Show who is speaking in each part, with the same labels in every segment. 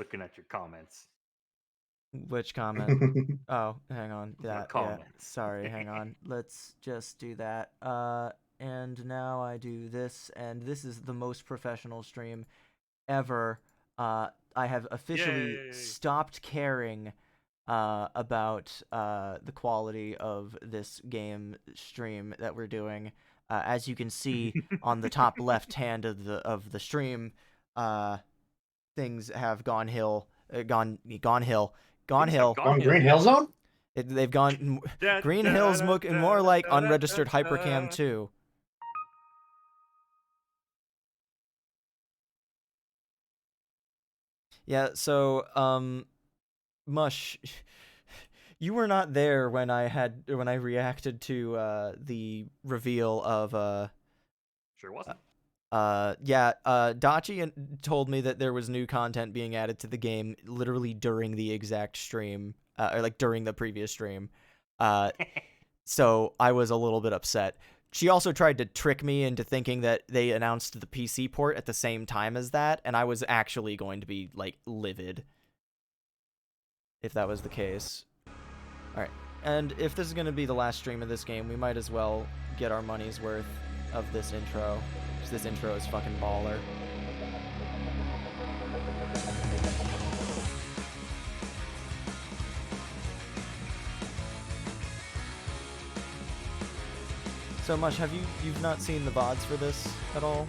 Speaker 1: looking at your comments.
Speaker 2: Which comment? Oh, hang on.
Speaker 1: My
Speaker 2: That, yeah.
Speaker 1: comments.
Speaker 2: Sorry, hang on. Let's just do that. And now I do this, and this is the most professional stream ever. I have officially
Speaker 1: Yay!
Speaker 2: stopped caring about the quality of this game stream that we're doing. As you can see on the top left hand of the stream, things have gone hill, gone hill.
Speaker 1: Things have gone
Speaker 3: On
Speaker 1: hill.
Speaker 3: Green Hill Zone?
Speaker 2: They've gone. Green Hill's looking more like unregistered Hypercam 2. Yeah, so, Mush, you were not there when I reacted to the reveal of
Speaker 1: Sure wasn't.
Speaker 2: Dachi told me that there was new content being added to the game literally during the exact stream, or like during the previous stream. So I was a little bit upset. She also tried to trick me into thinking that they announced the PC port at the same time as that, and I was actually going to be, like, livid if that was the case. Alright, and if this is going to be the last stream of this game, we might as well get our money's worth of this intro, because this intro is fucking baller. So Mush, you've not seen the VODs for this at all?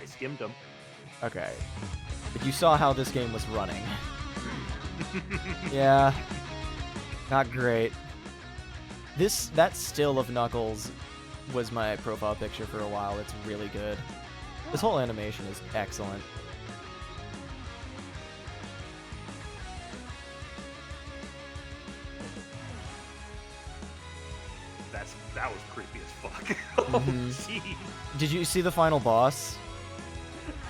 Speaker 1: I skimmed them.
Speaker 2: Okay. But you saw how this game was running. Yeah. Not great. That still of Knuckles was my profile picture for a while. It's really good. This whole animation is excellent.
Speaker 1: That was creepy as fuck. Oh, jeez.
Speaker 2: Did you see the final boss?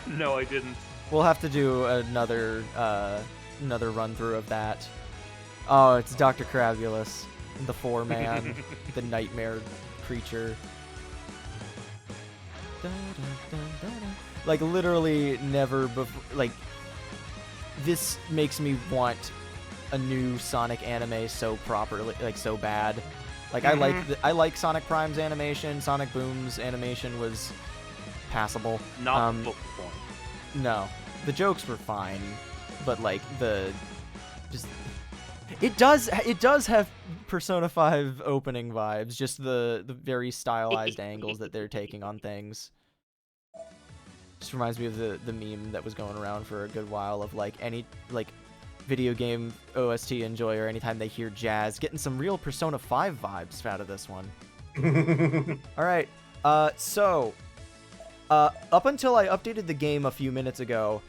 Speaker 1: No, I didn't.
Speaker 2: We'll have to do another run through of that. Oh, it's Dr. Crabulus, the four-man, the nightmare creature. Like, literally never before. Like, this makes me want a new Sonic anime so properly, like, so bad. Like, I like Sonic Prime's animation. Sonic Boom's animation was passable.
Speaker 1: Not the focal point.
Speaker 2: No, the jokes were fine, but like it does have Persona 5 opening vibes. Just the very stylized angles that they're taking on things. Just reminds me of the meme that was going around for a good while of like any video game OST enjoyer, anytime they hear jazz, getting some real Persona 5 vibes out of this one. Alright, so up until I updated the game a few minutes ago,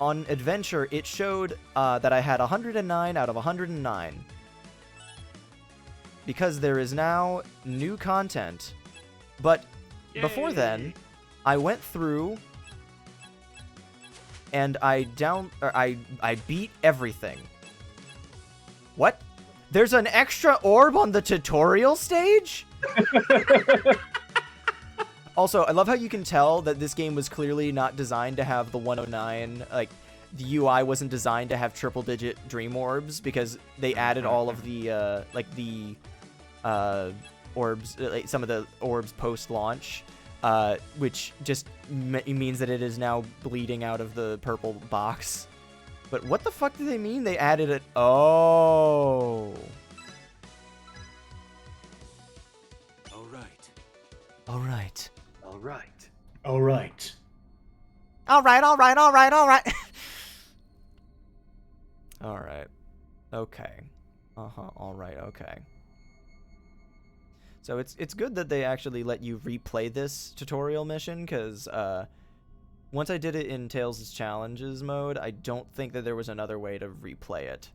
Speaker 2: on Adventure, it showed that I had 109 out of 109. Because there is now new content. But before then, I went through and I beat everything. What? There's an extra orb on the tutorial stage? Also, I love how you can tell that this game was clearly not designed to have the 109, like, the UI wasn't designed to have triple-digit dream orbs, because they added all of the, orbs, like, some of the orbs post-launch, which just means that it is now bleeding out of the purple box. But what the fuck do they mean they added it? Oh.
Speaker 4: Alright.
Speaker 1: Alright.
Speaker 3: Alright.
Speaker 2: Alright. Alright. Okay. Alright, okay. So it's good that they actually let you replay this tutorial mission, because once I did it in Tails' Challenges mode, I don't think that there was another way to replay it.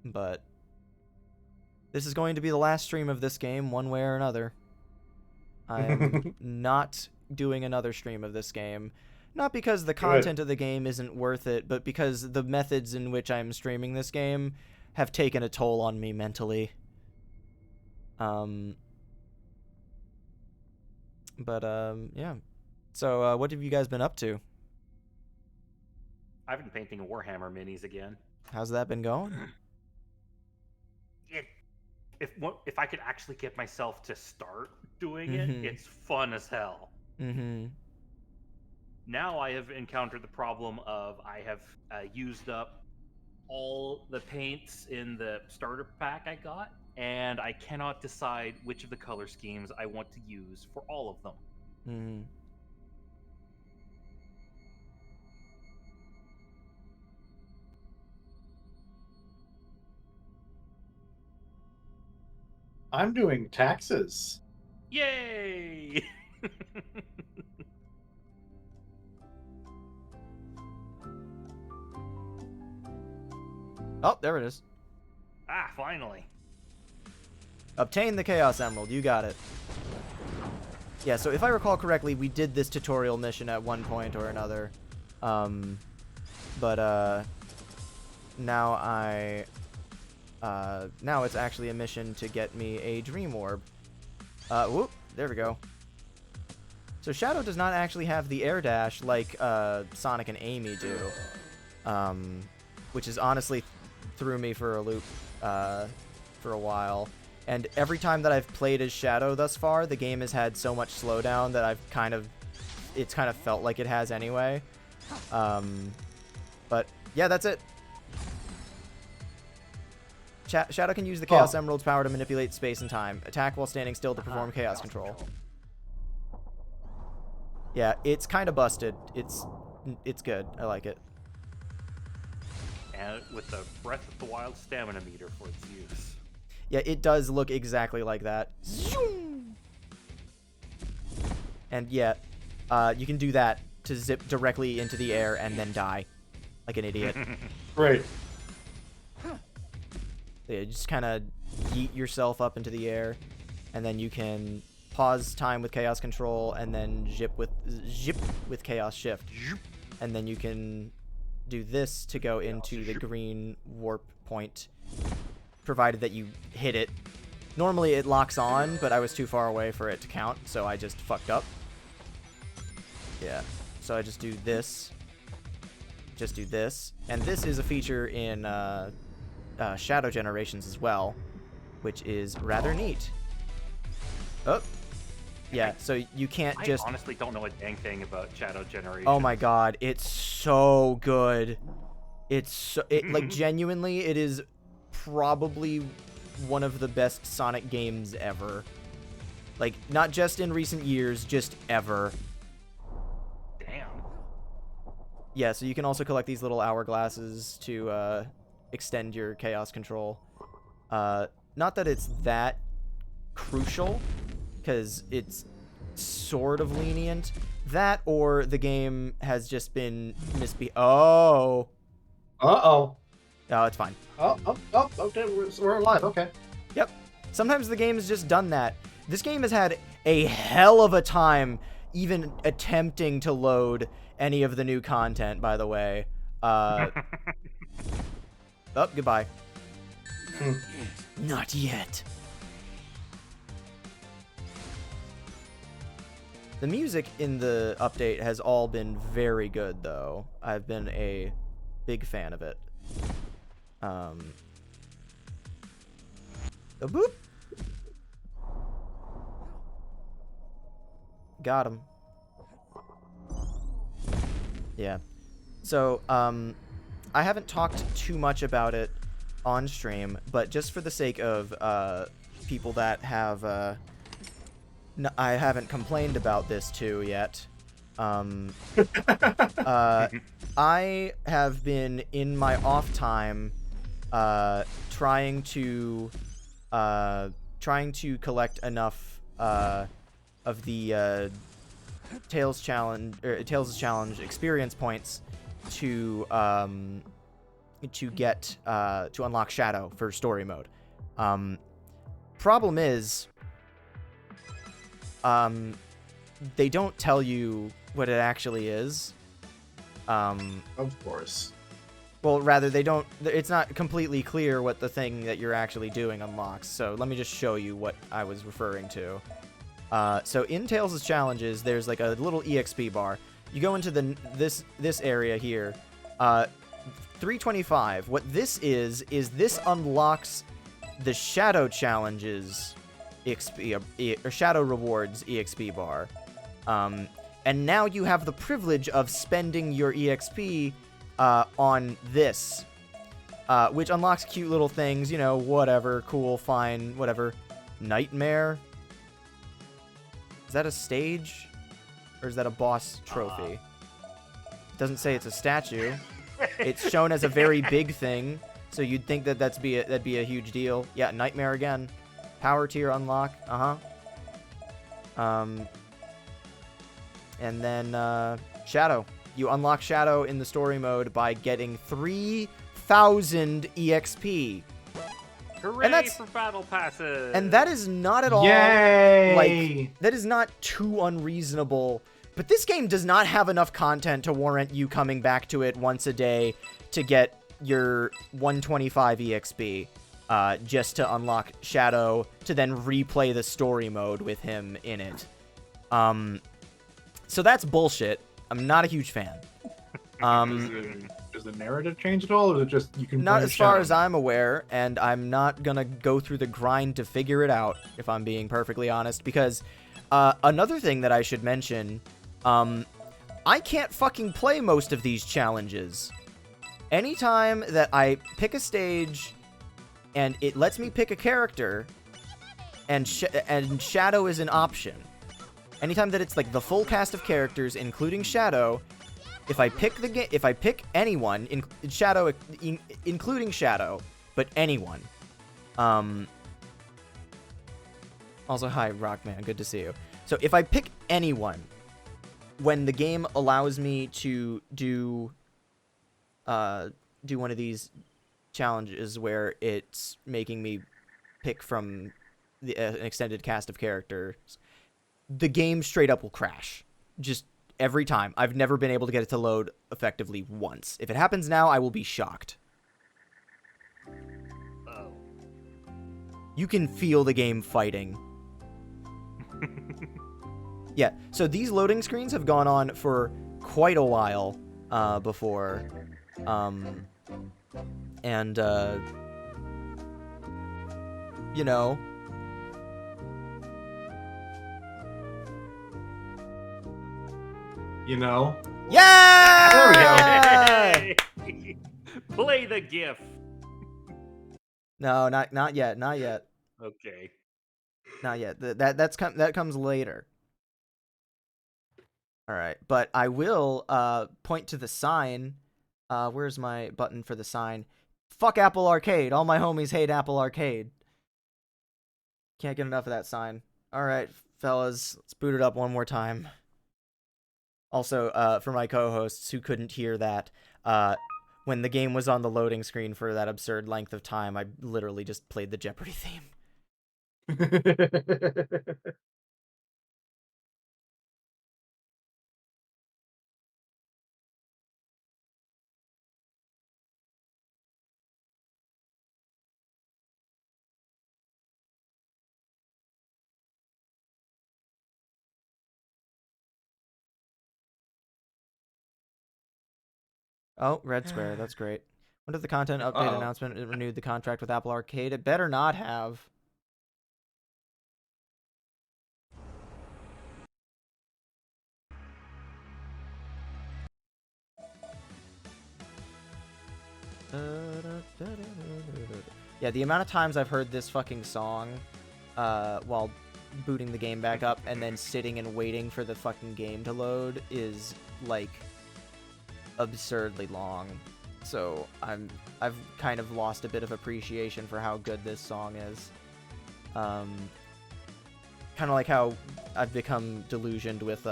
Speaker 2: But this is going to be the last stream of this game, one way or another. I'm not doing another stream of this game. Not because the content of the game isn't worth it, but because the methods in which I'm streaming this game have taken a toll on me mentally. Yeah. So, what have you guys been up to?
Speaker 1: I've been painting Warhammer minis again.
Speaker 2: How's that been going?
Speaker 1: It, if I could actually get myself to start doing
Speaker 2: Mhm.
Speaker 1: it, it's fun as hell.
Speaker 2: Mm-hmm.
Speaker 1: Now I have encountered the problem of I have used up all the paints in the starter pack I got, and I cannot decide which of the color schemes I want to use for all of them.
Speaker 2: Mm-hmm.
Speaker 3: I'm doing taxes.
Speaker 1: Yay!
Speaker 2: Oh, there it is.
Speaker 1: Ah, finally.
Speaker 2: Obtain the Chaos Emerald. You got it. Yeah, so if I recall correctly, we did this tutorial mission at one point or another. But now now it's actually a mission to get me a Dream Orb. Whoop, there we go. So Shadow does not actually have the air dash like Sonic and Amy do, which is honestly threw me for a loop for a while. And every time that I've played as Shadow thus far, the game has had so much slowdown that it's kind of felt like it has anyway. But yeah, that's it. Shadow can use the Chaos Emerald's power to manipulate space and time. Attack while standing still to perform Chaos Control. Yeah, it's kind of busted. It's good. I like it.
Speaker 1: And with the Breath of the Wild stamina meter for its use.
Speaker 2: Yeah, it does look exactly like that. And yeah, you can do that to zip directly into the air and then die like an idiot.
Speaker 3: Great.
Speaker 2: Yeah, just kind of yeet yourself up into the air, and then you can pause time with Chaos Control, and then zip with Chaos Shift, and then you can do this to go into the green warp point, provided that you hit it. Normally it locks on, but I was too far away for it to count, so I just fucked up. Yeah, so I just do this, and this is a feature in Shadow Generations as well, which is rather neat. Oh, yeah, so you can't just...
Speaker 1: I honestly don't know a dang thing about Shadow Generations.
Speaker 2: Oh my god, it's so good. It's so... like, genuinely, it is probably one of the best Sonic games ever. Like, not just in recent years, just ever.
Speaker 1: Damn.
Speaker 2: Yeah, so you can also collect these little hourglasses to extend your Chaos Control. Not that it's that crucial, because it's sort of lenient. That, or the game has just been Oh, it's fine.
Speaker 3: Okay, we're alive, okay.
Speaker 2: Yep. Sometimes the game has just done that. This game has had a hell of a time even attempting to load any of the new content, by the way. Oh, goodbye. Not yet. The music in the update has all been very good, though. I've been a big fan of it. A boop. Got him. Yeah. So, I haven't talked too much about it on stream, but just for the sake of people that have I haven't complained about this to yet. I have been in my off time trying to collect enough of the Tales Challenge experience points to get to unlock Shadow for story mode. Problem is, they don't tell you what it actually is.
Speaker 3: Of course.
Speaker 2: Well, rather, they don't... It's not completely clear what the thing that you're actually doing unlocks. So let me just show you what I was referring to. So in Tales' Challenges, there's like a little EXP bar. You go into this area here, 325. What this is this unlocks the Shadow Challenges EXP, or Shadow Rewards EXP bar. And now you have the privilege of spending your EXP on this, which unlocks cute little things, you know, whatever, cool, fine, whatever. Nightmare? Is that a stage? Or is that a boss trophy? It doesn't say it's a statue. It's shown as a very big thing, so you'd think that that'd be a huge deal. Yeah, Nightmare again. Power tier unlock. And then Shadow. You unlock Shadow in the story mode by getting 3,000 EXP.
Speaker 1: Hooray for battle passes!
Speaker 2: And that is not at all like that is not too unreasonable. But this game does not have enough content to warrant you coming back to it once a day to get your 125 EXP, just to unlock Shadow, to then replay the story mode with him in it. So that's bullshit. I'm not a huge fan.
Speaker 3: Does the narrative change at all, or is it just you can
Speaker 2: not
Speaker 3: play
Speaker 2: as far
Speaker 3: Shadow?
Speaker 2: as I'm aware, and I'm not gonna go through the grind to figure it out, if I'm being perfectly honest, because another thing that I should mention, I can't fucking play most of these challenges. Anytime that I pick a stage and it lets me pick a character and Shadow is an option, anytime that it's like the full cast of characters including Shadow, if I pick anyone in Shadow, including Shadow, but anyone. Also, hi Rockman, good to see you. So if I pick anyone, when the game allows me to do one of these challenges where it's making me pick from an extended cast of characters, the game straight up will crash. Just every time. I've never been able to get it to load effectively once. If it happens now, I will be shocked.
Speaker 1: Oh.
Speaker 2: You can feel the game fighting. Yeah, so these loading screens have gone on for quite a while before. You know.
Speaker 3: You know?
Speaker 2: Yeah!
Speaker 3: There we
Speaker 1: go. Play the GIF.
Speaker 2: No, not yet, not yet.
Speaker 1: Okay.
Speaker 2: Not yet. That comes later. All right, but I will point to the sign. Where's my button for the sign? Fuck Apple Arcade. All my homies hate Apple Arcade. Can't get enough of that sign. All right, fellas, let's boot it up one more time. Also, for my co-hosts who couldn't hear that, when the game was on the loading screen for that absurd length of time, I literally just played the Jeopardy theme. Oh, Red Square, that's great. When did the content update announcement renewed the contract with Apple Arcade? It better not have. Yeah, the amount of times I've heard this fucking song while booting the game back up and then sitting and waiting for the fucking game to load is like absurdly long. So I've kind of lost a bit of appreciation for how good this song is. Kind of like how I've become delusioned with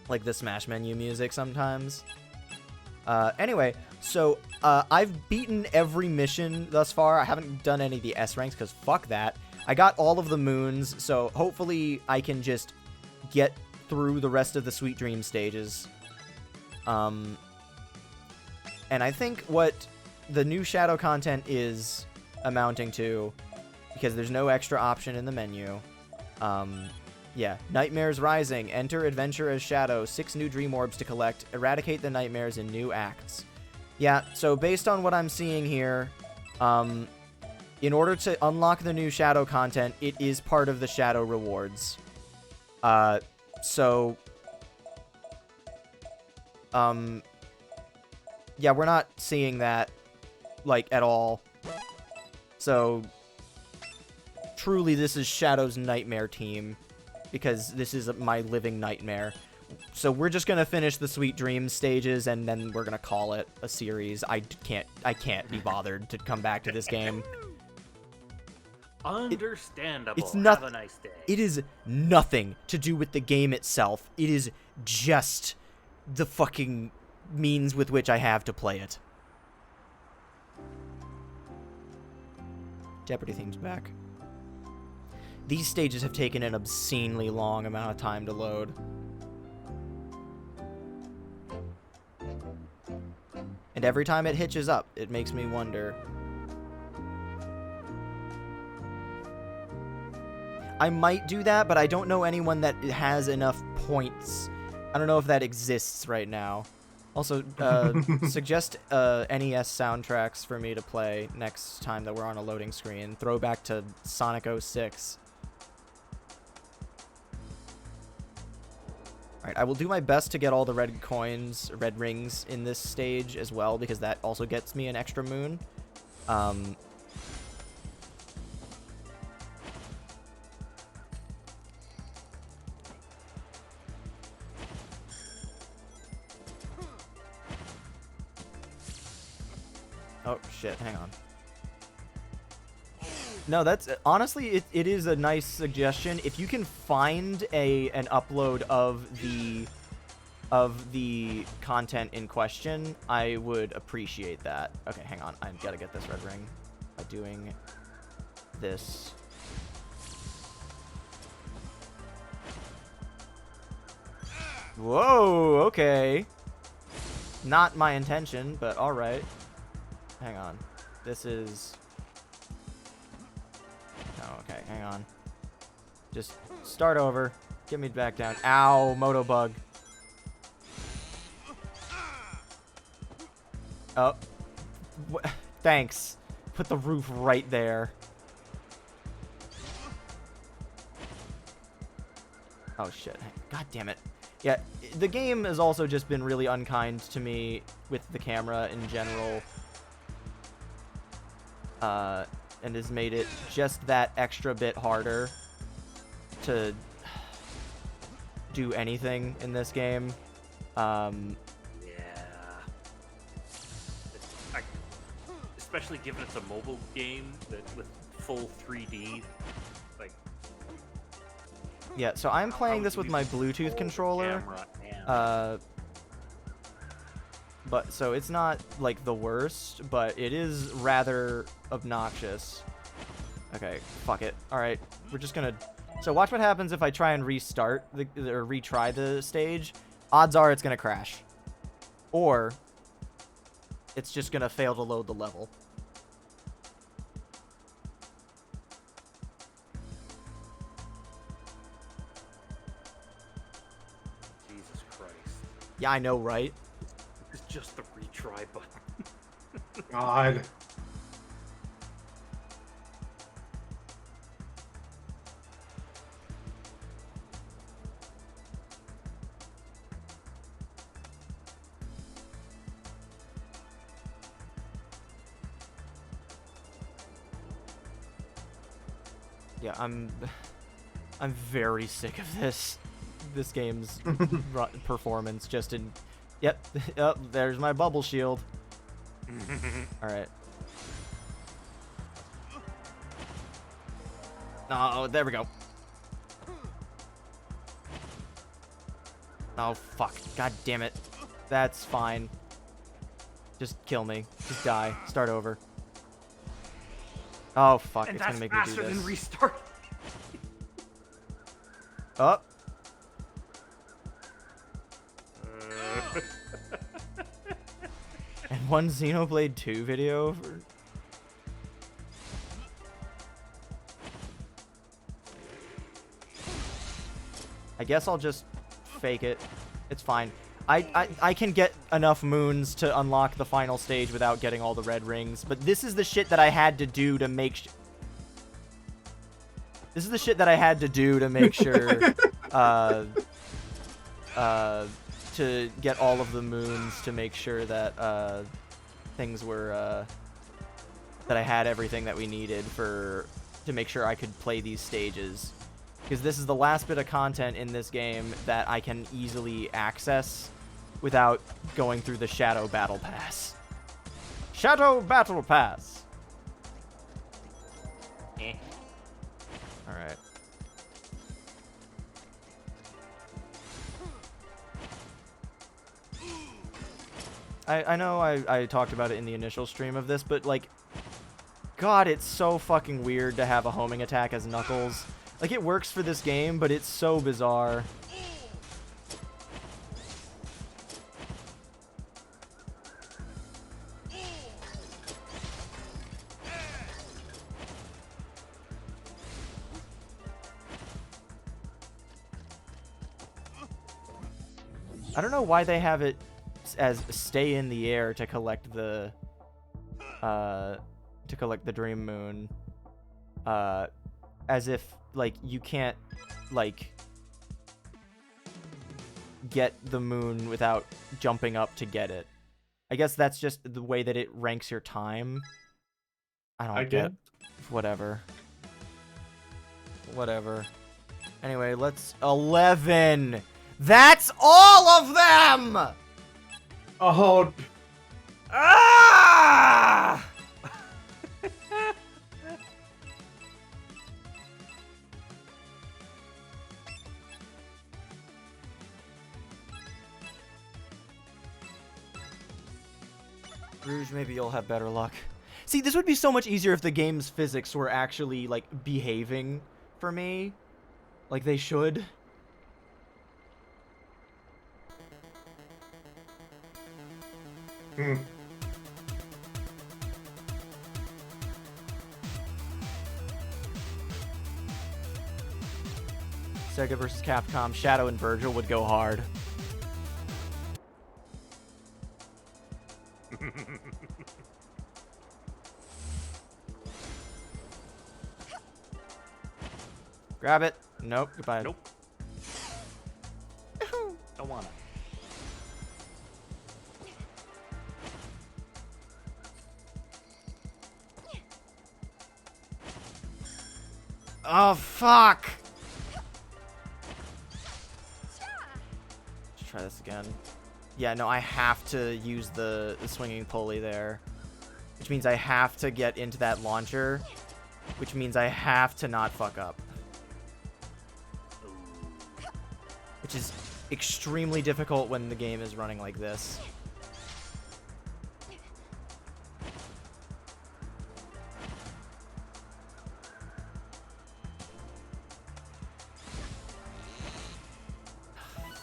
Speaker 2: like the Smash menu music sometimes. Anyway, so I've beaten every mission thus far. I haven't done any of the S ranks because fuck that. I got all of the moons, so hopefully I can just get through the rest of the Sweet Dream stages. And I think what the new Shadow content is amounting to, because there's no extra option in the menu, Yeah. Nightmares Rising. Enter adventure as Shadow. 6 new dream orbs to collect. Eradicate the nightmares in new acts. Yeah, so based on what I'm seeing here, in order to unlock the new Shadow content, it is part of the Shadow rewards. So... yeah, we're not seeing that, like, at all. So, truly, this is Shadow's nightmare team, because this is my living nightmare. So we're just gonna finish the Sweet Dreams stages, and then we're gonna call it a series. I can't be bothered to come back to this game.
Speaker 1: Understandable.
Speaker 2: It's not.
Speaker 1: Have a nice day.
Speaker 2: It is nothing to do with the game itself. It is just the fucking means with which I have to play it. Jeopardy theme's back. These stages have taken an obscenely long amount of time to load. And every time it hitches up, it makes me wonder. I might do that, but I don't know anyone that has enough points. I don't know if that exists right now. Also, suggest NES soundtracks for me to play next time that we're on a loading screen. Throwback to Sonic 06. Alright, I will do my best to get all the red coins, red rings in this stage as well, because that also gets me an extra moon. Oh, shit, hang on. No, that's honestly, it is a nice suggestion. If you can find an upload of the content in question, I would appreciate that. Okay, hang on. I've got to get this red ring by doing this. Whoa, okay. Not my intention, but all right. Hang on. This is... Oh, okay, hang on. Just start over. Get me back down. Ow, moto bug. Oh. Thanks. Put the roof right there. Oh, shit. God damn it. Yeah, the game has also just been really unkind to me with the camera in general. And has made it just that extra bit harder to do anything in this game.
Speaker 1: Yeah. Especially given it's a mobile game that with full 3D, like.
Speaker 2: Yeah, so I'm playing this with my Bluetooth controller. But so it's not like the worst, but it is rather obnoxious. Okay, fuck it. All right, we're just gonna. So watch what happens if I try and restart or retry the stage. Odds are it's gonna crash, or it's just gonna fail to load the level.
Speaker 1: Jesus Christ.
Speaker 2: Yeah, I know, right?
Speaker 1: It's just the retry button.
Speaker 3: God.
Speaker 2: Yeah, I'm very sick of this game's performance. Just in, yep, oh, there's my bubble shield. All right. Oh, there we go. Oh fuck! God damn it! That's fine. Just kill me. Just die. Start over. Oh fuck!
Speaker 1: And
Speaker 2: It's gonna make me do
Speaker 1: faster
Speaker 2: this.
Speaker 1: than restart.
Speaker 2: Oh. And one Xenoblade 2 video for... I guess I'll just fake it. It's fine. I can get enough moons to unlock the final stage without getting all the red rings, but this is the shit that I had to do to make this is the shit that I had to do to make sure to get all of the moons, to make sure that things were that I had everything that we needed to make sure I could play these stages. Because this is the last bit of content in this game that I can easily access without going through the Shadow Battle Pass. Shadow Battle Pass!
Speaker 1: Eh.
Speaker 2: Alright. I know I talked about it in the initial stream of this, but, like, God, it's so fucking weird to have a homing attack as Knuckles. Like, it works for this game, but it's so bizarre. I don't know why they have it as stay in the air to collect the Dream Moon, as if, like, you can't, like, get the moon without jumping up to get it. I guess that's just the way that it ranks your time. I don't get. Whatever. Anyway, let's 11. That's all of them.
Speaker 3: Oh.
Speaker 2: Ah! Rouge, maybe you'll have better luck. See, this would be so much easier if the game's physics were actually, like, behaving for me. Like they should. Sega versus Capcom, Shadow and Virgil would go hard. Grab it. Nope. Goodbye.
Speaker 1: Nope. Don't wanna.
Speaker 2: Oh, fuck! Let's try this again. Yeah, no, I have to use the swinging pulley there. Which means I have to get into that launcher. Which means I have to not fuck up. Which is extremely difficult when the game is running like this.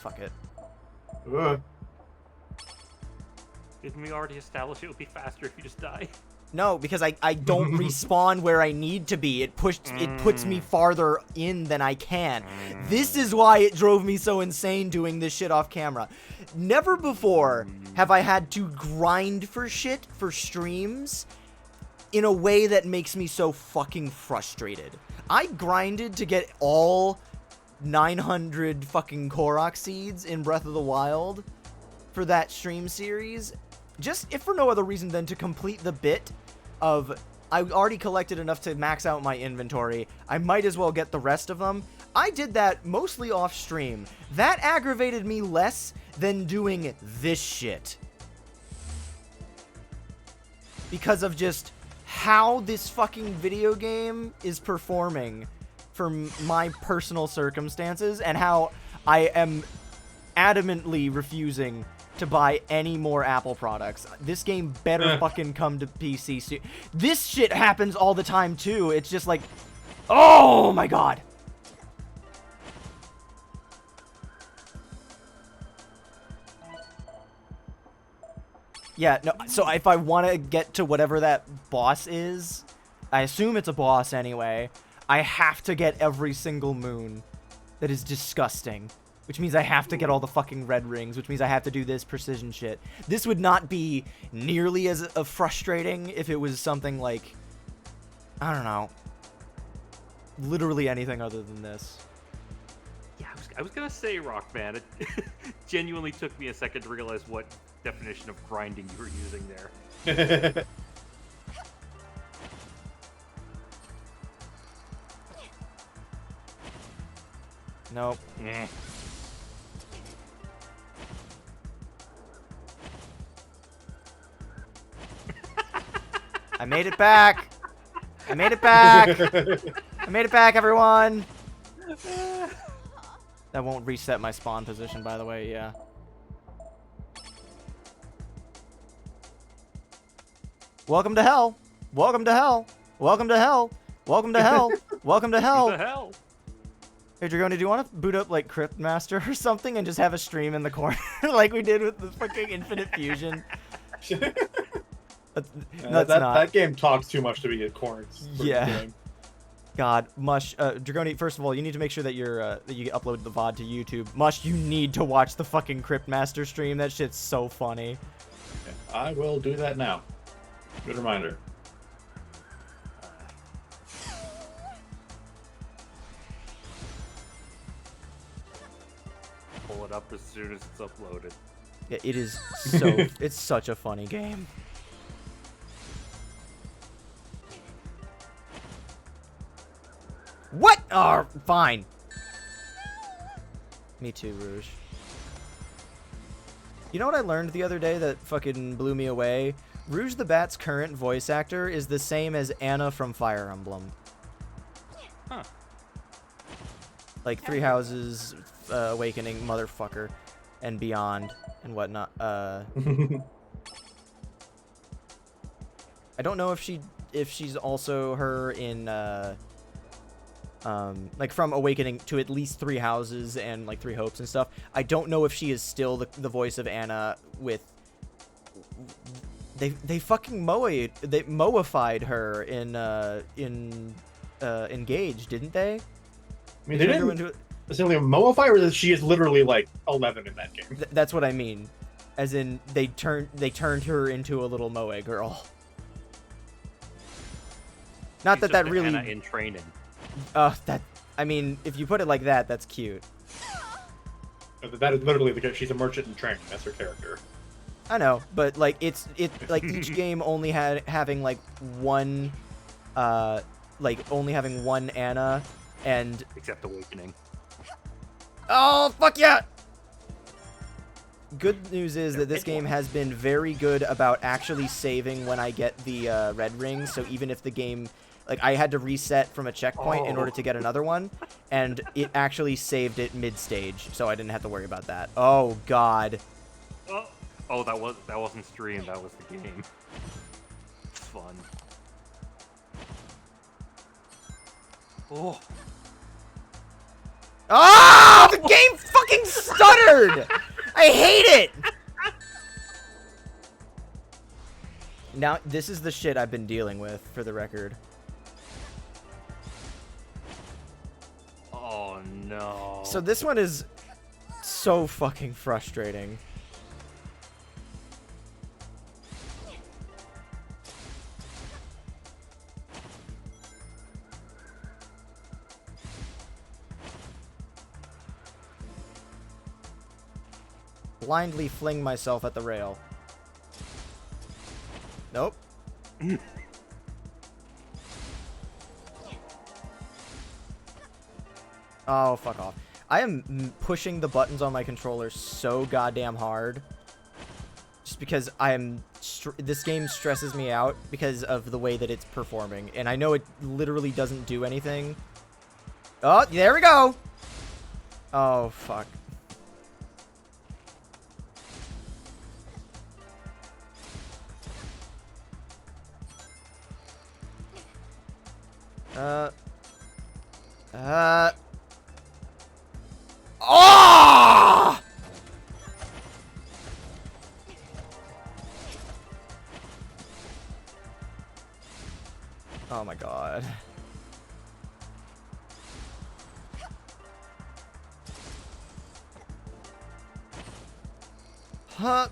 Speaker 2: Fuck it.
Speaker 1: Didn't we already establish it would be faster if you just die?
Speaker 2: No, because I don't respawn where I need to be. It puts me farther in than I can. This is why it drove me so insane doing this shit off camera. Never before have I had to grind for shit for streams in a way that makes me so fucking frustrated. I grinded to get all 900 fucking Korok seeds in Breath of the Wild for that stream series, just if for no other reason than to complete the bit of I already collected enough to max out my inventory. I might as well get the rest of them. I did that mostly off stream. That aggravated me less than doing this shit. Because of just how this fucking video game is performing for my personal circumstances and how I am adamantly refusing to buy any more Apple products. This game better fucking come to PC soon. This shit happens all the time too. It's just like, oh my god. Yeah, no, so if I want to get to whatever that boss is, I assume it's a boss anyway, I have to get every single moon That is disgusting. Which means I have to get all the fucking red rings, which means I have to do this precision shit. This would not be nearly as frustrating if it was something like, I don't know, literally anything other than this.
Speaker 1: Yeah, I was gonna say, Rockman. It genuinely took me a second to realize what definition of grinding you were using there.
Speaker 2: Nope.
Speaker 1: Eh.
Speaker 2: I made it back! I made it back! I made it back, everyone! That won't reset my spawn position, by the way, yeah. Welcome to hell! Welcome to hell! Welcome to hell! Welcome to hell! Welcome to hell!
Speaker 1: What the hell?
Speaker 2: Hey, Dragoni, do you want to boot up, like, Crypt Master or something and just have a stream in the corner like we did with the fucking Infinite Fusion?
Speaker 3: That game talks too much to be a corner.
Speaker 2: Yeah. God, Mush, Dragoni, first of all, you need to make sure that that you upload the VOD to YouTube. Mush, you need to watch the fucking Crypt Master stream. That shit's so funny.
Speaker 3: I will do that now. Good reminder.
Speaker 1: Pull it up as soon as it's uploaded.
Speaker 2: Yeah, it is so... it's such a funny game. What? Oh, fine. Me too, Rouge. You know what I learned the other day that fucking blew me away? Rouge the Bat's current voice actor is the same as Anna from Fire Emblem.
Speaker 1: Huh.
Speaker 2: Like Three Houses, Awakening, motherfucker, and beyond, and whatnot. I don't know if she's also her in like from Awakening to at least Three Houses and like Three Hopes and stuff. I don't know if she is still the voice of Anna with. They fucking moified her in Engage, didn't they?
Speaker 3: I mean, they didn't simply moify, or that she is literally like 11 in that game.
Speaker 2: That's what I mean, as in they turned her into a little moe girl. Not
Speaker 1: She's
Speaker 2: that
Speaker 1: just
Speaker 2: really.
Speaker 1: Anna in training.
Speaker 2: I mean, if you put it like that, that's cute.
Speaker 3: That is literally the case. She's a merchant in training. That's her character.
Speaker 2: I know, but like it's like each game only having like one, only having one Anna, and
Speaker 1: Except Awakening.
Speaker 2: oh fuck yeah! Good news is that this game has been very good about actually saving when I get the red rings. So even if the game, like I had to reset from a checkpoint in order to get another one, and it actually saved it mid-stage, so I didn't have to worry about that. Oh god.
Speaker 1: Oh, that wasn't streamed. That was the game. It's fun. Oh.
Speaker 2: Oh, the game fucking stuttered! I hate it! Now, this is the shit I've been dealing with, for the record.
Speaker 1: Oh, no.
Speaker 2: So this one is so fucking frustrating. Blindly fling myself at the rail. Nope. Oh, fuck off. I am pushing the buttons on my controller so goddamn hard. Just because this game stresses me out because of the way that it's performing. And I know it literally doesn't do anything. Oh, there we go! Oh, fuck. Oh! Oh my god. Hup.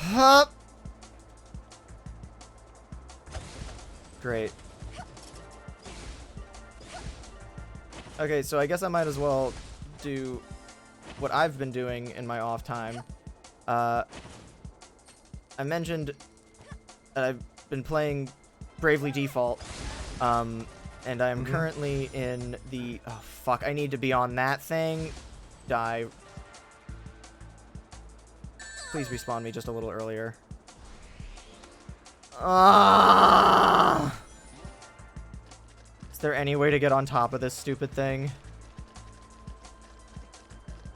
Speaker 2: Hup. Great. Okay, so I guess I might as well do what I've been doing in my off time. I mentioned that I've been playing Bravely Default, and I'm currently in the... Oh, fuck, I need to be on that thing. Die. Please respawn me just a little earlier. Is there any way to get on top of this stupid thing?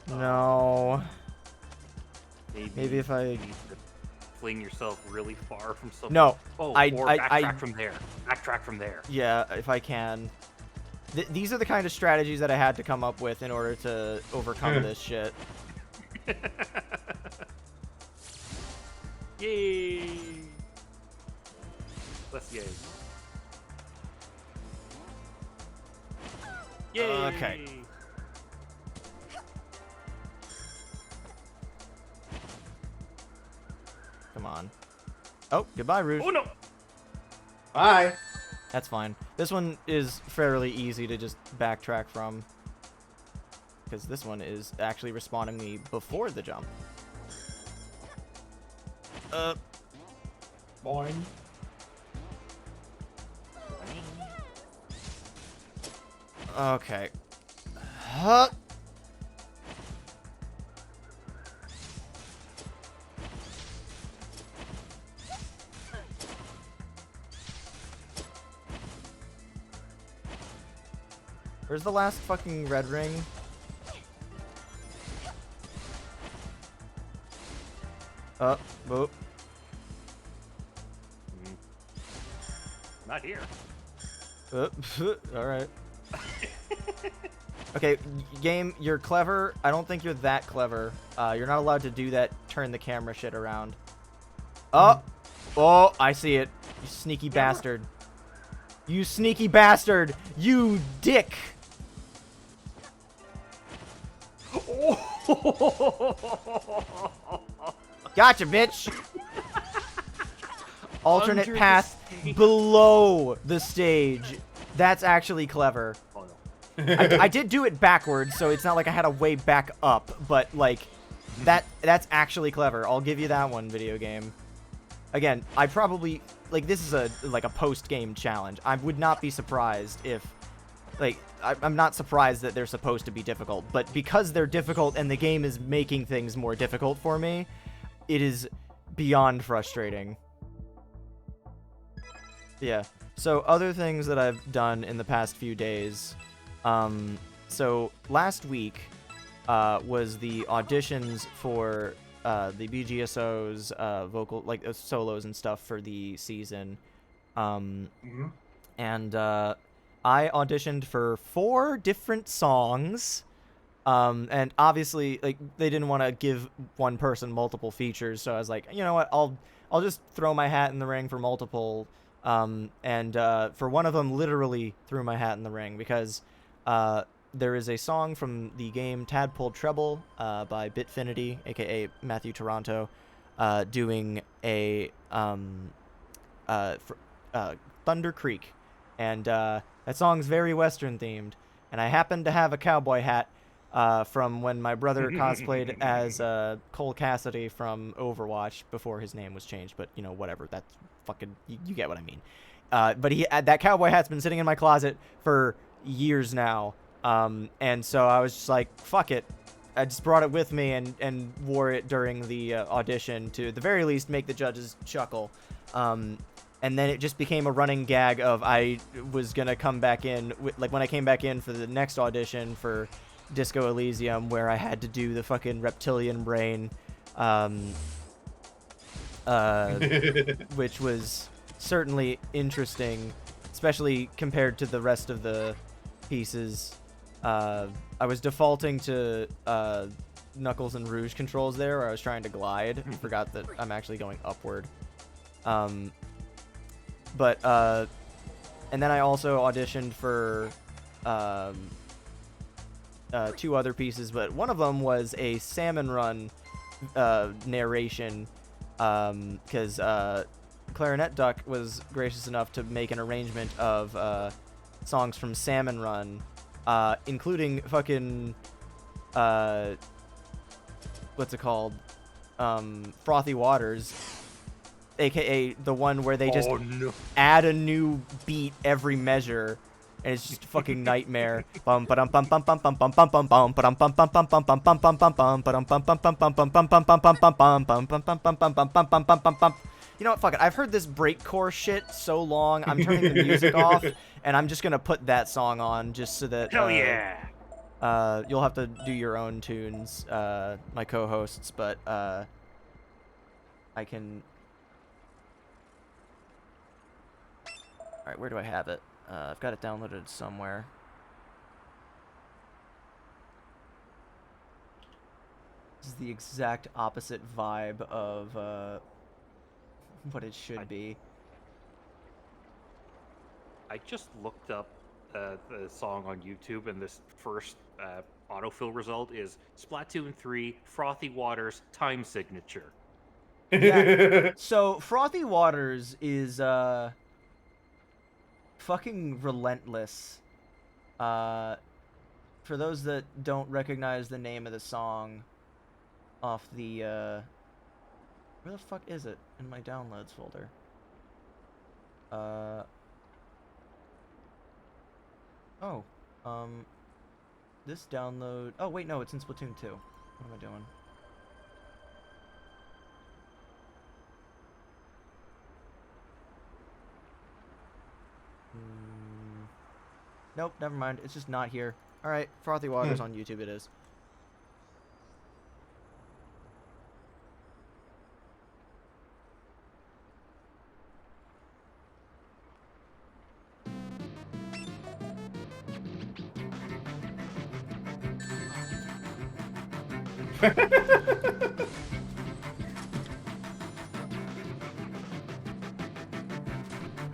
Speaker 2: No. Maybe if I...
Speaker 1: You need to fling yourself really far from something.
Speaker 2: No.
Speaker 1: Oh,
Speaker 2: I
Speaker 1: backtrack from there. Backtrack from there.
Speaker 2: Yeah, if I can. These are the kind of strategies that I had to come up with in order to overcome this shit.
Speaker 1: Yay! Let's go. Yay!
Speaker 2: Okay. Come on. Oh, goodbye, Rouge.
Speaker 1: Oh no!
Speaker 3: Bye.
Speaker 2: That's fine. This one is fairly easy to just backtrack from. Because this one is actually respawning me before the jump.
Speaker 3: Boing.
Speaker 2: Okay. Huh. Where's the last fucking red ring? Whoop.
Speaker 1: Not here.
Speaker 2: Alright. Okay, game, you're clever. I don't think you're that clever. You're not allowed to do that turn the camera shit around. Oh! Oh, I see it. You sneaky bastard. You sneaky bastard! You dick! Gotcha, bitch! Alternate
Speaker 1: Under
Speaker 2: path
Speaker 1: the stage.
Speaker 2: below the stage. That's actually clever.
Speaker 1: Oh no.
Speaker 2: I did do it backwards, so it's not like I had a way back up, but like that's actually clever. I'll give you that one, video game. Again, I probably like this is a post-game challenge. I would not be surprised if I'm not surprised that they're supposed to be difficult, but because they're difficult and the game is making things more difficult for me, it is beyond frustrating. Yeah. So other things that I've done in the past few days. So last week was the auditions for the BGSO's vocal solos and stuff for the season. And I auditioned for 4 different songs. And obviously, like, they didn't want to give one person multiple features, so I was like, you know what, I'll just throw my hat in the ring for multiple. And for one of them, literally threw my hat in the ring because there is a song from the game Tadpole Treble by Bitfinity, aka Matthew Toronto, doing a Thunder Creek, and that song's very Western themed. And I happen to have a cowboy hat from when my brother cosplayed as Cole Cassidy from Overwatch before his name was changed. But you know, whatever. That's fucking you get what I mean. But that cowboy hat's been sitting in my closet for years now. And so I was just like, fuck it. I just brought it with me and wore it during the audition to, at the very least, make the judges chuckle. And then it just became a running gag of I was going to come back in, like when I came back in for the next audition for Disco Elysium, where I had to do the fucking reptilian brain, which was certainly interesting, especially compared to the rest of the pieces. I was defaulting to Knuckles and Rouge controls there, where I was trying to glide. I forgot that I'm actually going upward. And then I also auditioned for two other pieces, but one of them was a Salmon Run narration, because Clarinet Duck was gracious enough to make an arrangement of songs from Salmon Run, including fucking what's it called? Frothy Waters, aka the one where they just add a new beat every measure, and it's just a fucking nightmare. You know what? Fuck it. I've heard this breakcore shit so long. I'm turning the music off, and I'm just gonna put that song on just so that.
Speaker 1: Hell yeah!
Speaker 2: You'll have to do your own tunes, my co-hosts, but I can. All right, where do I have it? I've got it downloaded somewhere. This is the exact opposite vibe of what it should be.
Speaker 1: I just looked up the song on YouTube, and this first autofill result is Splatoon 3 Frothy Waters time signature.
Speaker 2: Yeah. So Frothy Waters is fucking relentless. For those that don't recognize the name of the song off the where the fuck is it in my downloads folder? This download. Oh wait, no, it's in Splatoon 2. What am I doing? Nope, never mind. It's just not here. All right, Frothy Waters on YouTube. It is.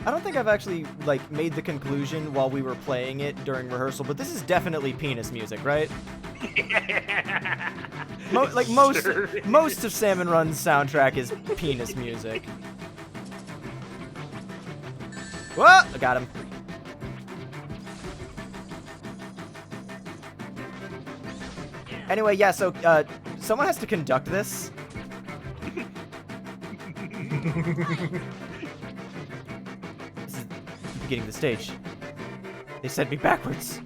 Speaker 2: I don't think I've actually, like, made the conclusion while we were playing it during rehearsal, but this is definitely penis music, right? Most of Salmon Run's soundtrack is penis music. Whoa! I got him. Anyway, yeah, so, someone has to conduct this. Beginning of the stage. They sent me backwards.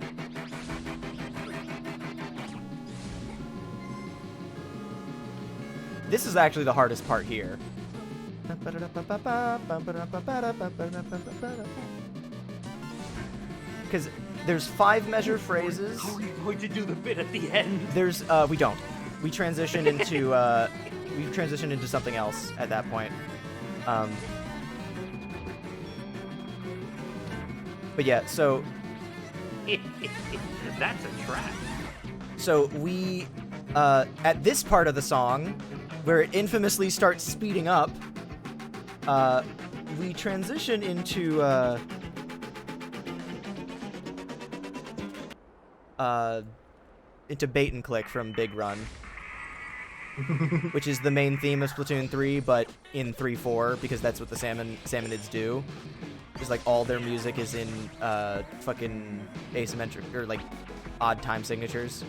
Speaker 2: This is actually the hardest part here. Because there's 5 measure phrases.
Speaker 1: How are you going to do the bit at the end?
Speaker 2: There's we don't. We transition into we've transitioned into something else at that point. But yeah, so
Speaker 1: that's a trap.
Speaker 2: So we at this part of the song, where it infamously starts speeding up, we transition into Bait and Click from Big Run, which is the main theme of Splatoon 3, but in 3-4, because that's what the Salmonids do. Is like all their music is in fucking asymmetric or like odd time signatures.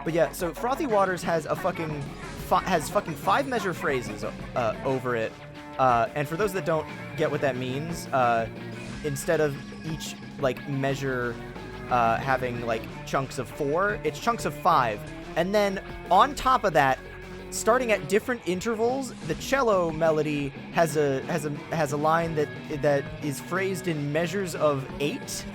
Speaker 2: But yeah, so Frothy Waters has a fucking 5 measure phrases over it. And for those that don't get what that means, instead of each like measure having like chunks of 4, it's chunks of 5. And then on top of that, starting at different intervals, the cello melody has a line that is phrased in measures of 8.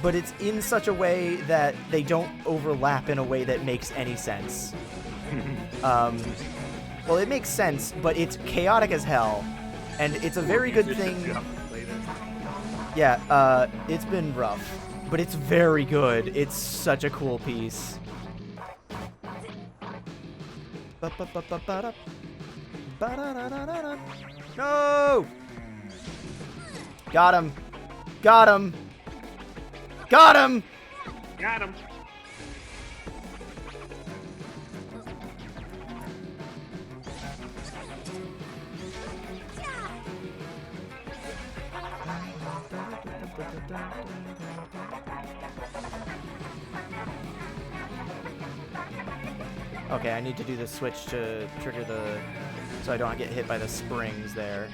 Speaker 2: But it's in such a way that they don't overlap in a way that makes any sense. Well, it makes sense, but it's chaotic as hell, and it's a very good thing. Yeah, it's been rough, but it's very good. It's such a cool piece. No! Got him. Got him. Got him.
Speaker 1: Got him.
Speaker 2: Okay, I need to do the switch to trigger the... so I don't get hit by the springs there.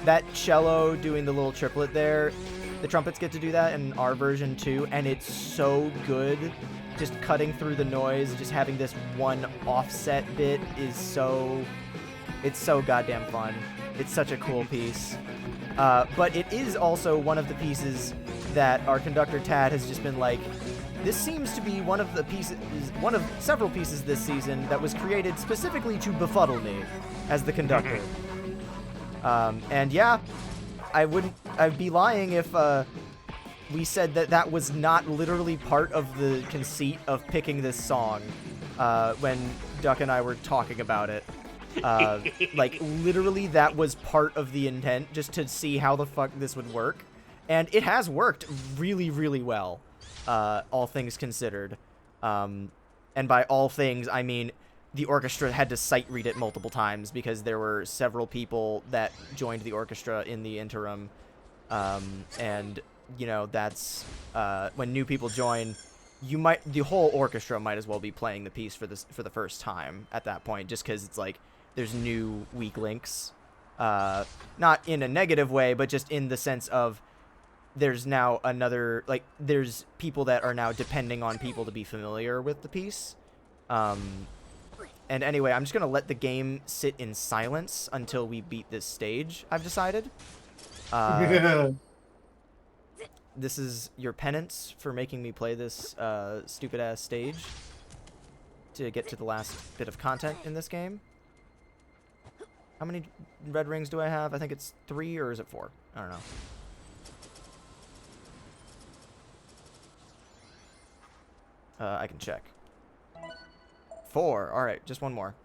Speaker 2: That cello doing the little triplet there, the trumpets get to do that in our version too, and it's so good. Just cutting through the noise, just having this one offset bit is so... it's so goddamn fun. It's such a cool piece. But it is also one of the pieces that our conductor Tad has just been like, this seems to be one of the pieces, one of several pieces this season that was created specifically to befuddle me as the conductor. And yeah, I'd be lying if we said that that was not literally part of the conceit of picking this song when Duck and I were talking about it. Like, literally that was part of the intent, just to see how the fuck this would work. And it has worked really, really well, all things considered. And by all things, I mean the orchestra had to sight read it multiple times because there were several people that joined the orchestra in the interim. And, you know, that's when new people join, the whole orchestra might as well be playing the piece for the first time at that point, just because it's like there's new weak links. Not in a negative way, but just in the sense of there's now another, like, there's people that are now depending on people to be familiar with the piece. And anyway, I'm just going to let the game sit in silence until we beat this stage, I've decided. This is your penance for making me play this stupid-ass stage to get to the last bit of content in this game. How many red rings do I have? I think it's 3, or is it 4? I don't know. I can check. 4. Alright, just one more.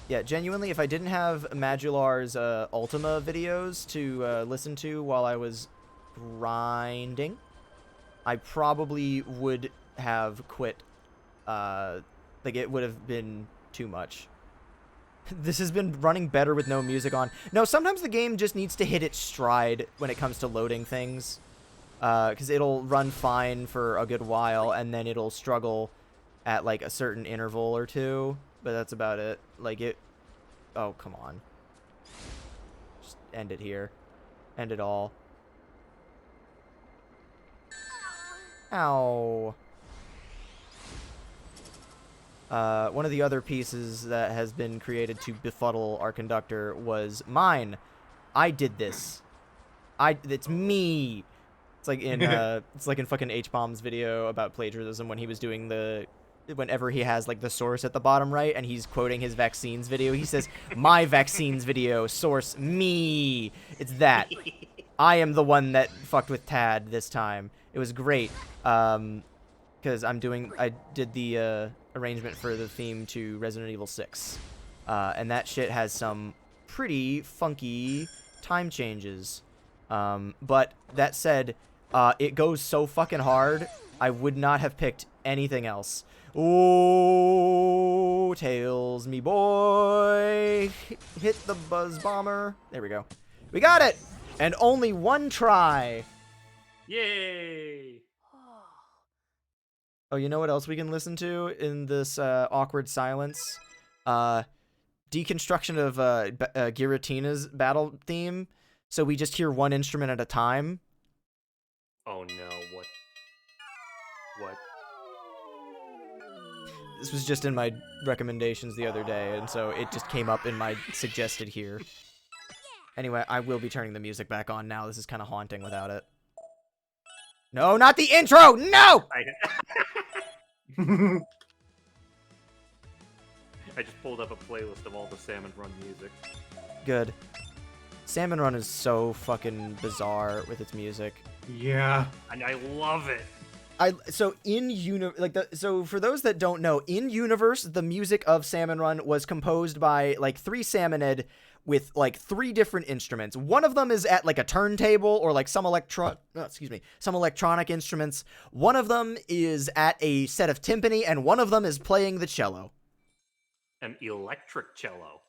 Speaker 2: Yeah, genuinely, if I didn't have Madular's Ultima videos to listen to while I was grinding, I probably would have quit. Like, it would have been too much. This has been running better with no music on. No, sometimes the game just needs to hit its stride when it comes to loading things. Because it'll run fine for a good while, and then it'll struggle at, like, a certain interval or two. But that's about it. Like, it... oh, come on. Just end it here. End it all. Ow. One of the other pieces that has been created to befuddle our conductor was mine. I did this. It's me. It's like in fucking H-Bomb's video about plagiarism when he was doing whenever he has like the source at the bottom right and he's quoting his vaccines video, he says, my vaccines video, source me. It's that. I am the one that fucked with Tad this time. It was great. Because I did the arrangement for the theme to Resident Evil 6. And that shit has some pretty funky time changes. But that said, it goes so fucking hard, I would not have picked anything else. Oh, Tails, me boy. Hit the buzz bomber. There we go. We got it! And only one try.
Speaker 1: Yay!
Speaker 2: Oh, you know what else we can listen to in this awkward silence? Deconstruction of Giratina's battle theme. So we just hear one instrument at a time.
Speaker 1: Oh no, what? What?
Speaker 2: This was just in my recommendations the other day, and so it just came up in my suggested here. Anyway, I will be turning the music back on now. This is kind of haunting without it. No, not the intro! No!
Speaker 1: I just pulled up a playlist of all the Salmon Run music.
Speaker 2: Good. Salmon Run is so fucking bizarre with its music.
Speaker 3: Yeah.
Speaker 1: And I love it.
Speaker 2: So for those that don't know, in universe, the music of Salmon Run was composed by like 3 Salmonid with like 3 different instruments. One of them is at like a turntable or like some electronic instruments. One of them is at a set of timpani, and one of them is playing the cello.
Speaker 1: An electric cello.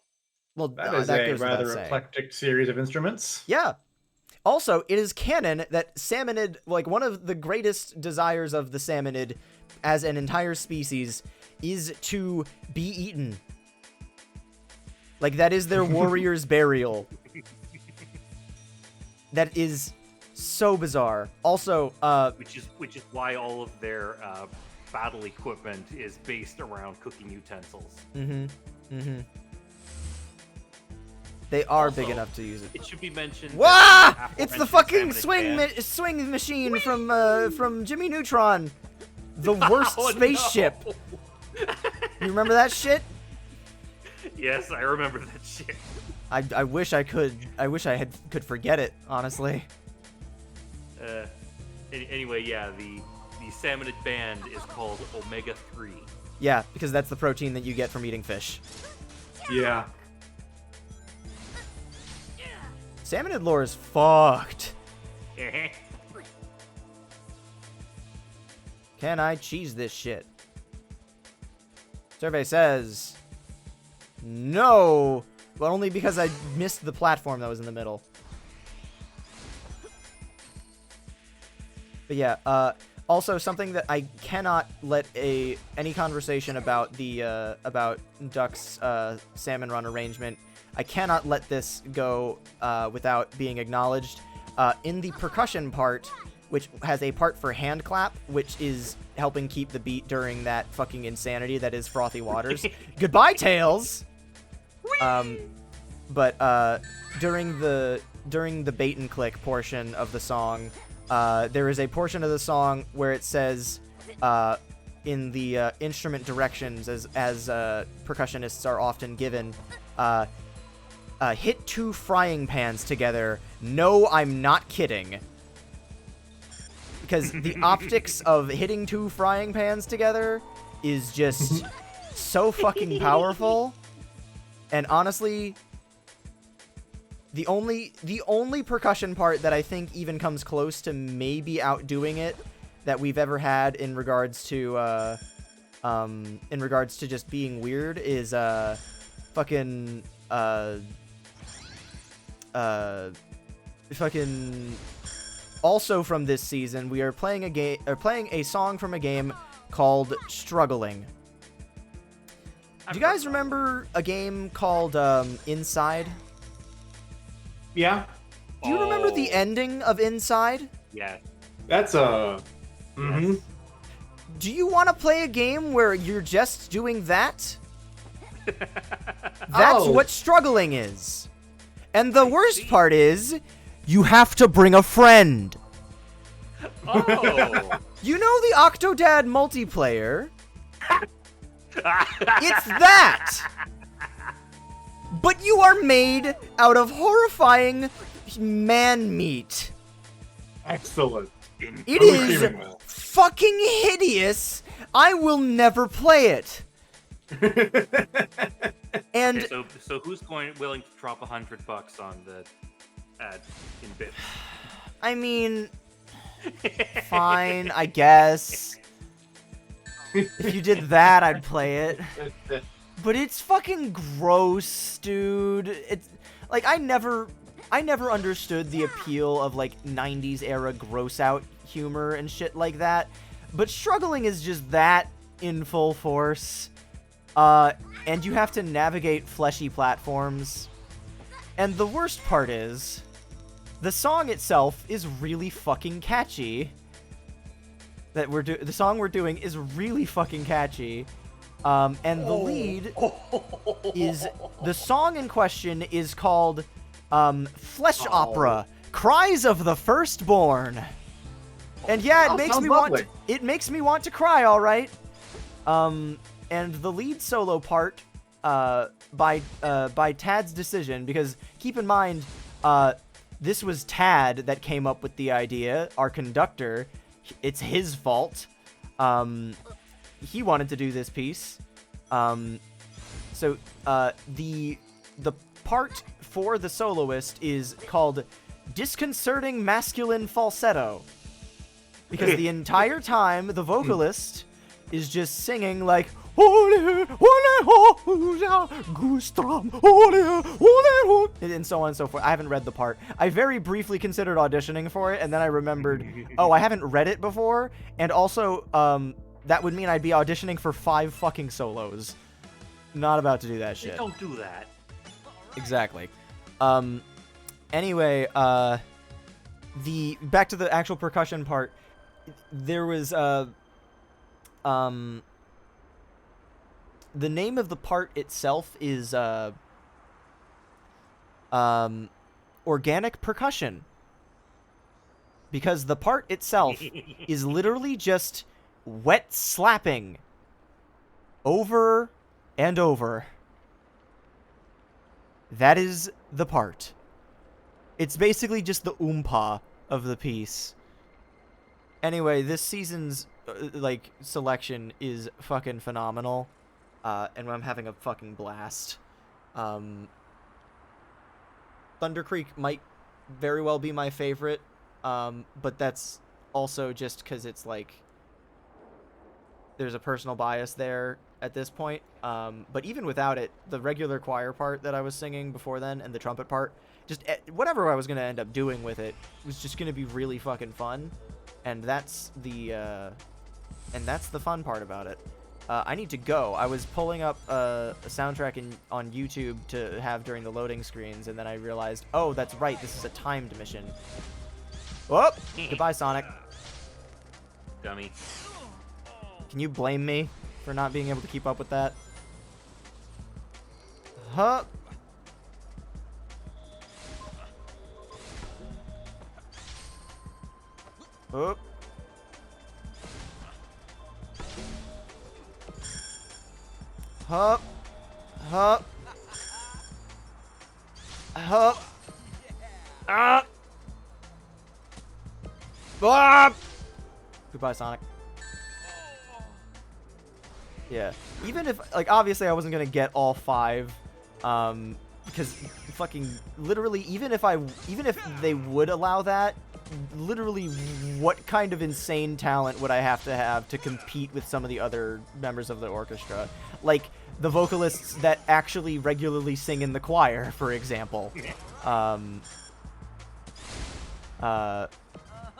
Speaker 2: Well,
Speaker 3: That is
Speaker 2: that
Speaker 3: a
Speaker 2: goes without
Speaker 3: rather
Speaker 2: saying.
Speaker 3: eclectic series of instruments.
Speaker 2: Yeah. Also, it is canon that Salmonid, like one of the greatest desires of the Salmonid as an entire species, is to be eaten. Like, that is their warrior's burial. That is so bizarre. Also,
Speaker 1: which is why all of their battle equipment is based around cooking utensils.
Speaker 2: They are
Speaker 1: Also,
Speaker 2: big enough to use it.
Speaker 1: It should be mentioned.
Speaker 2: Wah!
Speaker 1: that
Speaker 2: It's the
Speaker 1: aforementioned
Speaker 2: fucking
Speaker 1: Salmonid
Speaker 2: swing machine from Jimmy Neutron. The worst spaceship.
Speaker 1: No.
Speaker 2: You remember that shit?
Speaker 1: Yes, I remember that shit.
Speaker 2: I wish I could. I wish I could forget it, honestly.
Speaker 1: Anyway, yeah, the Salmonid band is called Omega-3.
Speaker 2: Yeah, because that's the protein that you get from eating fish.
Speaker 3: Yeah.
Speaker 2: Salmonid lore is fucked. Can I cheese this shit? Survey says no, but only because I missed the platform that was in the middle. But yeah, also something that I cannot let any conversation about the about Duck's Salmon Run arrangement. I cannot let this go without being acknowledged. In the percussion part, which has a part for hand clap, which is helping keep the beat during that fucking insanity that is Frothy Waters. Goodbye, Tails! But during the bait and click portion of the song, there is a portion of the song where it says in the instrument directions, as percussionists are often given, hit 2 frying pans together. No, I'm not kidding. Because the optics of hitting 2 frying pans together is just so fucking powerful. And honestly, the only percussion part that I think even comes close to maybe outdoing it that we've ever had in regards to just being weird is fucking also from this season, we are playing a song from a game called Struggling. Do you guys remember a game called Inside?
Speaker 3: Yeah.
Speaker 2: Do you remember the ending of Inside?
Speaker 1: Yeah.
Speaker 3: That's
Speaker 1: Yes.
Speaker 2: Do you want to play a game where you're just doing that? That's what Struggling is. And the worst part is, you have to bring a friend.
Speaker 1: Oh.
Speaker 2: You know the Octodad multiplayer? It's that! But you are made out of horrifying man meat.
Speaker 3: excellent.
Speaker 2: It is fucking hideous. I will never play it. And
Speaker 1: Okay, so who's willing to drop $100 on the ad in bits?
Speaker 2: I mean, fine, I guess. If you did that, I'd play it. But it's fucking gross, dude. It's like I never understood the appeal of like 90s era gross out humor and shit like that. But Struggling is just that in full force. And you have to navigate fleshy platforms. And the worst part is, the song itself is really fucking catchy. The song we're doing is really fucking catchy. And the lead is, the song in question is called Flesh Opera, Cries of the Firstborn. And yeah, it makes me want to cry, all right. And the lead solo part by Tad's decision, because keep in mind, this was Tad that came up with the idea, our conductor. It's his fault. He wanted to do this piece. So the part for the soloist is called disconcerting masculine falsetto, because the entire time the vocalist is just singing like and so on and so forth. I haven't read the part. I very briefly considered auditioning for it, and then I remembered, oh, I haven't read it before, and also that would mean I'd be auditioning for 5 fucking solos. Not about to do that shit.
Speaker 1: Don't do that.
Speaker 2: Exactly. Anyway, back to the actual percussion part. There was the name of the part itself is organic percussion, because the part itself is literally just wet slapping over and over. That is the part. It's basically just the oompa of the piece. Anyway, this season's selection is fucking phenomenal, and I'm having a fucking blast. Thunder Creek might very well be my favorite, but that's also just because it's like there's a personal bias there at this point. But even without it, the regular choir part that I was singing before then and the trumpet part, just whatever I was going to end up doing with it was just going to be really fucking fun. And that's the fun part about it. I need to go. I was pulling up a soundtrack on YouTube to have during the loading screens, and then I realized, oh, that's right, this is a timed mission. Oh, goodbye, Sonic.
Speaker 1: Dummy.
Speaker 2: Can you blame me for not being able to keep up with that? Huh? Oh. Hup. Hup. Hup. Ah. Ah. Goodbye, Sonic. Yeah. Even if, obviously I wasn't gonna get all 5, because fucking literally, even if they would allow that, literally what kind of insane talent would I have to compete with some of the other members of the orchestra? Like, the vocalists that actually regularly sing in the choir, for example.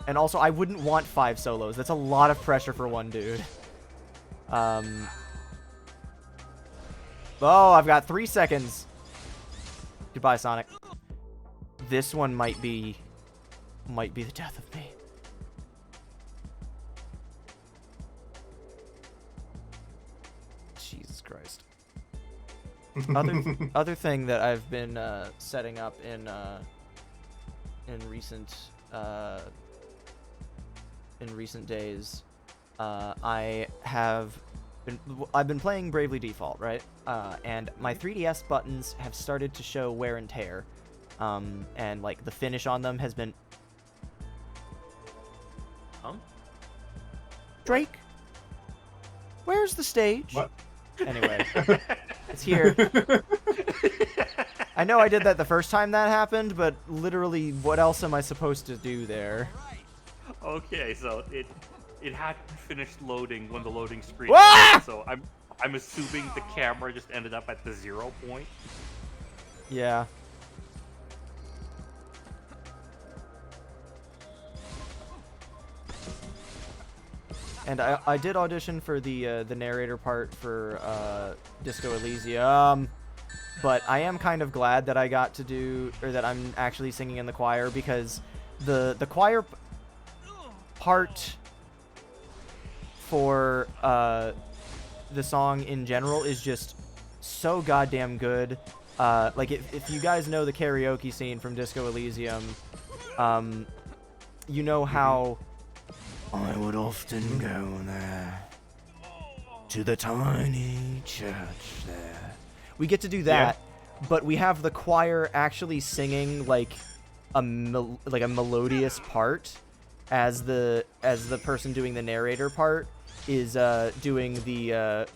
Speaker 2: And also, I wouldn't want 5 solos. That's a lot of pressure for one dude. Oh, I've got 3 seconds. Goodbye, Sonic. This one might be the death of me. Jesus Christ. Other thing that I've been setting up in recent days, I've been playing Bravely Default, right? And my 3DS buttons have started to show wear and tear, and the finish on them has been. Drake, where's the stage?
Speaker 3: What?
Speaker 2: Anyway, it's here. I know I did that the first time that happened, but literally, what else am I supposed to do there?
Speaker 1: Okay, so it hadn't finished loading when the loading screen.
Speaker 2: Ah!
Speaker 1: So I'm assuming the camera just ended up at the 0 point.
Speaker 2: Yeah. And I did audition for the narrator part for Disco Elysium, but I am kind of glad that I got to do, or that I'm actually singing in the choir, because the choir part for the song in general is just so goddamn good. If you guys know the karaoke scene from Disco Elysium, you know how I would often go there to the tiny church there We get to do that, but we have the choir actually singing like a melodious part as the person doing the narrator part is doing the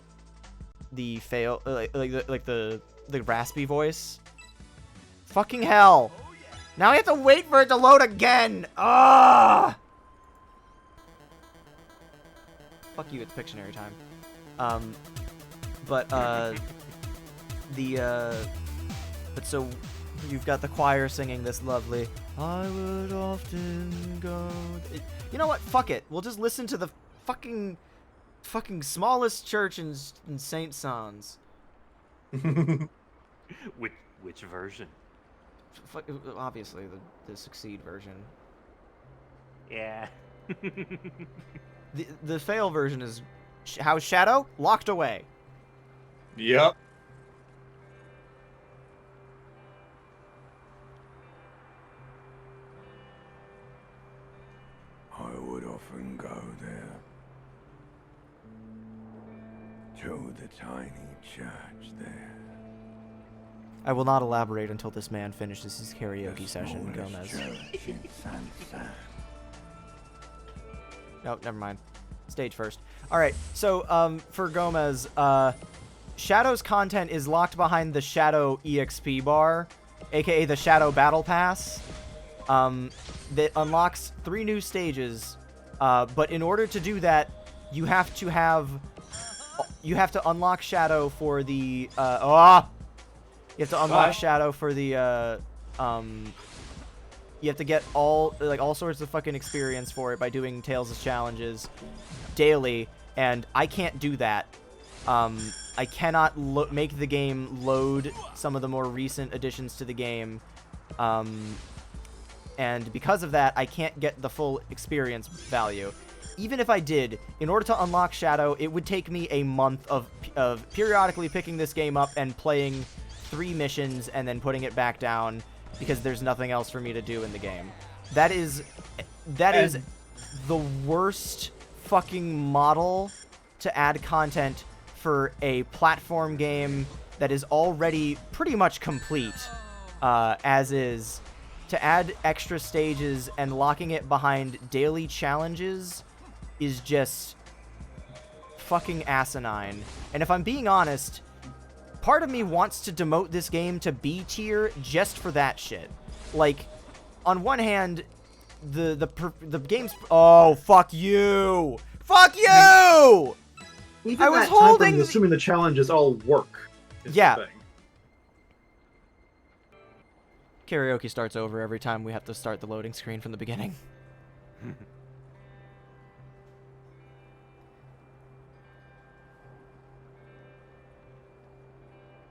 Speaker 2: fail the raspy voice. Fucking hell! Now I have to wait for it to load again. Ah! Fuck you, it's Pictionary time. But so you've got the choir singing this lovely I would often go. You know what? Fuck it. We'll just listen to the fucking smallest church in Saint Sans.
Speaker 1: Which version?
Speaker 2: Obviously the Succeed version.
Speaker 1: Yeah.
Speaker 2: The fail version is how's Shadow? Locked away.
Speaker 3: Yep.
Speaker 4: I would often go there to the tiny church there.
Speaker 2: I will not elaborate until this man finishes his karaoke session,
Speaker 4: Smallest
Speaker 2: Gomez.
Speaker 4: church in San.
Speaker 2: Oh, never mind. Stage first. Alright, so for Gomez, Shadow's content is locked behind the Shadow EXP bar, aka the Shadow Battle Pass. That unlocks 3 new stages, but in order to do that, you have to unlock Shadow for the you have to unlock Shadow for the you have to get all sorts of fucking experience for it by doing Tails' challenges daily, and I can't do that. I cannot make the game load some of the more recent additions to the game. And because of that, I can't get the full experience value. Even if I did, in order to unlock Shadow, it would take me a month of periodically picking this game up and playing 3 missions and then putting it back down because there's nothing else for me to do in the game. That is the worst fucking model to add content for a platform game that is already pretty much complete, as is. To add extra stages and locking it behind daily challenges is just fucking asinine. And if I'm being honest, part of me wants to demote this game to B tier just for that shit. Like, on one hand, the game's... Oh, fuck you! Fuck you!
Speaker 3: Even
Speaker 2: I was
Speaker 3: that
Speaker 2: holding...
Speaker 3: time frame, assuming the challenges all work.
Speaker 2: Yeah.
Speaker 3: The thing.
Speaker 2: Karaoke starts over every time we have to start the loading screen from the beginning.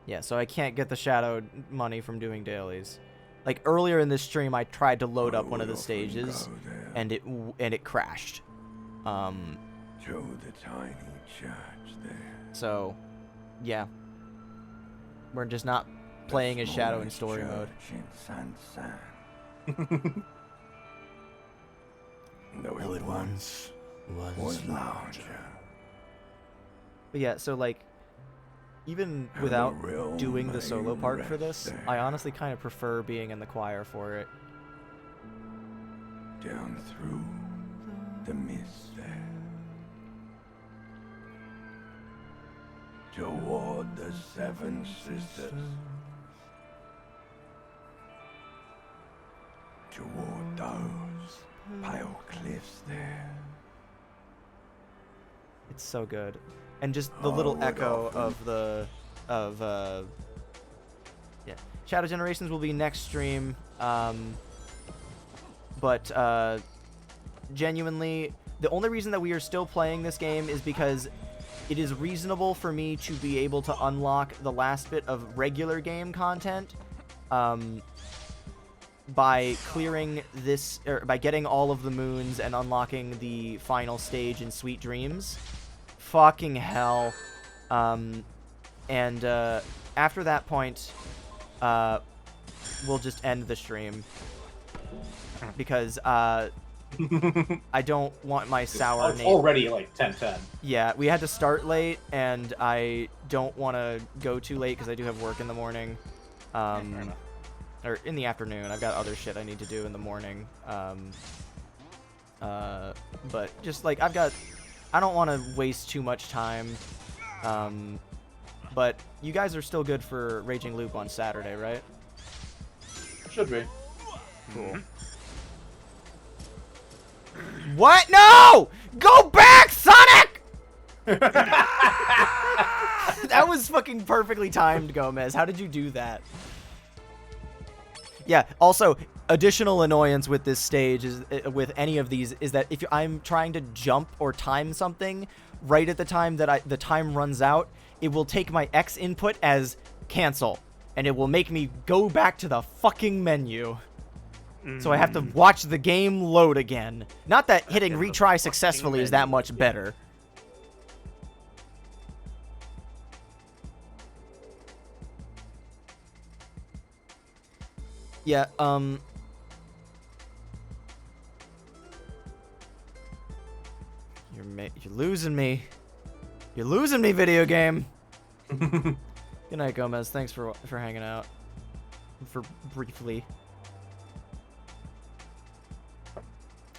Speaker 2: Yeah, so I can't get the Shadow money from doing dailies. Like, earlier in this stream, I tried to load up one of the stages, and it crashed.
Speaker 4: To the tiny church there.
Speaker 2: So, yeah. We're just not playing as Shadow in story mode.
Speaker 4: Though it once was larger.
Speaker 2: But yeah, so like, even without doing the solo part for this, I honestly kind of prefer being in the choir for it.
Speaker 4: Down through the mist there. Toward the 7 sisters. Toward those pale cliffs there.
Speaker 2: It's so good. And just the little echo of the yeah. Shadow Generations will be next stream. But genuinely, the only reason that we are still playing this game is because it is reasonable for me to be able to unlock the last bit of regular game content by clearing this, or by getting all of the moons and unlocking the final stage in Sweet Dreams. Fucking hell. And after that point, we'll just end the stream. Because I don't want my sour
Speaker 3: It's
Speaker 2: name.
Speaker 3: already like 10:10.
Speaker 2: Yeah, we had to start late, and I don't want to go too late because I do have work in the morning.
Speaker 1: Fair enough.
Speaker 2: Or in the afternoon. I've got other shit I need to do in the morning. But just like I don't want to waste too much time. But you guys are still good for Raging Loop on Saturday, right?
Speaker 3: Should be.
Speaker 2: Cool. What? No! Go back, Sonic! That was fucking perfectly timed, Gomez. How did you do that? Yeah, also, additional annoyance with this stage is with any of these is that if I'm trying to jump or time something right at the time that the time runs out, it will take my X input as cancel, and it will make me go back to the fucking menu. So I have to watch the game load again. Not that hitting retry successfully is that much better. Yeah, you're losing me. You're losing me, video game. Good night, Gomez. Thanks for hanging out. For briefly.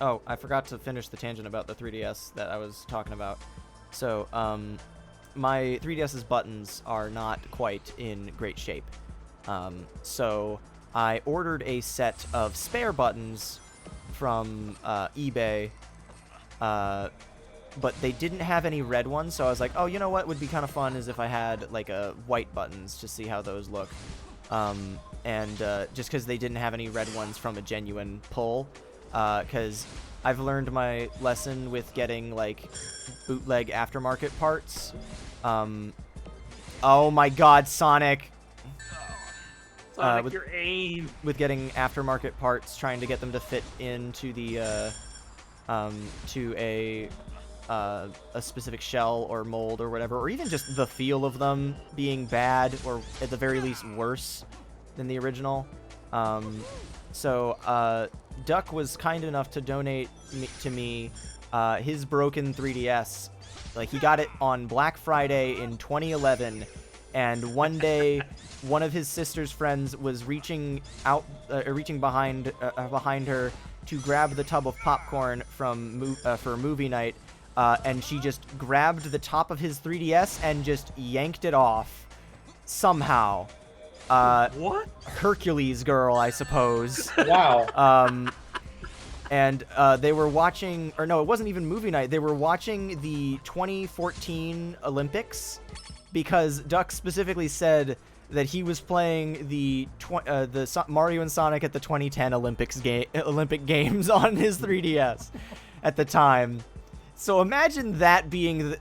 Speaker 2: Oh, I forgot to finish the tangent about the 3DS that I was talking about. So, my 3DS's buttons are not quite in great shape. So I ordered a set of spare buttons from eBay, but they didn't have any red ones, so I was like, oh, you know what would be kind of fun is if I had like white buttons to see how those look. And just because they didn't have any red ones from a genuine pull, because I've learned my lesson with getting like bootleg aftermarket parts. Oh my god, Sonic!
Speaker 1: Sonic, your aim!
Speaker 2: With getting aftermarket parts, trying to get them to fit into the to a specific shell or mold or whatever, or even just the feel of them being bad or at the very least worse than the original. So Duck was kind enough to donate to me his broken 3DS. Like, he got it on Black Friday in 2011, and one day one of his sister's friends was reaching behind her to grab the tub of popcorn from for movie night, and she just grabbed the top of his 3DS and just yanked it off somehow.
Speaker 1: What?
Speaker 2: Hercules girl, I suppose.
Speaker 3: Wow.
Speaker 2: And they were watching, or no, it wasn't even movie night. They were watching the 2014 Olympics because Duck specifically said that he was playing the Mario and Sonic at the 2010 Olympic Games on his 3DS at the time. So imagine that being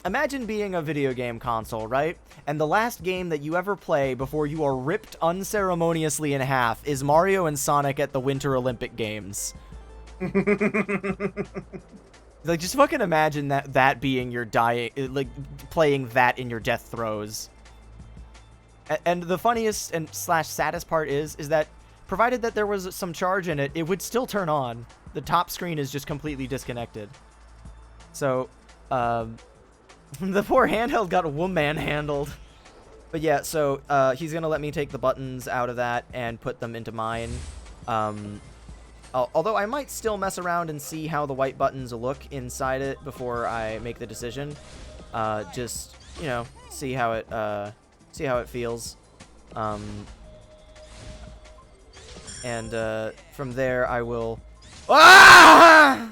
Speaker 2: imagine being a video game console, right? And the last game that you ever play before you are ripped unceremoniously in half is Mario and Sonic at the Winter Olympic Games. Like, just fucking imagine that being your playing that in your death throes. And the funniest and / saddest part is that provided that there was some charge in it, it would still turn on. The top screen is just completely disconnected. So, the poor handheld got woman handled. But yeah, so he's gonna let me take the buttons out of that and put them into mine. Although I might still mess around and see how the white buttons look inside it before I make the decision. Just, you know, see how it feels. And from there I will. Ah!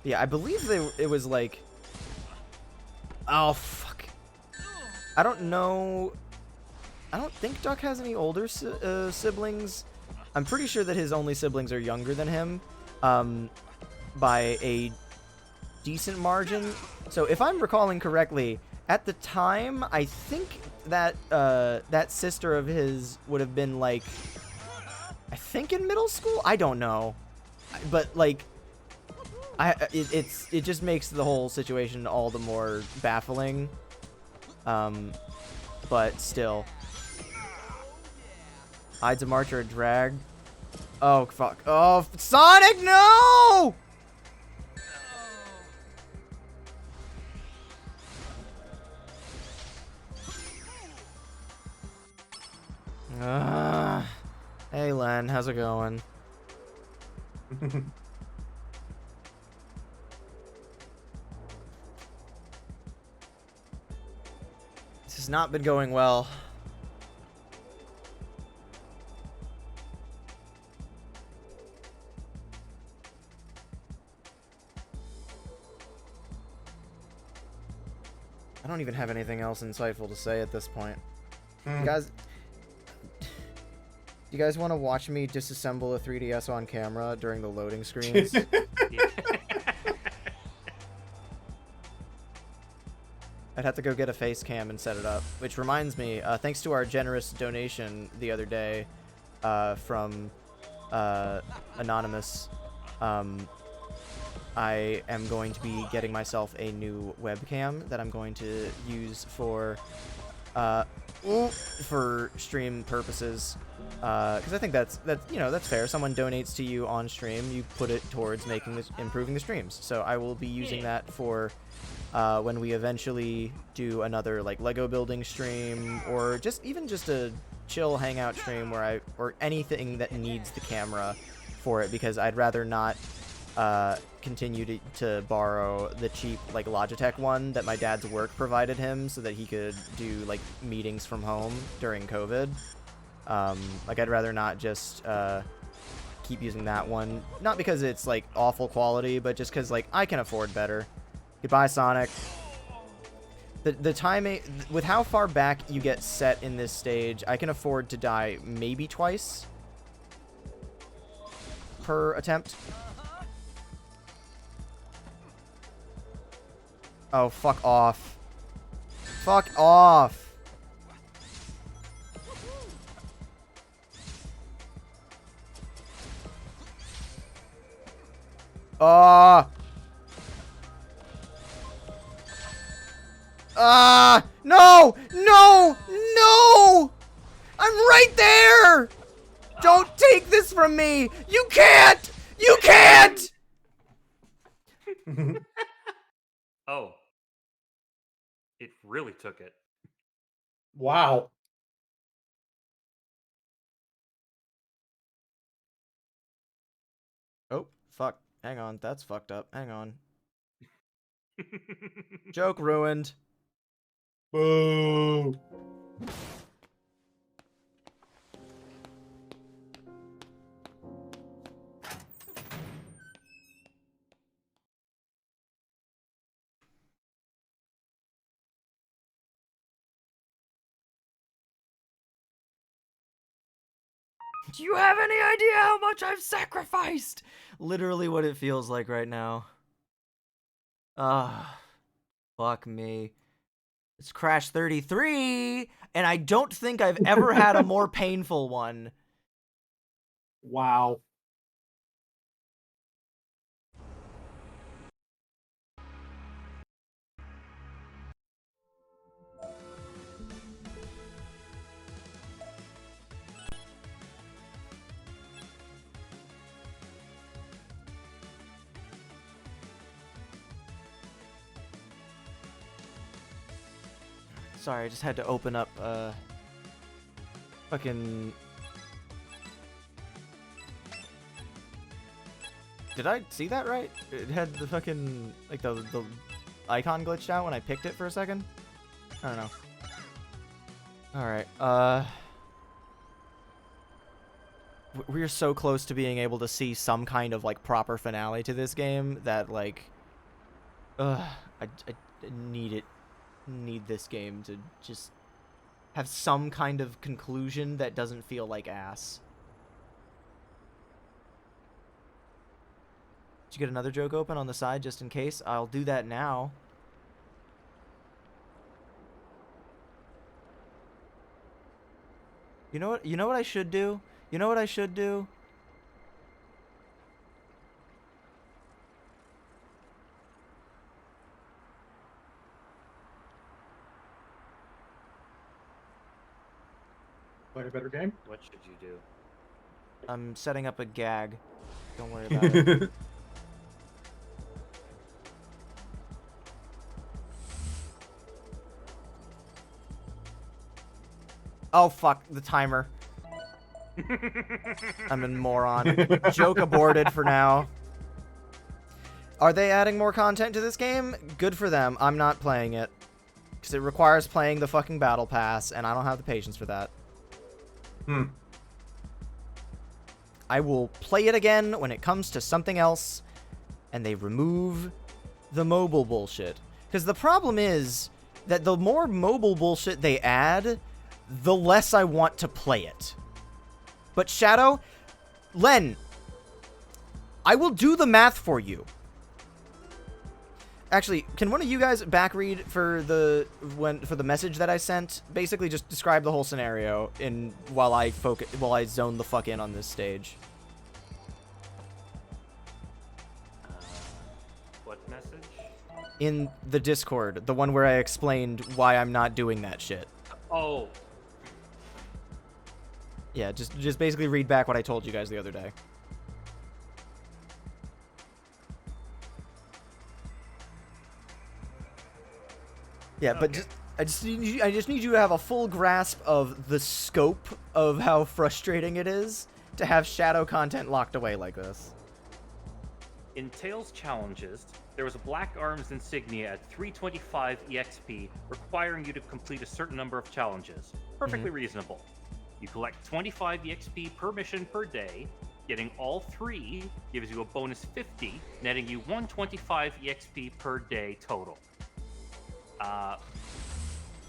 Speaker 2: Yeah, I believe it was like. Oh fuck! I don't know. I don't think Duck has any older siblings. I'm pretty sure that his only siblings are younger than him, by a decent margin. So if I'm recalling correctly, at the time, I think that that sister of his would have been like, I think in middle school. I don't know, but like, it just makes the whole situation all the more baffling. But still. Ides of March are a drag. Oh, fuck. Oh, Sonic, no! Hey, Len, how's it going? This has not been going well. I don't even have anything else insightful to say at this point. You guys want to watch me disassemble a 3DS on camera during the loading screens? I'd have to go get a face cam and set it up. Which reminds me, thanks to our generous donation the other day from Anonymous, I am going to be getting myself a new webcam that I'm going to use for stream purposes. Because I think that's fair. Someone donates to you on stream, you put it towards improving the streams. So I will be using that for when we eventually do another like Lego building stream, or even just a chill hangout stream or anything that needs the camera for it, because I'd rather not continue to borrow the cheap like Logitech one that my dad's work provided him so that he could do like meetings from home during COVID. Like I'd rather not just keep using that one, not because it's like awful quality, but just because like I can afford better. Goodbye, Sonic. The timing with how far back you get set in this stage, I can afford to die maybe twice per attempt. Oh, fuck off. Fuck off. No! No! No! I'm right there! Don't take this from me! You can't! You can't!
Speaker 1: Oh. It really took it.
Speaker 3: Wow.
Speaker 2: Oh, fuck. Hang on. That's fucked up. Hang on. Joke ruined.
Speaker 3: Boo.
Speaker 2: Do you have any idea how much I've sacrificed? Literally what it feels like right now. Fuck me. It's Crash 33, and I don't think I've ever had a more painful one.
Speaker 3: Wow.
Speaker 2: Sorry, I just had to open up, fucking... Did I see that right? It had the fucking, like, the icon glitched out when I picked it for a second? I don't know. Alright, we're so close to being able to see some kind of, like, proper finale to this game that, like... I need this game to just have some kind of conclusion that doesn't feel like ass. Did you get another joke open on the side just in case? I'll do that now. You know what I should do? You know what I should do?
Speaker 3: Play a better game.
Speaker 1: What should you do?
Speaker 2: I'm setting up a gag. Don't worry about it. Oh, fuck. The timer. I'm a moron. Joke aborted for now. Are they adding more content to this game? Good for them. I'm not playing it. Because it requires playing the fucking battle pass, and I don't have the patience for that. I will play it again when it comes to something else, and they remove the mobile bullshit. Because the problem is that the more mobile bullshit they add, the less I want to play it. But Shadow, Len, I will do the math for you. Actually, can one of you guys back read for the message that I sent? Basically, just describe the whole scenario while I zone the fuck in on this stage.
Speaker 1: What message?
Speaker 2: In the Discord, the one where I explained why I'm not doing that shit.
Speaker 1: Oh.
Speaker 2: Yeah, just basically read back what I told you guys the other day. Yeah, but
Speaker 1: Okay.
Speaker 2: I just need you to have a full grasp of the scope of how frustrating it is to have shadow content locked away like this.
Speaker 1: In Tails challenges, there was a Black Arms insignia at 325 EXP requiring you to complete a certain number of challenges. Perfectly reasonable. You collect 25 EXP per mission per day. Getting all 3 gives you a bonus 50, netting you 125 EXP per day total.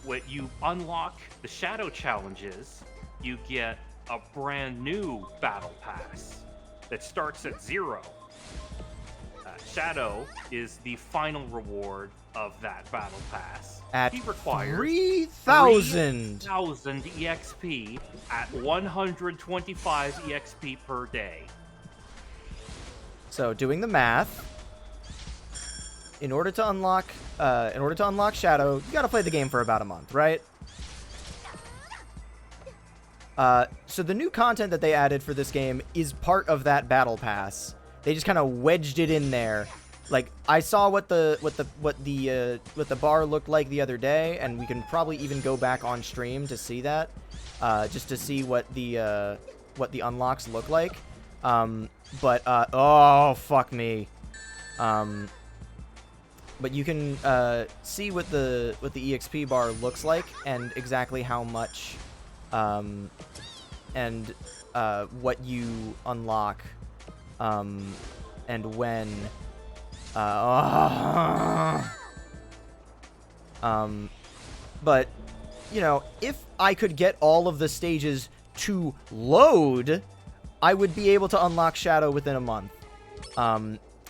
Speaker 1: When you unlock the Shadow challenges, you get a brand new Battle Pass that starts at 0. Shadow is the final reward of that Battle Pass.
Speaker 2: At
Speaker 1: He requires
Speaker 2: 3,000
Speaker 1: EXP at 125 EXP per day.
Speaker 2: So, doing the math, in order to unlock Shadow, you gotta play the game for about a month, right? So the new content that they added for this game is part of that battle pass. They just kind of wedged it in there. Like, I saw what the bar looked like the other day, and we can probably even go back on stream to see that, just to see what the unlocks look like. Oh fuck me. But you can see what the EXP bar looks like and exactly how much and what you unlock and when. But you know, if I could get all of the stages to load, I would be able to unlock Shadow within a month.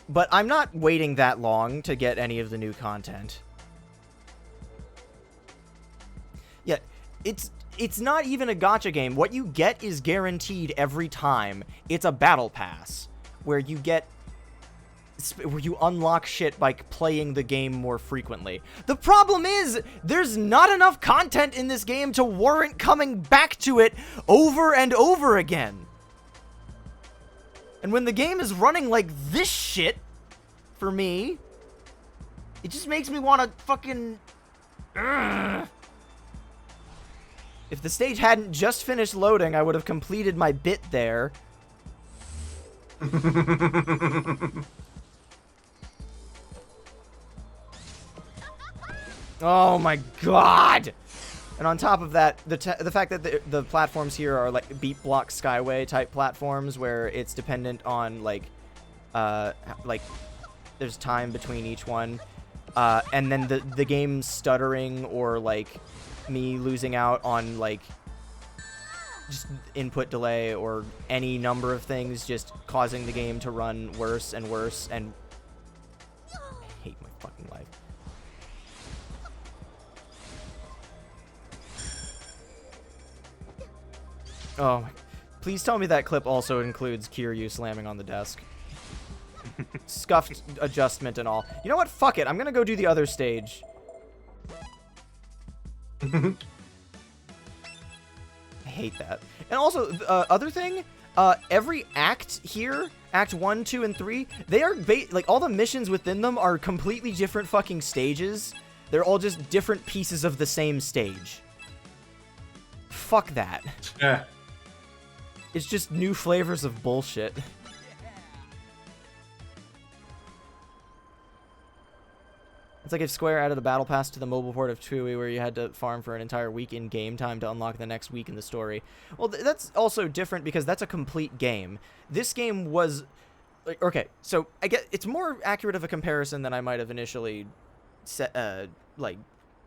Speaker 2: But I'm not waiting that long to get any of the new content. Yeah, it's not even a gacha game. What you get is guaranteed every time. It's a battle pass where you unlock shit by playing the game more frequently. The problem is there's not enough content in this game to warrant coming back to it over and over again. And when the game is running like this shit, for me, it just makes me want to fucking... If the stage hadn't just finished loading, I would have completed my bit there. Oh my god! And on top of that, the fact that the platforms here are like beat block Skyway type platforms where it's dependent on like there's time between each one, and then the game stuttering or like me losing out on like just input delay or any number of things just causing the game to run worse and worse, and I hate my fucking life. Oh, my. Please tell me that clip also includes Kiryu slamming on the desk. Scuffed adjustment and all. You know what? Fuck it. I'm gonna go do the other stage. I hate that. And also, other thing, every act here, Act 1, 2, and 3, they are, like, all the missions within them are completely different fucking stages. They're all just different pieces of the same stage. Fuck that.
Speaker 3: Yeah.
Speaker 2: It's just new flavors of bullshit. It's like if Square added a battle pass to the mobile port of Tui where you had to farm for an entire week in game time to unlock the next week in the story. Well, that's also different because that's a complete game. This game was... like, okay, so I get it's more accurate of a comparison than I might have initially set, like,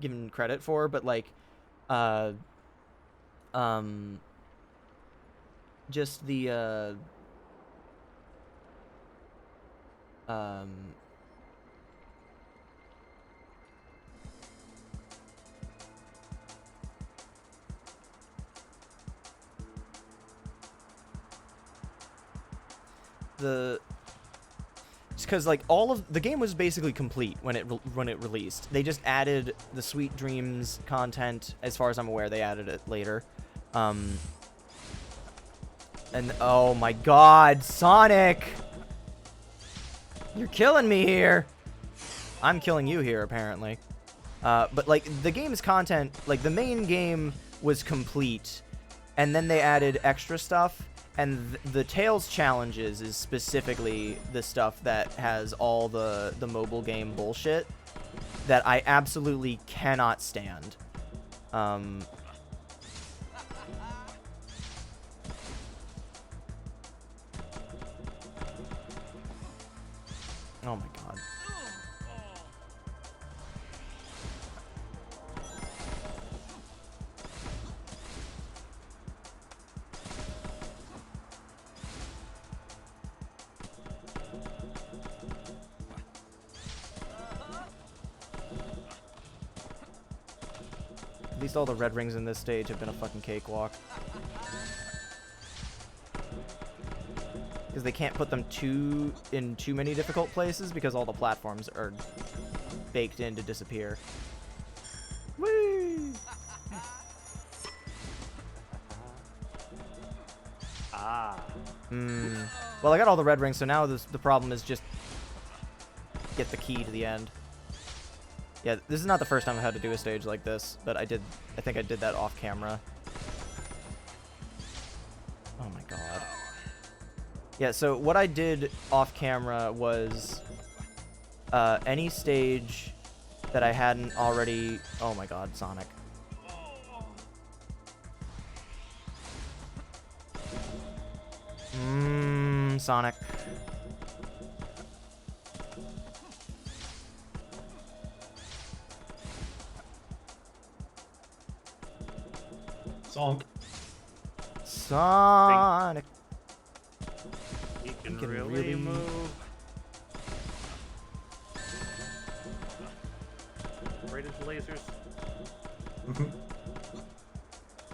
Speaker 2: given credit for, but, like, just the, just because, like, all of the game was basically complete when it released. They just added the Sweet Dreams content. As far as I'm aware, they added it later. And oh my God, Sonic, you're killing me here. I'm killing you here, apparently. But like the game's content, like the main game was complete, and then they added extra stuff. And the Tails challenges is specifically the stuff that has all the mobile game bullshit that I absolutely cannot stand. Oh my God. At least all the red rings in this stage have been a fucking cakewalk. Because they can't put them in too many difficult places because all the platforms are baked in to disappear. Whee!
Speaker 1: Ah.
Speaker 2: Well, I got all the red rings, so now the problem is just get the key to the end. Yeah, this is not the first time I've had to do a stage like this, but I think I did that off camera. Oh my God. Yeah, so what I did off camera was any stage that I hadn't already... Oh my God, Sonic. Sonic. Sonic.
Speaker 1: He can really move. Right into lasers.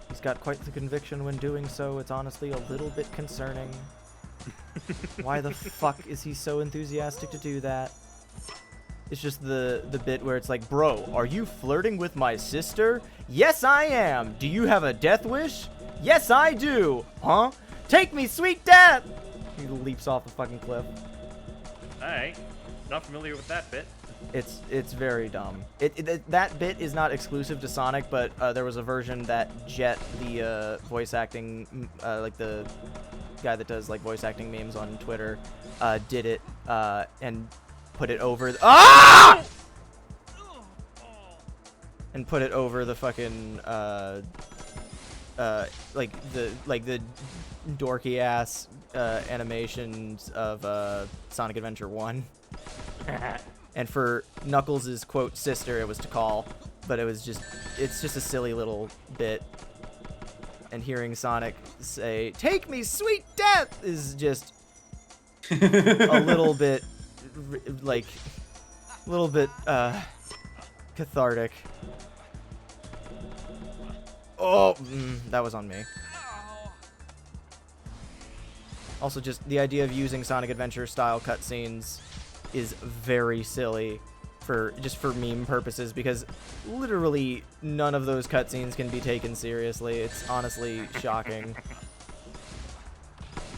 Speaker 2: He's got quite the conviction when doing so. It's honestly a little bit concerning. Why the fuck is he so enthusiastic to do that? It's just the bit where it's like, bro, are you flirting with my sister? Yes, I am. Do you have a death wish? Yes, I do. Huh? Take me, sweet death! He leaps off the fucking cliff.
Speaker 1: Alright. Not familiar with that bit.
Speaker 2: It's very dumb. That bit is not exclusive to Sonic, but there was a version that Jet, the voice acting, like the guy that does like voice acting memes on Twitter, did it and put it over. And put it over the fucking like the dorky ass animations of Sonic Adventure 1. And for Knuckles' quote sister, it was to call, but it's just a silly little bit. And hearing Sonic say, "Take me, sweet death," is just a little bit cathartic. Oh, that was on me. Also, just the idea of using Sonic Adventure style cutscenes is very silly for meme purposes, because literally none of those cutscenes can be taken seriously. It's honestly shocking.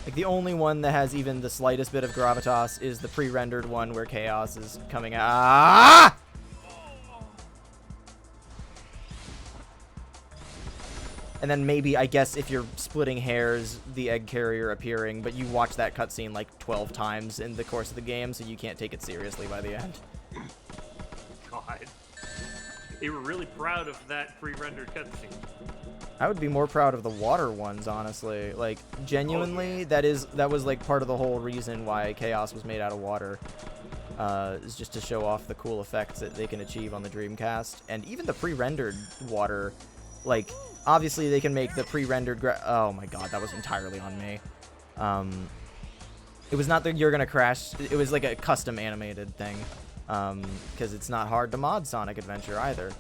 Speaker 2: Like, the only one that has even the slightest bit of gravitas is the pre-rendered one where Chaos is coming out. Ah! And then maybe, I guess, if you're splitting hairs, the egg carrier appearing, but you watch that cutscene like 12 times in the course of the game, so you can't take it seriously by the end.
Speaker 1: God. They were really proud of that pre-rendered cutscene.
Speaker 2: I would be more proud of the water ones, honestly. Like, genuinely, that was like part of the whole reason why Chaos was made out of water. Is just to show off the cool effects that they can achieve on the Dreamcast. And even the pre-rendered water, like, obviously they can make the pre-rendered oh my god, that was entirely on me. It was not that you're gonna crash, it was like a custom animated thing. Because it's not hard to mod Sonic Adventure either.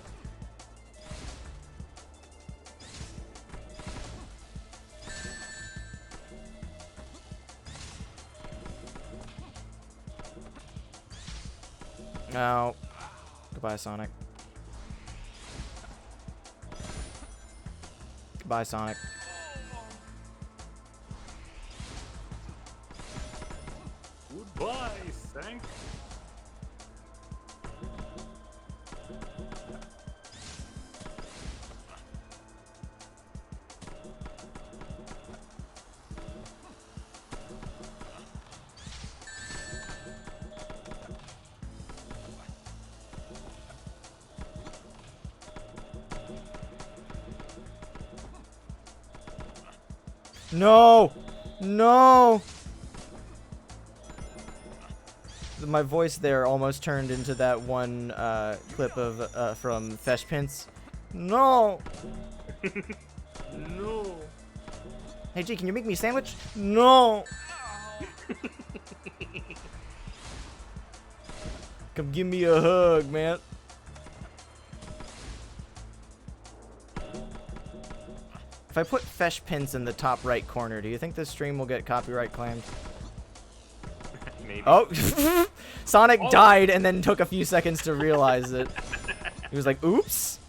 Speaker 2: Oh. Goodbye, Sonic. Goodbye, Sonic.
Speaker 1: Goodbye, thank.
Speaker 2: No! No! My voice there almost turned into that one clip of from Fesh Prince. No!
Speaker 1: No.
Speaker 2: Hey G, can you make me a sandwich? No! Come give me a hug, man. If I put Fesh Pins in the top right corner, do you think this stream will get copyright claimed?
Speaker 1: Maybe.
Speaker 2: Oh! Sonic died and then took a few seconds to realize it. He was like, oops!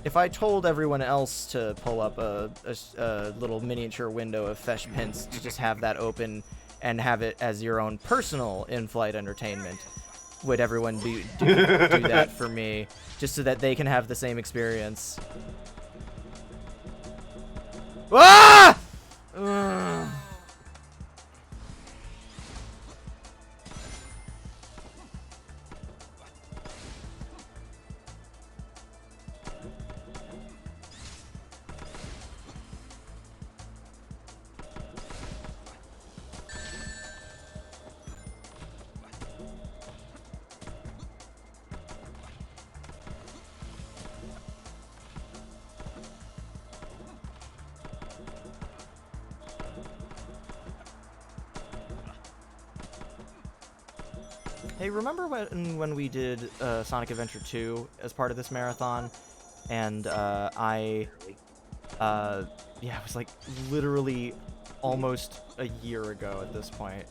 Speaker 2: If I told everyone else to pull up a little miniature window of Fesh Pins to just have that open and have it as your own personal in-flight entertainment, would everyone do that for me, just so that they can have the same experience? Ah! Ugh. Hey, remember when we did Sonic Adventure 2 as part of this marathon? And yeah, it was like literally almost a year ago at this point.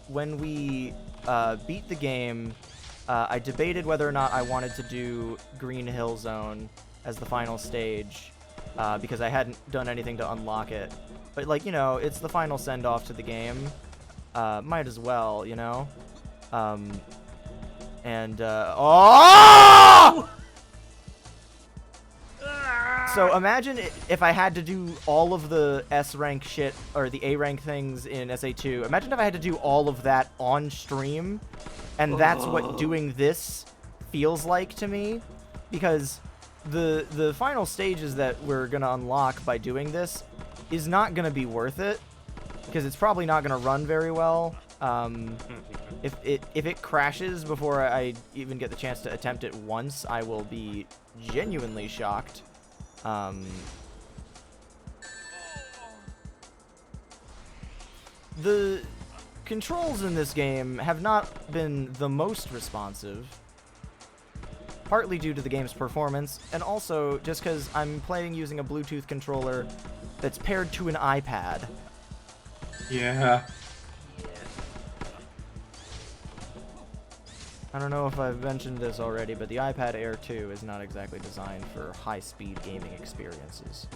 Speaker 2: When we beat the game, I debated whether or not I wanted to do Green Hill Zone as the final stage, because I hadn't done anything to unlock it. But, like, you know, it's the final send-off to the game. Might as well, you know? Oh! So imagine if I had to do all of the S-rank shit, or the A-rank things in SA2. Imagine if I had to do all of that on stream, and that's what doing this feels like to me. Because the final stages that we're going to unlock by doing this is not going to be worth it, because it's probably not going to run very well. If it crashes before I even get the chance to attempt it once, I will be genuinely shocked. the controls in this game have not been the most responsive, partly due to the game's performance, and also just because I'm playing using a Bluetooth controller that's paired to an iPad.
Speaker 3: Yeah.
Speaker 2: I don't know if I've mentioned this already, but the iPad Air 2 is not exactly designed for high-speed gaming experiences.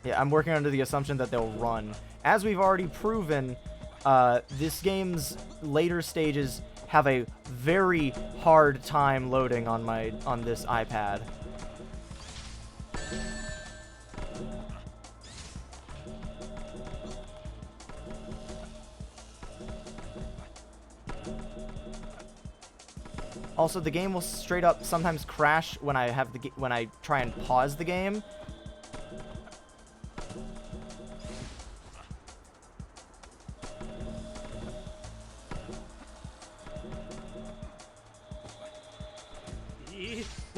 Speaker 2: Yeah, I'm working under the assumption that they'll run. As we've already proven, this game's later stages have a very hard time loading on this iPad. Also, the game will straight up sometimes crash when I try and pause the game.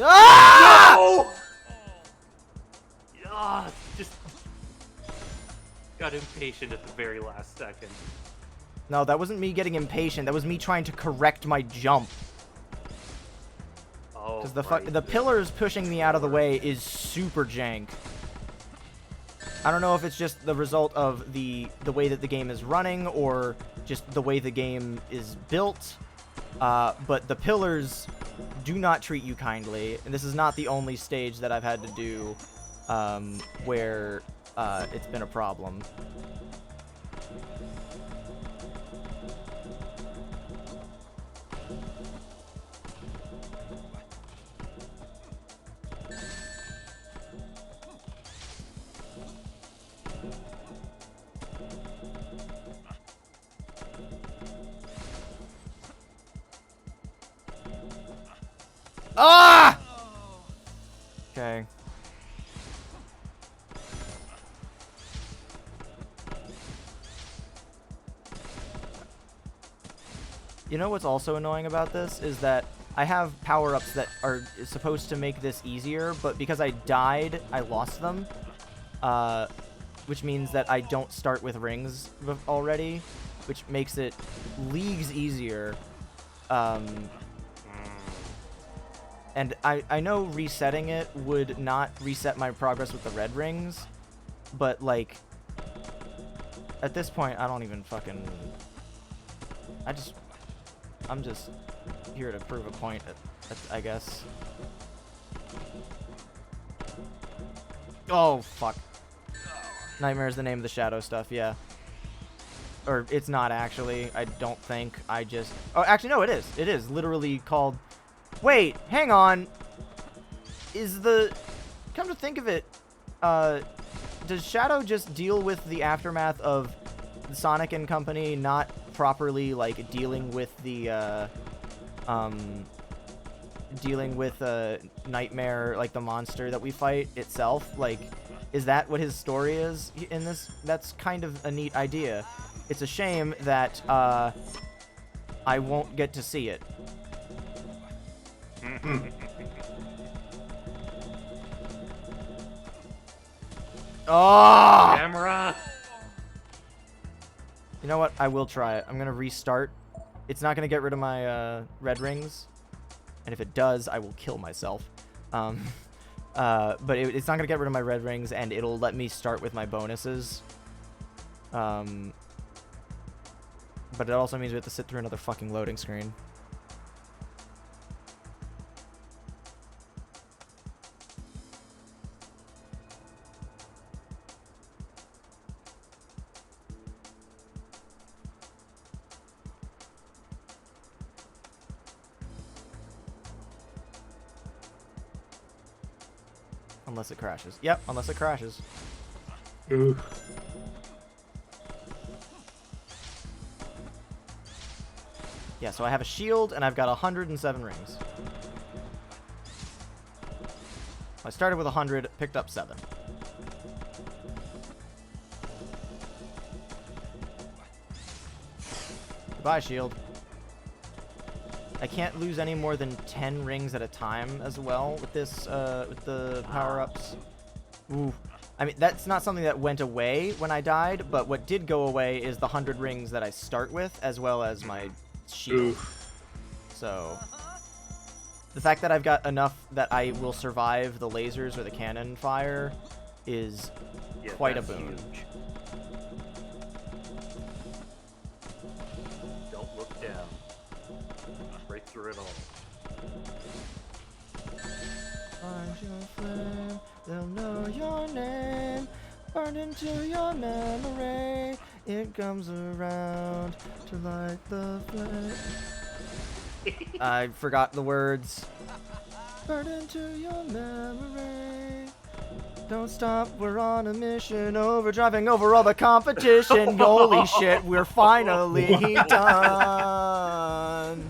Speaker 2: Ah!
Speaker 1: No! Ah, just got impatient at the very last second.
Speaker 2: No, that wasn't me getting impatient. That was me trying to correct my jump.
Speaker 1: Oh,
Speaker 2: Because the pillars pushing me out of the way is super jank. I don't know if it's just the result of the way that the game is running or just the way the game is built. But the pillars do not treat you kindly, and this is not the only stage that I've had to do where it's been a problem. Ah! Okay. You know what's also annoying about this is that I have power-ups that are supposed to make this easier, but because I died, I lost them. Which means that I don't start with rings already, which makes it leagues easier. And I know resetting it would not reset my progress with the red rings, but, like, at this point, I don't even fucking... I'm just here to prove a point, I guess. Oh, fuck. Nightmare is the name of the shadow stuff, yeah. Or, it's not actually, I don't think. I just... Oh, actually, no, it is. It is literally called... Wait, hang on. Is the... Come to think of it, does Shadow just deal with the aftermath of Sonic and company not properly, like, dealing with the, Nightmare, like, the monster that we fight itself? Like, is that what his story is in this? That's kind of a neat idea. It's a shame that, I won't get to see it. Oh!
Speaker 1: Camera!
Speaker 2: You know what? I will try it. I'm gonna restart. It's not gonna get rid of my red rings, and if it does, I will kill myself. But it's not gonna get rid of my red rings, and it'll let me start with my bonuses. But it also means we have to sit through another fucking loading screen. Unless it crashes. Yep, unless it crashes.
Speaker 3: Ooh.
Speaker 2: Yeah, so I have a shield, and I've got 107 rings. I started with 100, picked up 7. Goodbye, shield. I can't lose any more than 10 rings at a time as well with this, with the power-ups. Ooh. I mean, that's not something that went away when I died, but what did go away is the 100 rings that I start with, as well as my shield.
Speaker 3: Oof.
Speaker 2: So, the fact that I've got enough that I will survive the lasers or the cannon fire is quite a boon.
Speaker 1: Huge. Don't look down. Right through it all.
Speaker 2: Find your flame, they'll know your name. Burned into your memory, it comes around to light the flame. I forgot the words. Burned into your memory. Don't stop, we're on a mission, overdriving over all the competition. Holy shit, we're finally done.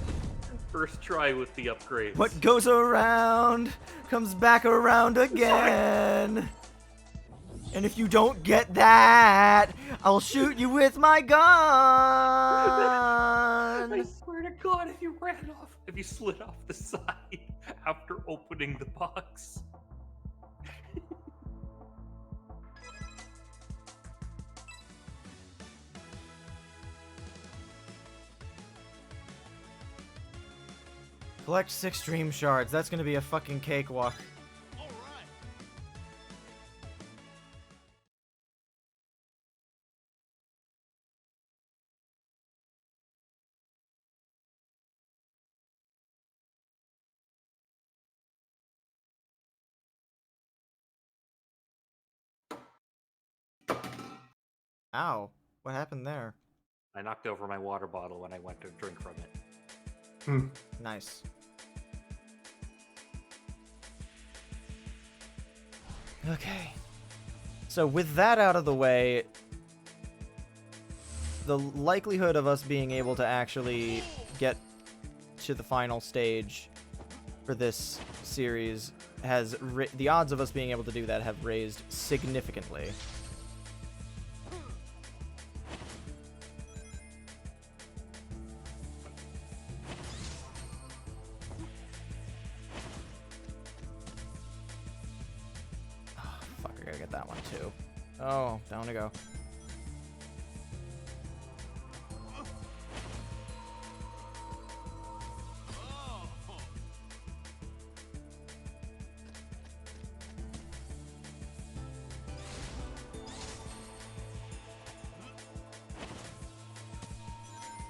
Speaker 1: First try with the upgrades.
Speaker 2: What goes around comes back around again. And if you don't get that, I'll shoot you with my gun.
Speaker 1: I swear to God, if you slid off the side after opening the box.
Speaker 2: Collect 6 dream shards. That's gonna be a fucking cakewalk. Ow. What happened there?
Speaker 1: I knocked over my water bottle when I went to drink from it.
Speaker 2: Nice. Okay. So with that out of the way, the likelihood of us being able to actually get to the final stage for this series has the odds of us being able to do that have raised significantly. That one too. Oh, down to go.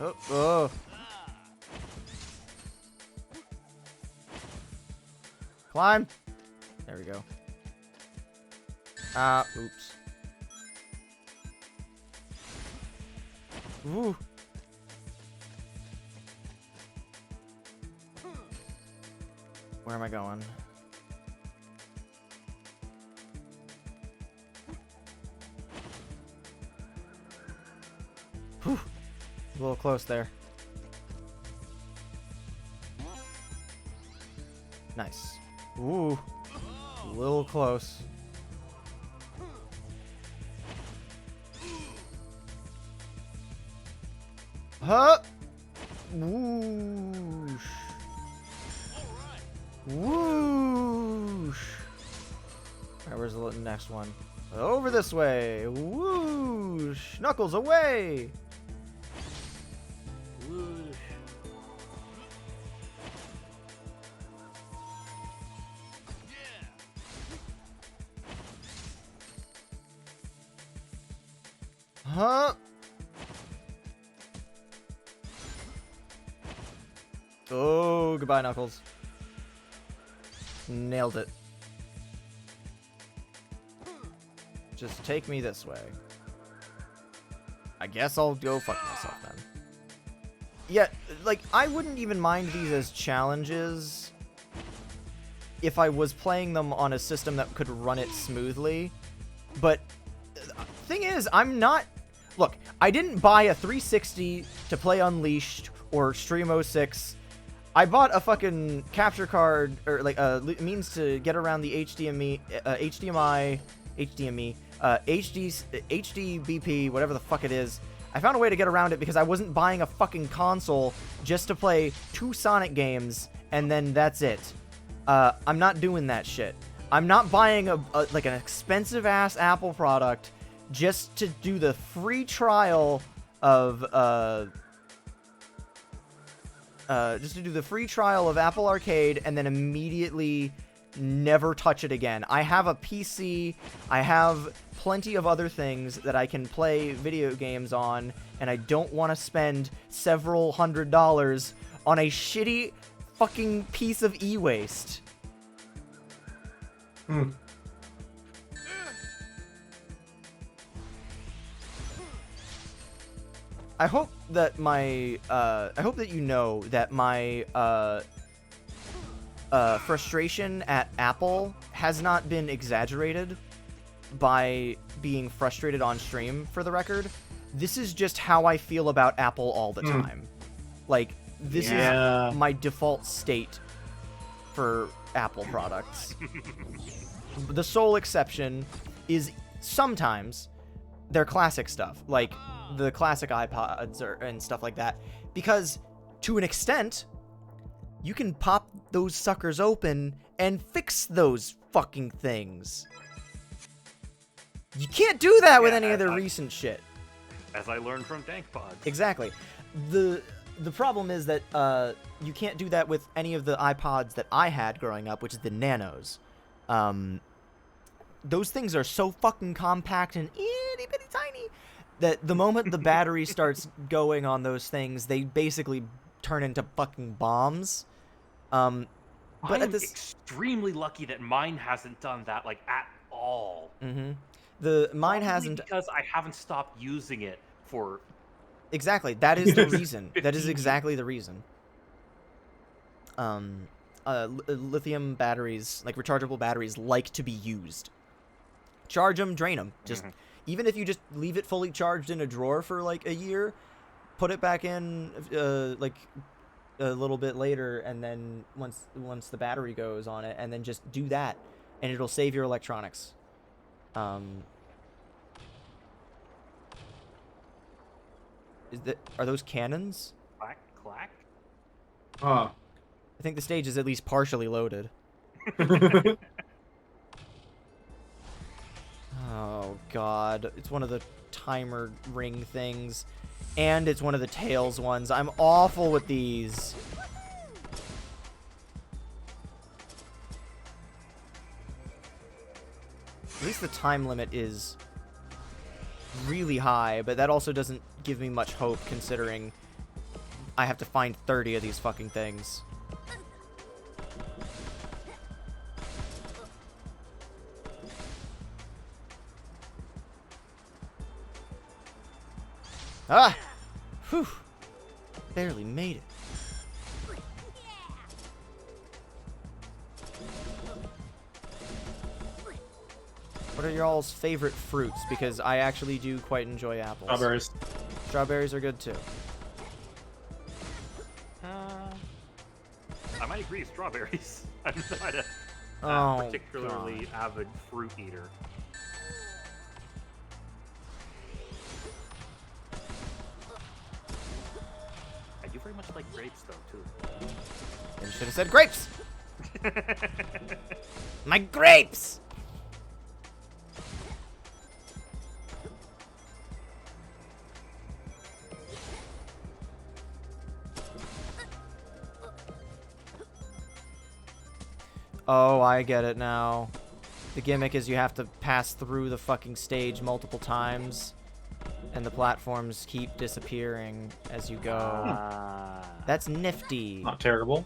Speaker 2: Oh, oh. Climb. There we go. Oops. Ooh. Where am I going? Whew. A little close there. Nice. Ooh. A little close. Huh? Whoosh. Whoosh. Alright, where's the next one? Over this way. Whoosh. Knuckles away.
Speaker 1: Whoosh.
Speaker 2: Huh? Oh, goodbye, Knuckles. Nailed it. Just take me this way. I guess I'll go fuck myself then. Yeah, like, I wouldn't even mind these as challenges if I was playing them on a system that could run it smoothly. But, thing is, I'm not... Look, I didn't buy a 360 to play Unleashed or Stream 06. I bought a fucking capture card, or like a means to get around the HDBP, whatever the fuck it is, I found a way to get around it because I wasn't buying a fucking console just to play 2 Sonic games and then that's it. I'm not doing that shit. I'm not buying like an expensive ass Apple product just to do the free trial of Apple Arcade and then immediately never touch it again. I have a PC, I have plenty of other things that I can play video games on, and I don't want to spend several $100s on a shitty fucking piece of e-waste. I hope that you know that my frustration at Apple has not been exaggerated by being frustrated on stream, for the record. This is just how I feel about Apple all the time. Like, this is my default state for Apple products. The sole exception is sometimes their classic stuff, like the classic iPods and stuff like that, because to an extent, you can pop those suckers open and fix those fucking things. You can't do that with any of their recent shit.
Speaker 1: As I learned from DankPods.
Speaker 2: Exactly. The problem is that you can't do that with any of the iPods that I had growing up, which is the Nanos. Those things are so fucking compact and itty bitty tiny that the moment the battery starts going on those things, they basically turn into fucking bombs. But
Speaker 1: I'm extremely lucky that mine hasn't done that, like, at all.
Speaker 2: Mine
Speaker 1: Probably
Speaker 2: hasn't,
Speaker 1: because I haven't stopped using it for...
Speaker 2: Exactly. That is the reason. That is exactly the reason. Lithium batteries, like rechargeable batteries, like to be used. Charge them, drain them. Just even if you just leave it fully charged in a drawer for like a year, put it back in like a little bit later, and then once the battery goes on it, and then just do that, and it'll save your electronics. Are those cannons?
Speaker 1: Clack, clack?
Speaker 3: Huh.
Speaker 2: I think the stage is at least partially loaded. Oh, God. It's one of the timer ring things. And it's one of the Tails ones. I'm awful with these. At least the time limit is really high, but that also doesn't give me much hope, considering I have to find 30 of these fucking things. Ah! Whew! Barely made it. What are y'all's favorite fruits? Because I actually do quite enjoy apples.
Speaker 3: Strawberries.
Speaker 2: Strawberries are good too.
Speaker 1: I might agree with strawberries. I'm not a particularly avid fruit eater. I do very much like grapes, though, too.
Speaker 2: You should have said grapes! My grapes! Oh, I get it now. The gimmick is you have to pass through the fucking stage multiple times, and the platforms keep disappearing as you go. That's nifty.
Speaker 3: Not terrible.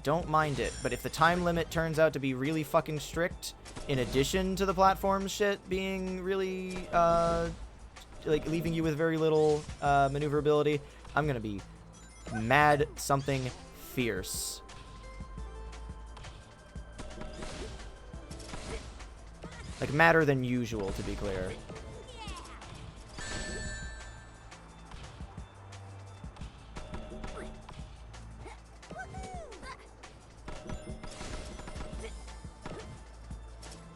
Speaker 2: Don't mind it, but if the time limit turns out to be really fucking strict, in addition to the platform shit being really, like, leaving you with very little, maneuverability, I'm gonna be mad something fierce. Like, madder than usual, to be clear.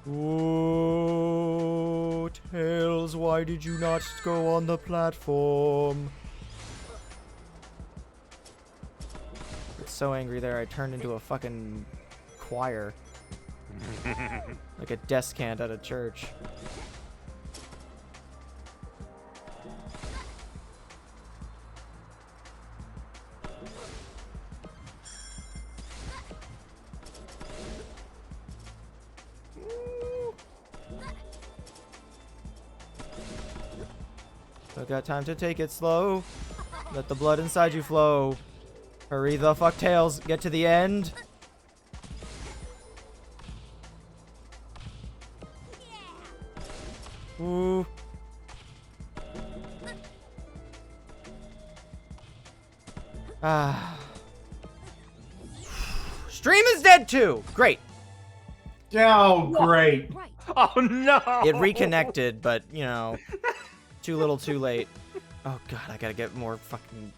Speaker 2: Ooh, Tails tails, why did you not go on the platform? It's so angry there, I turned into a fucking choir. Like a descant at a church. I've got time to take it slow. Let the blood inside you flow. Hurry the fuck tails. Get to the end. Ooh. Ah. Stream is dead too. Great.
Speaker 3: Oh, great.
Speaker 5: Right.
Speaker 1: Oh no!
Speaker 2: It reconnected, but you know, too little, too late. Oh god, I gotta get more fucking.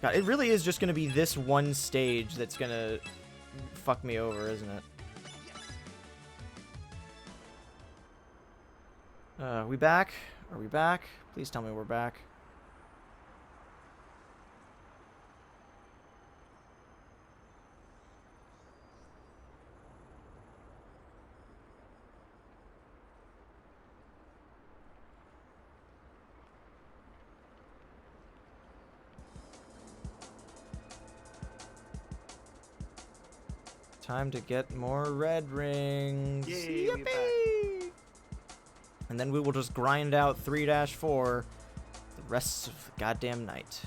Speaker 2: God, it really is just gonna be this one stage that's gonna fuck me over, isn't it? Are we back? Are we back? Please tell me we're back. Time to get more red rings.
Speaker 1: Yay, we're back.
Speaker 2: Yippee! And then we will just grind out 3-4 the rest of the goddamn night.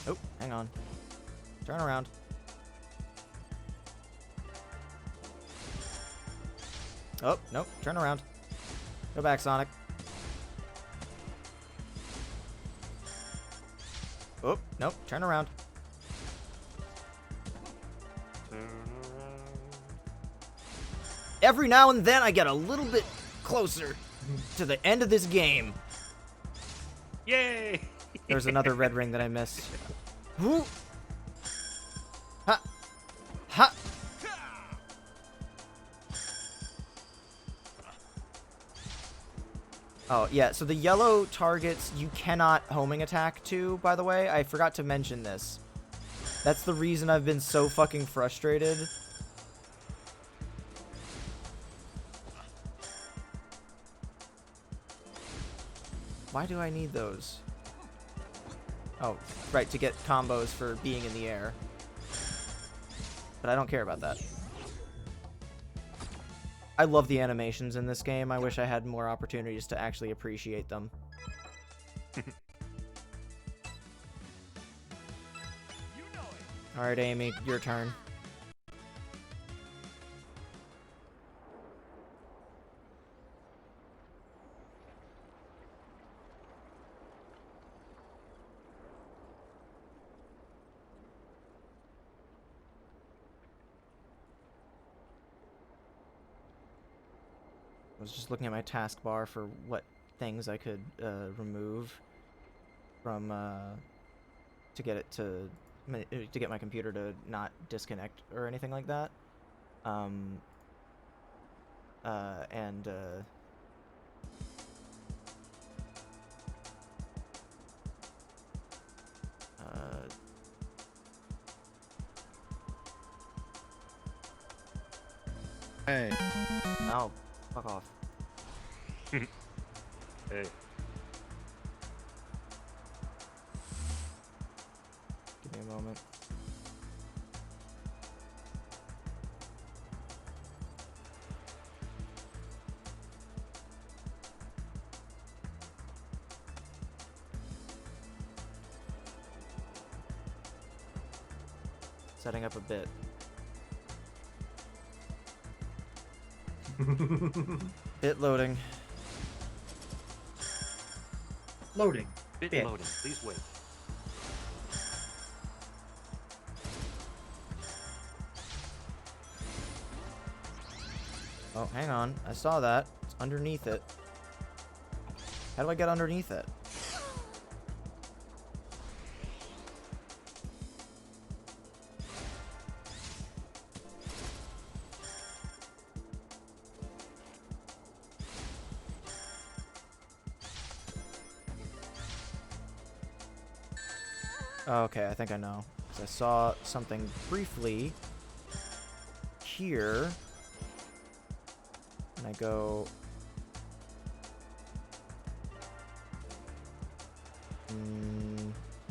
Speaker 2: Oh, hang on. Turn around. Oh, nope. Turn around. Go back, Sonic. Oh, nope. Turn around. Every now and then I get a little bit closer to the end of this game.
Speaker 1: Yay!
Speaker 2: There's another red ring that I missed. Woo! Ha! Ha! Oh, yeah, so the yellow targets you cannot homing attack to, by the way. I forgot to mention this. That's the reason I've been so fucking frustrated. Why do I need those? Oh, right, to get combos for being in the air. But I don't care about that. I love the animations in this game. I wish I had more opportunities to actually appreciate them. Alright, Amy, your turn. I was just looking at my taskbar for what things I could remove from to get it to get my computer to not disconnect or anything like that.
Speaker 6: Hey.
Speaker 2: Oh, fuck off.
Speaker 1: Hey.
Speaker 2: Give me a moment. Setting up a bit. Bit loading.
Speaker 3: Loading.
Speaker 1: Bit
Speaker 3: Bit.
Speaker 1: loading. Please wait.
Speaker 2: Oh, hang on. I saw that. It's underneath it. How do I get underneath it? Okay, I think I know. 'Cause I saw something briefly here. And I go...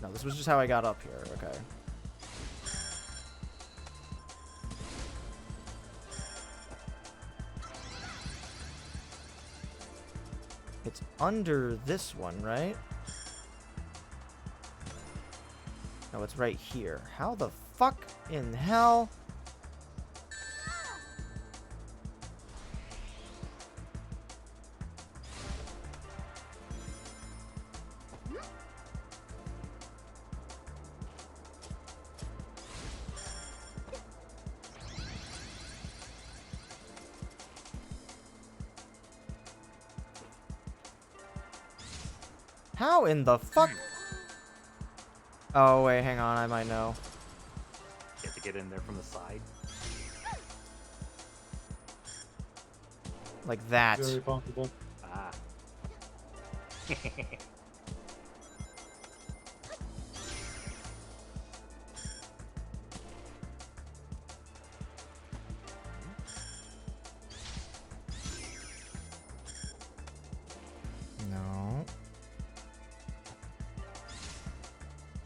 Speaker 2: no, this was just how I got up here. Okay. It's under this one, right? No, it's right here. How the fuck in hell? How in the fuck? Oh, wait, hang on. I might know.
Speaker 1: You have to get in there from the side.
Speaker 2: Like that.
Speaker 3: Very possible.
Speaker 1: Ah.
Speaker 2: No.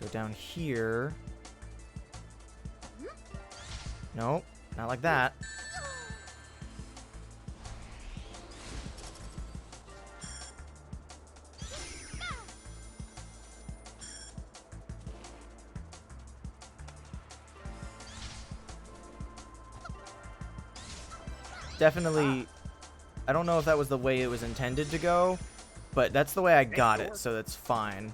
Speaker 2: Go down here. Nope, not like that. Definitely, I don't know if that was the way it was intended to go, but that's the way I got it, so that's fine.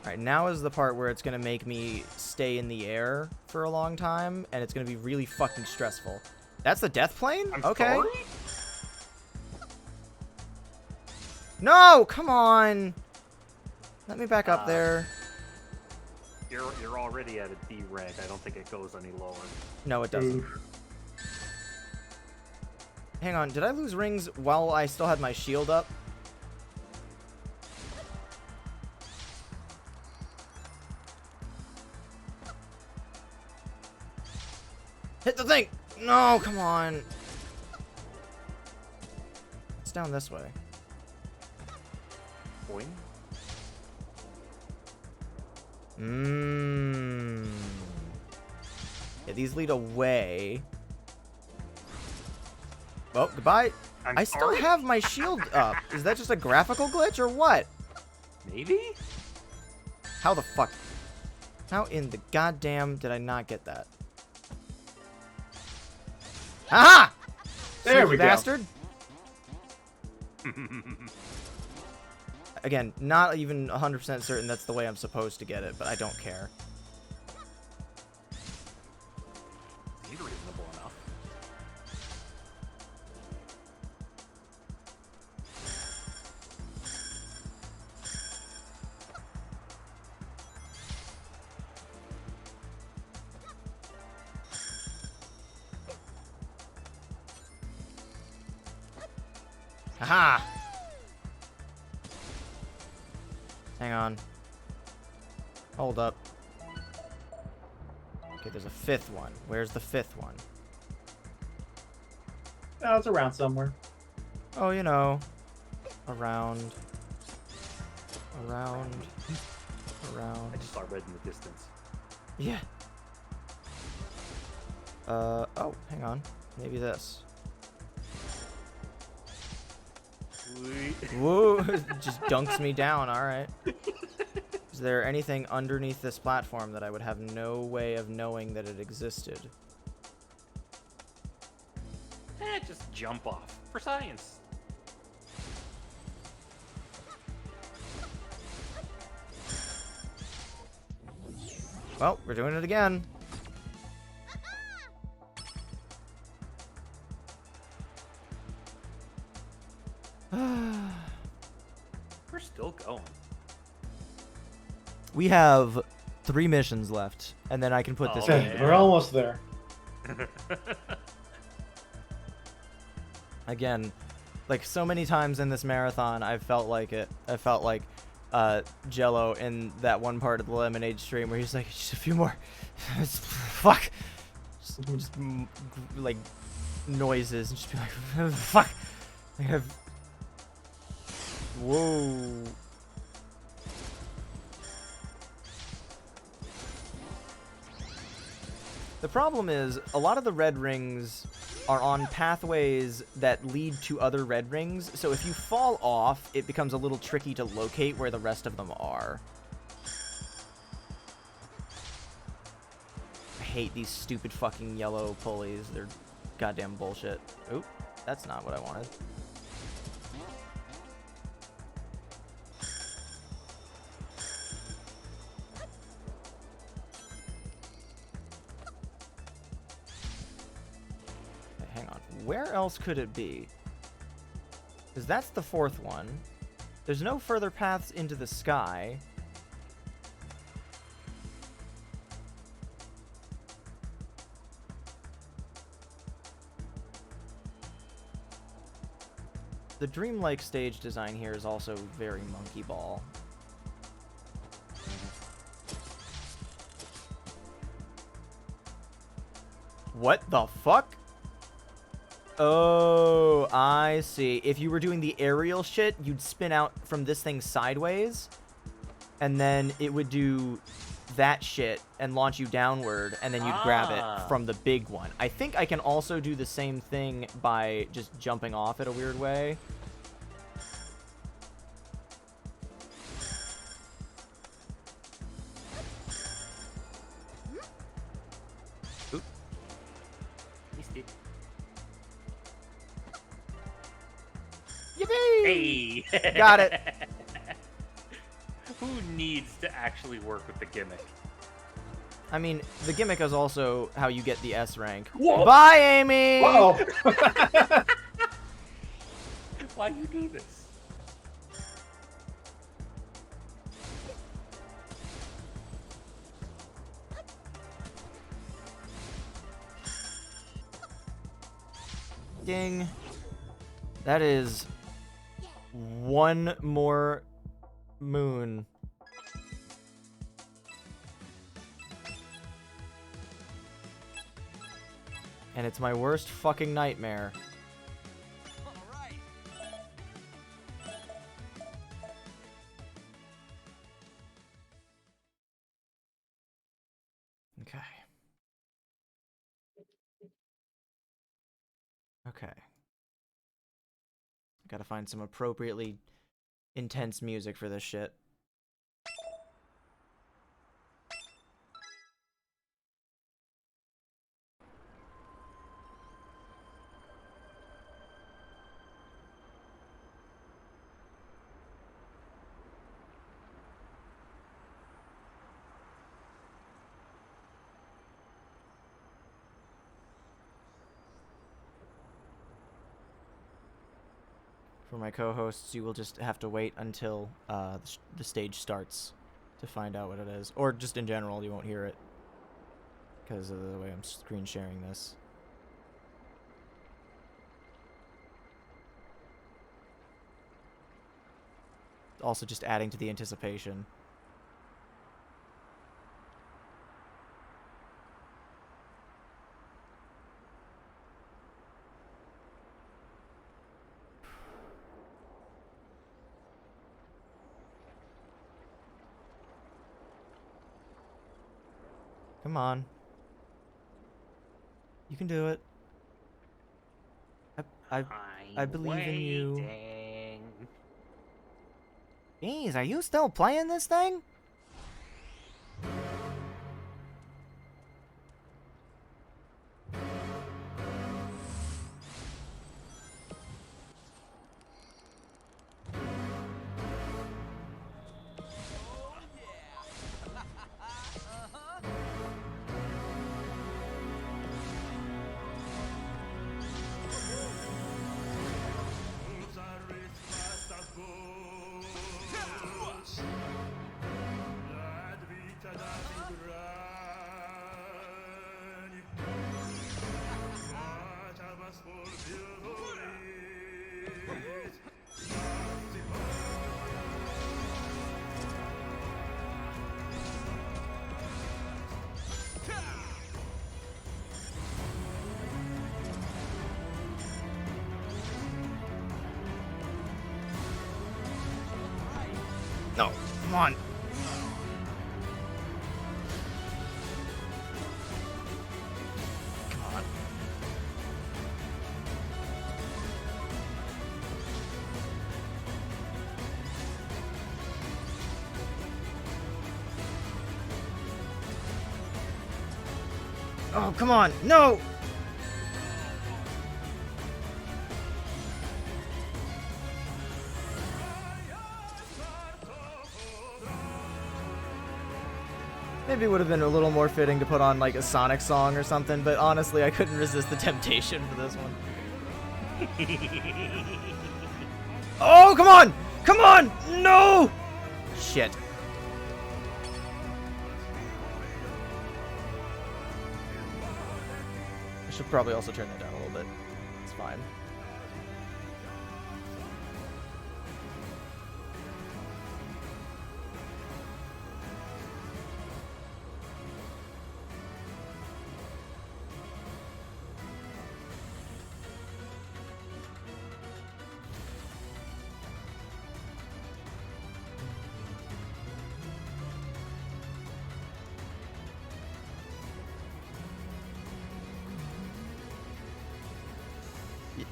Speaker 2: Alright, now is the part where it's going to make me stay in the air for a long time, and it's going to be really fucking stressful. That's the death plane?
Speaker 1: I'm
Speaker 2: okay.
Speaker 1: sorry?
Speaker 2: No! Come on! Let me back up there.
Speaker 1: You're already at a D rank. I don't think it goes any lower.
Speaker 2: No, it doesn't. Hang on, did I lose rings while I still had my shield up? Hit the thing! No, come on. It's down this way.
Speaker 1: Boing.
Speaker 2: Yeah, these lead away. Well, goodbye. I still
Speaker 1: sorry?
Speaker 2: have my shield up. Is that just a graphical glitch or what?
Speaker 1: Maybe?
Speaker 2: How the fuck? How in the goddamn did I not get that? Aha!
Speaker 3: There we go.
Speaker 2: Bastard. Again, not even 100% certain that's the way I'm supposed to get it, but I don't care.
Speaker 1: Seems reasonable enough.
Speaker 2: Aha! Hang on. Hold up. Okay, there's a fifth one. Where's the fifth one?
Speaker 3: No, it's around somewhere.
Speaker 2: Oh, you know. Around. Around. Around.
Speaker 1: I just saw red in the distance.
Speaker 2: Yeah. Oh, hang on. Maybe this. Whoa, just dunks me down, alright. Is there anything underneath this platform that I would have no way of knowing that it existed?
Speaker 1: Just jump off. For science.
Speaker 2: Well, we're doing it again.
Speaker 1: We're still going.
Speaker 2: We have 3 missions left, and then I can put this
Speaker 1: Oh,
Speaker 2: game to
Speaker 1: man.
Speaker 3: We're
Speaker 2: bed.
Speaker 3: almost there.
Speaker 2: Again, like so many times in this marathon, I felt like Jello in that one part of the Lemonade stream where he's like, just a few more. Fuck. Just like noises and just be like, fuck. I have. Whoa. The problem is, a lot of the red rings are on pathways that lead to other red rings, so if you fall off, it becomes a little tricky to locate where the rest of them are. I hate these stupid fucking yellow pulleys. They're goddamn bullshit. Oop, that's not what I wanted. Hang on. Where else could it be? Because that's the 4th one. There's no further paths into the sky. The dreamlike stage design here is also very monkey ball. What the fuck? Oh, I see. If you were doing the aerial shit, you'd spin out from this thing sideways, and then it would do that shit and launch you downward, and then you'd grab it from the big one. I think I can also do the same thing by just jumping off it a weird way. Oop. Yippee!
Speaker 1: Hey!
Speaker 2: Got it.
Speaker 1: Who needs to actually work with the gimmick?
Speaker 2: I mean, the gimmick is also how you get the S rank.
Speaker 1: Whoa.
Speaker 2: Bye, Amy!
Speaker 3: Whoa!
Speaker 1: Why you do this?
Speaker 2: Ding. That is one more moon. And it's my worst fucking nightmare. Okay. Okay. Gotta find some appropriately intense music for this shit. For my co-hosts, you will just have to wait until the stage starts to find out what it is. Or just in general, you won't hear it because of the way I'm screen sharing this. Also just adding to the anticipation. Come on. You can do it. I believe in you. Jeez, are you still playing this thing? No, come on. Come on. Oh, come on. No! Maybe it would have been a little more fitting to put on like a Sonic song or something, but honestly, I couldn't resist the temptation for this one. Oh, come on! Come on! No! Shit. I should probably also turn that down a little bit. It's fine.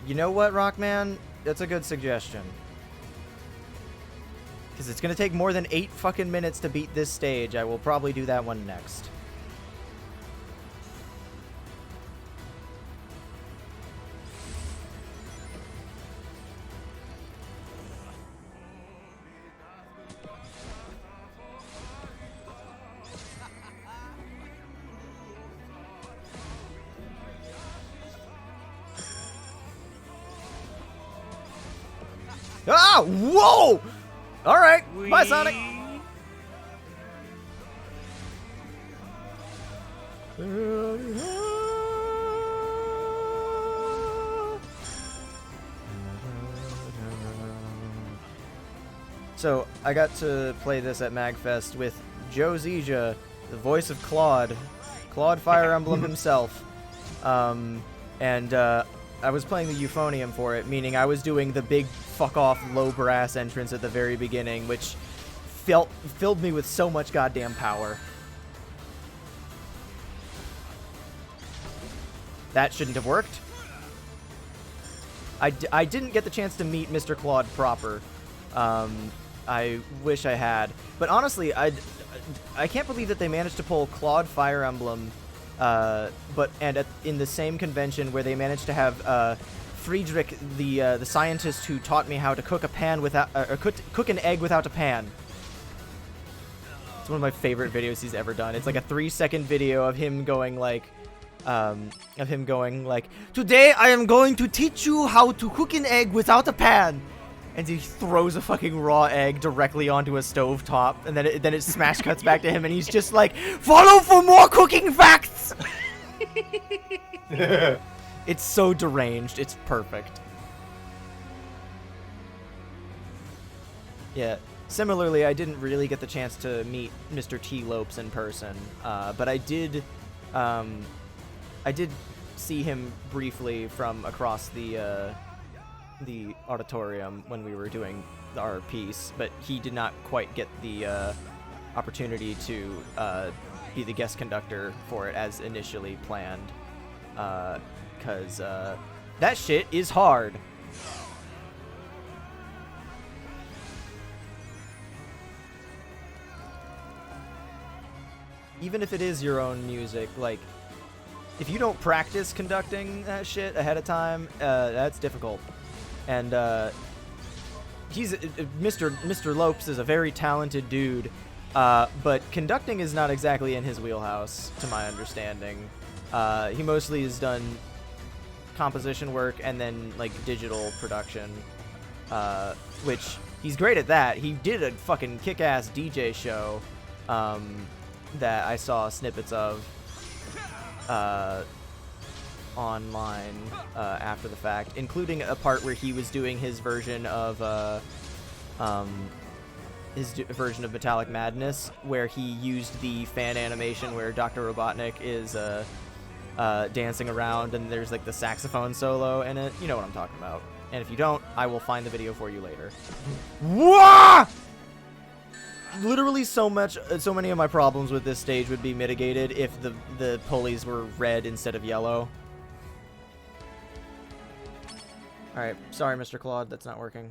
Speaker 2: You know what, Rockman? That's a good suggestion. Because it's going to take more than 8 fucking minutes to beat this stage. I will probably do that one next. Ah! Whoa! Alright. Bye, Sonic. So, I got to play this at MagFest with Joe Zija, the voice of Claude Fire Emblem himself. I was playing the euphonium for it, meaning I was doing the big fuck-off low brass entrance at the very beginning, which filled me with so much goddamn power. That shouldn't have worked. I didn't get the chance to meet Mr. Claude proper. I wish I had. But honestly, I can't believe that they managed to pull Claude Fire Emblem in the same convention where they managed to have Friedrich, the scientist who taught me how to cook a pan without cook an egg without a pan. It's one of my favorite videos he's ever done. It's like a 3-second video of him going like, today I am going to teach you how to cook an egg without a pan. And he throws a fucking raw egg directly onto a stovetop, and then it smash cuts back to him, and he's just like, "Follow for more cooking facts." It's so deranged. It's perfect. Yeah. Similarly, I didn't really get the chance to meet Mr. T. Lopes in person, but I did see him briefly from across the auditorium when we were doing our piece, but he did not quite get the opportunity to be the guest conductor for it as initially planned, because that shit is hard. Even if it is your own music, like, if you don't practice conducting that shit ahead of time, that's difficult. And he's Mr. Lopes is a very talented dude, but conducting is not exactly in his wheelhouse, to my understanding. He mostly has done composition work and then like digital production, which he's great at that. He did a fucking kick-ass DJ show that I saw snippets of online after the fact, including a part where he was doing his version of Metallic Madness, where he used the fan animation where Dr. Robotnik is dancing around and there's like the saxophone solo in it. You know what I'm talking about. And if you don't, I will find the video for you later. Wah! literally so many of my problems with this stage would be mitigated if the pulleys were red instead of yellow. All right, sorry, Mr. Claude, that's not working.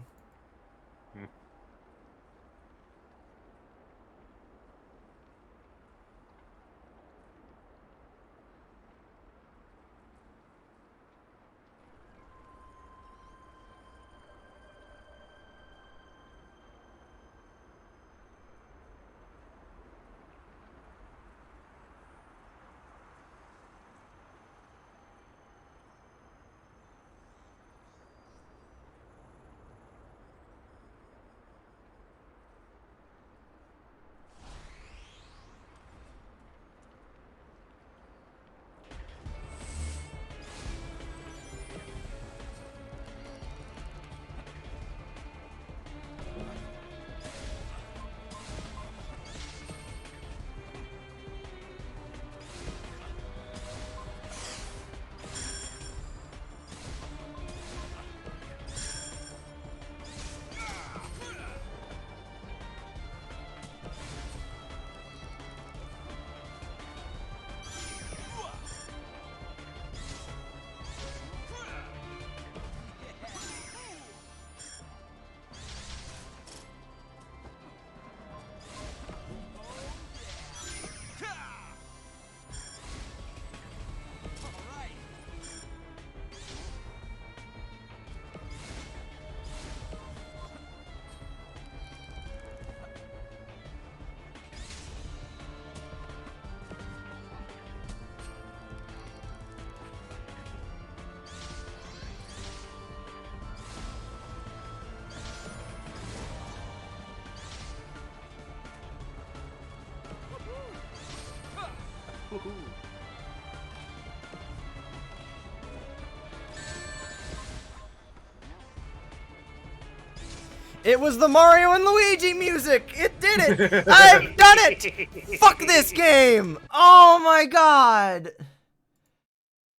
Speaker 2: It was the Mario and Luigi music! It did it! I've done it! Fuck this game! Oh my god!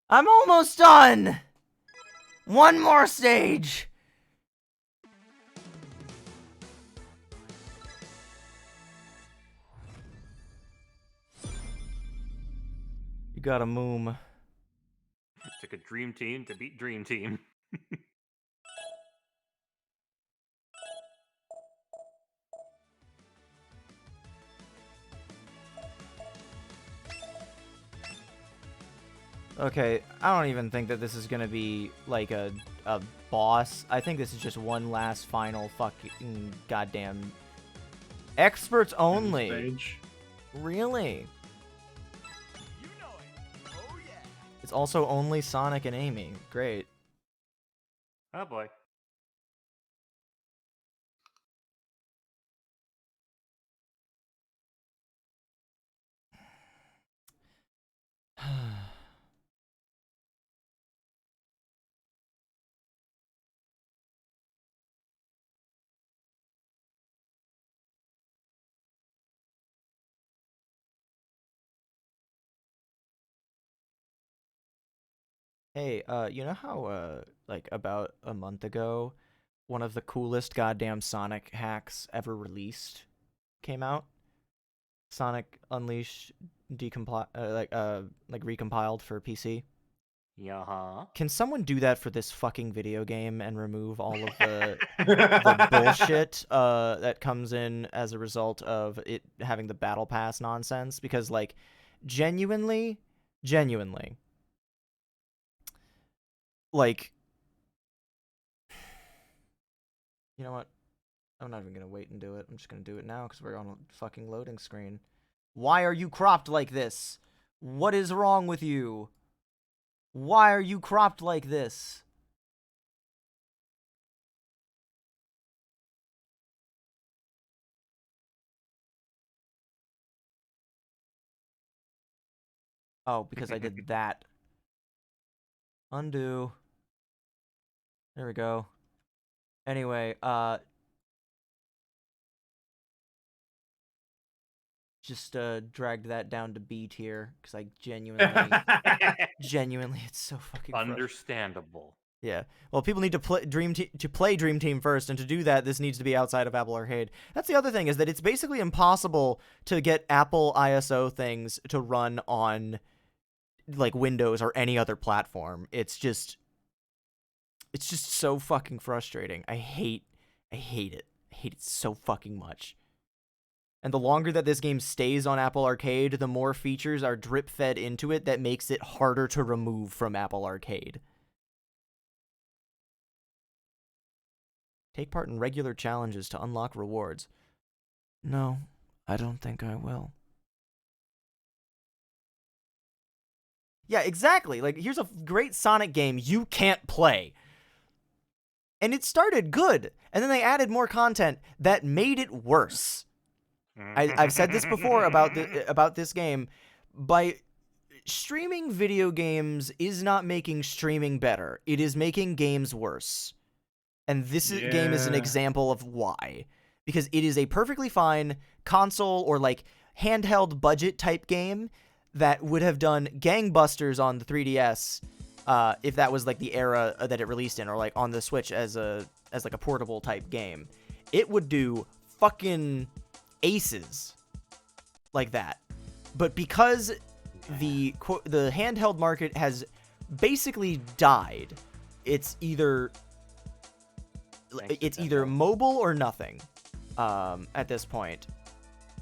Speaker 2: I'm almost done! One more stage! You got a moom.
Speaker 1: Took a dream team to beat Dream Team.
Speaker 2: Okay, I don't even think that this is gonna be, like, a boss. I think this is just one last final fucking goddamn... Experts only!
Speaker 3: Stage.
Speaker 2: Really? It's also only Sonic and Amy. Great.
Speaker 1: Oh boy.
Speaker 2: Hey, you know how, like, about a month ago, one of the coolest goddamn Sonic hacks ever released came out? Sonic Unleashed like recompiled for PC.
Speaker 1: Yeah.
Speaker 2: Can someone do that for this fucking video game and remove all of the bullshit that comes in as a result of it having the battle pass nonsense? Because, like, genuinely, like, you know what? I'm not even gonna wait and do it. I'm just gonna do it now because we're on a fucking loading screen. Why are you cropped like this? What is wrong with you? Why are you cropped like this? Oh, because I did that. Undo. There we go. Anyway, just dragged that down to B tier because I genuinely, it's so fucking
Speaker 1: Understandable.
Speaker 2: Yeah. Well, people need to play Dream Team first, and to do that, this needs to be outside of Apple Arcade. That's the other thing, is that it's basically impossible to get Apple ISO things to run on like Windows or any other platform. It's just so fucking frustrating. I hate it. I hate it so fucking much. And the longer that this game stays on Apple Arcade, the more features are drip fed into it that makes it harder to remove from Apple Arcade. Take part in regular challenges to unlock rewards. No, I don't think I will. Yeah, exactly. Like, here's a great Sonic game you can't play. And it started good, and then they added more content that made it worse. I've said this before about this game. By streaming video games is not making streaming better. It is making games worse. And this game is an example of why. Because it is a perfectly fine console or like handheld budget type game that would have done gangbusters on the 3DS if that was like the era that it released in, or like on the Switch as like a portable type game. It would do fucking aces like that. But because the handheld market has basically died, it's either mobile or nothing at this point.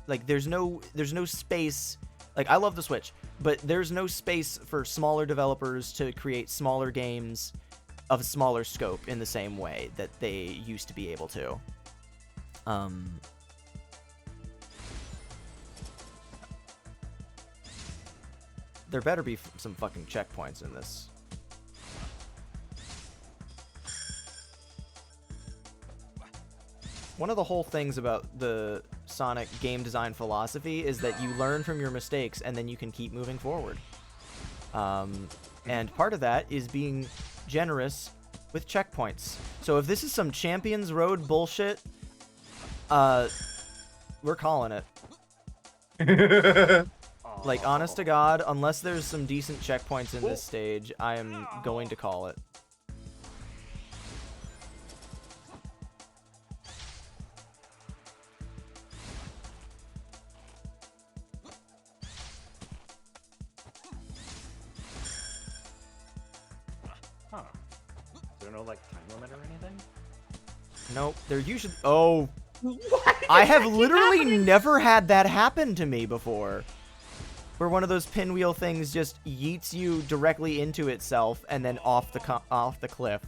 Speaker 2: Like there's no space. Like, I love the Switch, but there's no space for smaller developers to create smaller games of smaller scope in the same way that they used to be able to. There better be some fucking checkpoints in this. One of the whole things about the Sonic game design philosophy is that you learn from your mistakes and then you can keep moving forward. And part of that is being generous with checkpoints. So if this is some Champions Road bullshit, we're calling it. Like, honest to God, unless there's some decent checkpoints in this stage, I am going to call it.
Speaker 1: Huh. Is there no, like, time limit or anything?
Speaker 2: Nope. They're usually... Oh.
Speaker 1: What?
Speaker 2: I have literally never had that happen to me before. Where one of those pinwheel things just yeets you directly into itself and then off the cliff.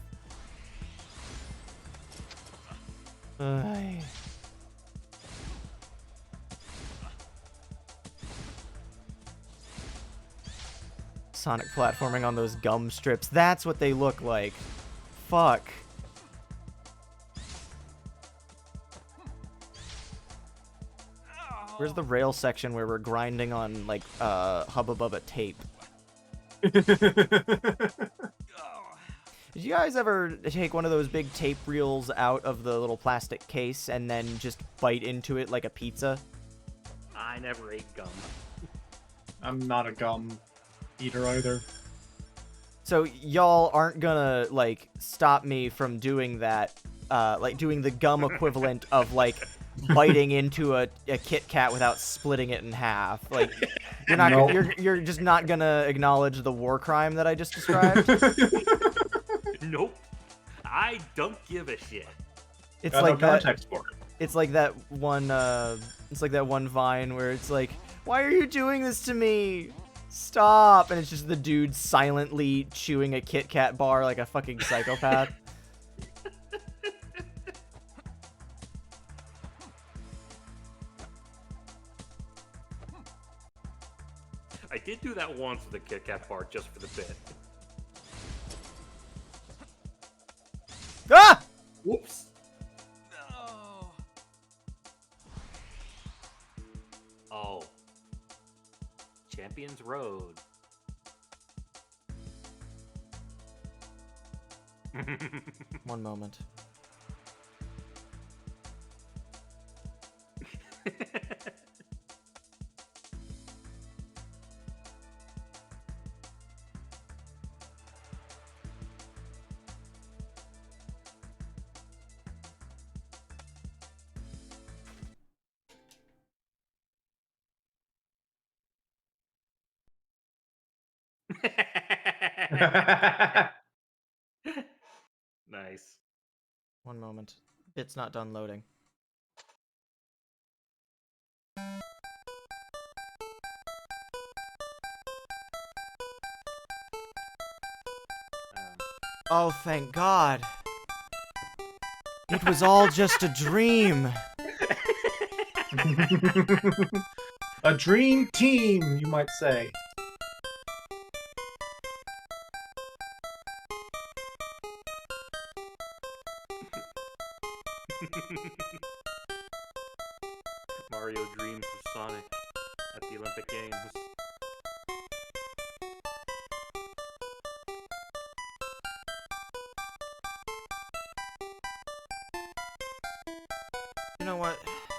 Speaker 2: Sonic platforming on those gum strips. That's what they look like. Fuck. Where's the rail section where we're grinding on, like, Hubba Bubba tape? Did you guys ever take one of those big tape reels out of the little plastic case and then just bite into it like a pizza?
Speaker 1: I never ate gum.
Speaker 3: I'm not a gum eater either.
Speaker 2: So y'all aren't gonna, like, stop me from doing that, like, doing the gum equivalent of, like, biting into a Kit Kat without splitting it in half. Like, you're not you're just not gonna acknowledge the war crime that I just described.
Speaker 1: Nope. I don't give a shit.
Speaker 2: It's like that.
Speaker 3: For it.
Speaker 2: It's like that one. It's like that one Vine where it's like, "Why are you doing this to me? Stop!" And it's just the dude silently chewing a Kit Kat bar like a fucking psychopath.
Speaker 1: I did do that once with a Kit Kat bar just for the bit.
Speaker 2: Ah!
Speaker 1: Whoops.
Speaker 5: No.
Speaker 1: Oh. Champions Road.
Speaker 2: One moment.
Speaker 1: Nice.
Speaker 2: One moment. Bit's not done loading. Oh, thank God. It was all just a dream.
Speaker 3: A dream team, you might say.
Speaker 1: Mario dreams of Sonic at the Olympic Games.
Speaker 2: You know what?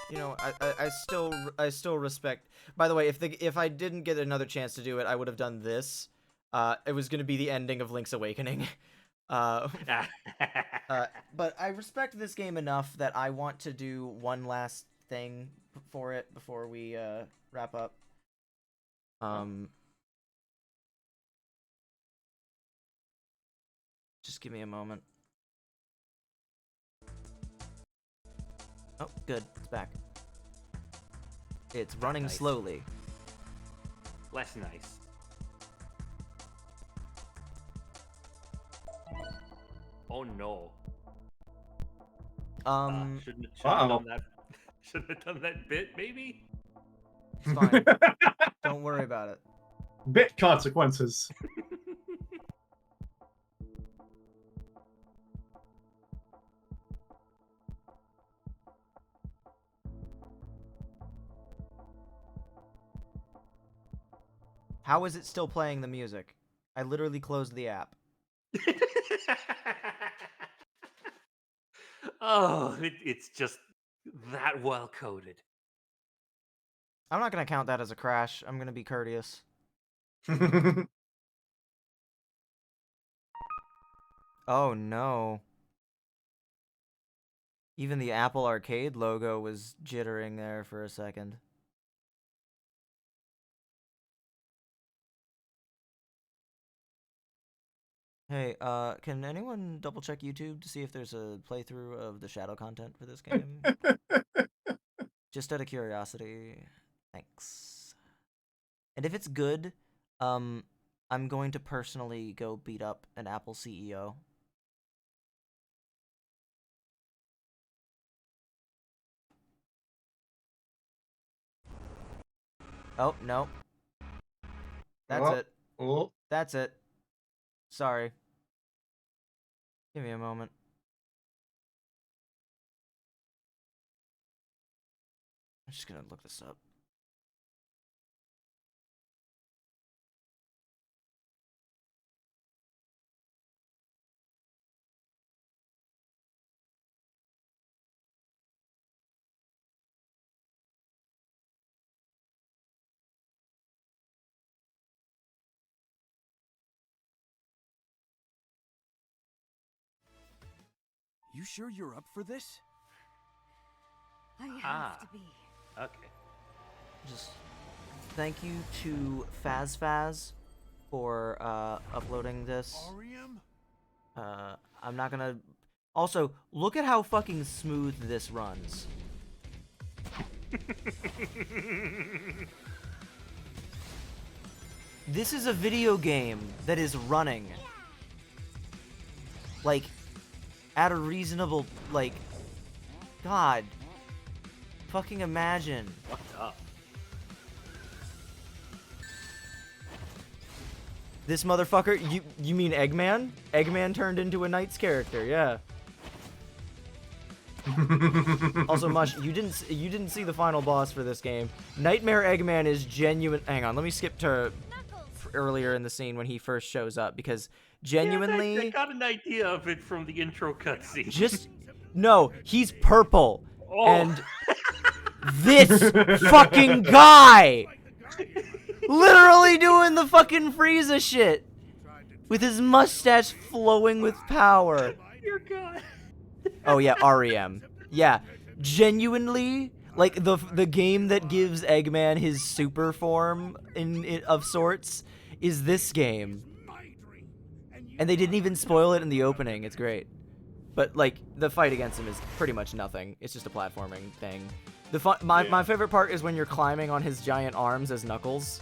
Speaker 2: You know, I still respect. By the way, if I didn't get another chance to do it, I would have done this. It was gonna be the ending of Link's Awakening. But I respect this game enough that I want to do one last thing for it before we wrap up. Just give me a moment. Oh, good. It's back. It's running
Speaker 1: Nice.
Speaker 2: slowly.
Speaker 1: Less nice. Oh no. Shouldn't have done that. Shouldn't have done that bit, maybe?
Speaker 2: It's fine. Don't worry about it.
Speaker 3: Bit consequences.
Speaker 2: How is it still playing the music? I literally closed the app.
Speaker 1: Oh, it's just that well coded.
Speaker 2: I'm not gonna count that as a crash. I'm gonna be courteous. Oh no. Even the Apple Arcade logo was jittering there for a second. Hey, can anyone double check YouTube to see if there's a playthrough of the shadow content for this game? Just out of curiosity. Thanks. And if it's good, I'm going to personally go beat up an Apple CEO. Oh, no. That's it.
Speaker 3: Oh.
Speaker 2: That's it. Sorry. Give me a moment. I'm just gonna look this up.
Speaker 5: You sure you're up for this?
Speaker 6: I have to be.
Speaker 1: Okay.
Speaker 2: Just thank you to FazFaz for uploading this.
Speaker 5: REM?
Speaker 2: I'm not gonna. Also, look at how fucking smooth this runs. This is a video game that is running like at a reasonable, like, God, fucking imagine.
Speaker 1: What's up?
Speaker 2: This motherfucker, you mean Eggman? Eggman turned into a Knight's character, yeah. Also, Mush, you didn't see the final boss for this game. Nightmare Eggman is genuine. Hang on, let me skip to earlier in the scene when he first shows up, because genuinely,
Speaker 1: Yeah, I got an idea of it from the intro cutscene.
Speaker 2: just no, he's purple,
Speaker 1: Oh.
Speaker 2: and this fucking guy, literally doing the fucking Frieza shit with his mustache flowing with power.
Speaker 1: Dear God.
Speaker 2: Oh yeah, REM. Yeah, genuinely, like the game that gives Eggman his super form of sorts is this game. And they didn't even spoil it in the opening. It's great. But, like, the fight against him is pretty much nothing. It's just a platforming thing. My favorite part is when you're climbing on his giant arms as Knuckles.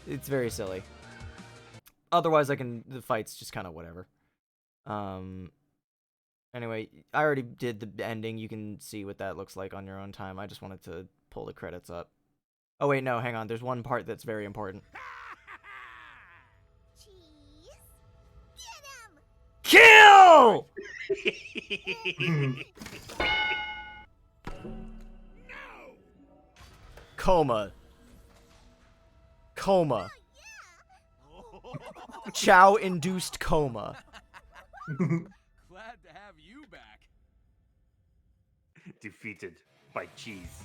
Speaker 2: It's very silly. Otherwise, the fight's just kind of whatever. Anyway, I already did the ending. You can see what that looks like on your own time. I just wanted to pull the credits up. Oh, wait, no, hang on. There's one part that's very important. Kill! Coma. Chow-induced coma.
Speaker 5: Glad to have you back.
Speaker 1: Defeated by cheese.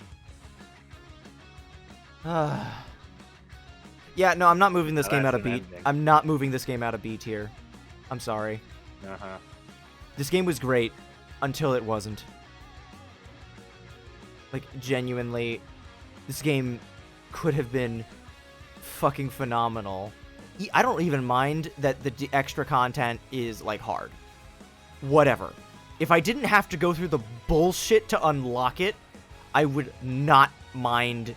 Speaker 2: Yeah, no, I'm not moving this game
Speaker 1: That's
Speaker 2: out of
Speaker 1: an
Speaker 2: B.
Speaker 1: ending.
Speaker 2: I'm not moving this game out of B tier. I'm sorry.
Speaker 1: Uh-huh.
Speaker 2: This game was great until it wasn't. Like, genuinely, this game could have been fucking phenomenal. I don't even mind that the extra content is, like, hard. Whatever. If I didn't have to go through the bullshit to unlock it, I would not mind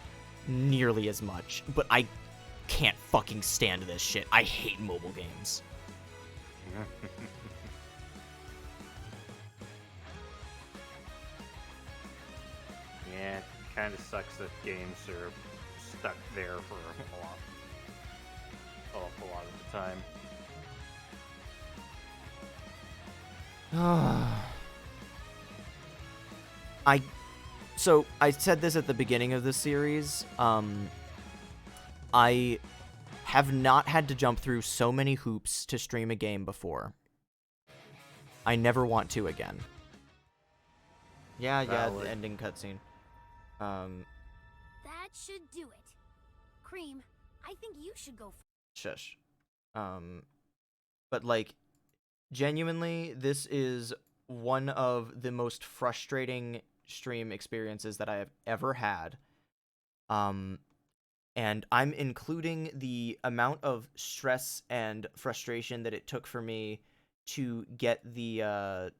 Speaker 2: nearly as much. But I can't fucking stand this shit. I hate mobile games.
Speaker 1: Yeah, kind of sucks that games are stuck there for a lot of the time.
Speaker 2: So I said this at the beginning of this series. I have not had to jump through so many hoops to stream a game before. I never want to again. Yeah,
Speaker 1: Valid.
Speaker 2: the ending cutscene.
Speaker 6: That should do it. Cream, I think you should go.
Speaker 2: Shush. But like, genuinely, this is one of the most frustrating stream experiences that I have ever had. And I'm including the amount of stress and frustration that it took for me to get the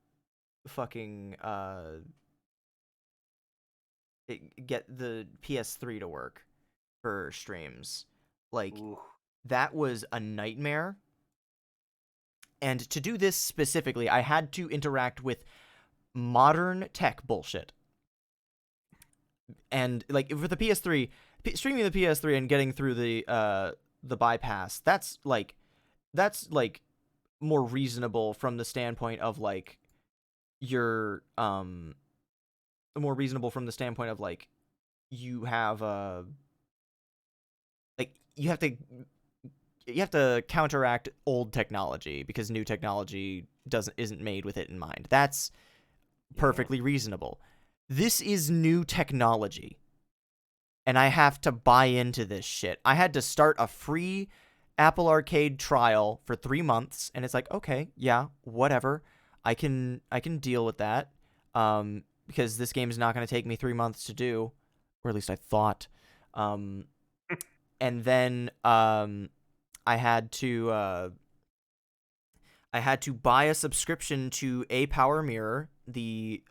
Speaker 2: get the PS3 to work for streams. Like,
Speaker 1: Ooh.
Speaker 2: that was a nightmare. And to do this specifically, I had to interact with modern tech bullshit. And like for the PS3, streaming the PS3 and getting through the bypass, that's like more reasonable from the standpoint of like your more reasonable from the standpoint of like you have like you have to counteract old technology because new technology isn't made with it in mind. That's perfectly reasonable. This is new technology, and I have to buy into this shit. I had to start a free Apple Arcade trial for 3 months, and it's like, okay, yeah, whatever. I can deal with that, because this game's not going to take me 3 months to do, or at least I thought. And then I had to buy a subscription to A Power Mirror, the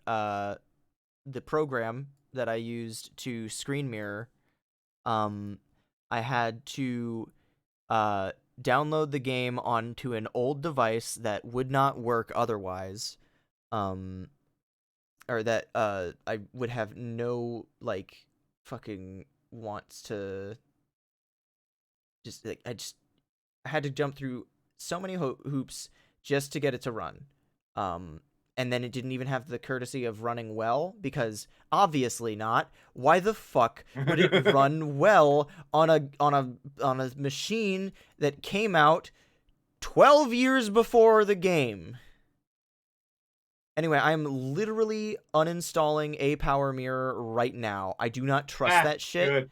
Speaker 2: program that I used to screen mirror. I had to download the game onto an old device that would not work otherwise, or that I would have no like fucking wants to. I had to jump through so many hoops just to get it to run. And then it didn't even have the courtesy of running well, because obviously not. Why the fuck would it run well on a machine that came out 12 years before the game? Anyway, I'm literally uninstalling A Power Mirror right now. I do not trust that shit.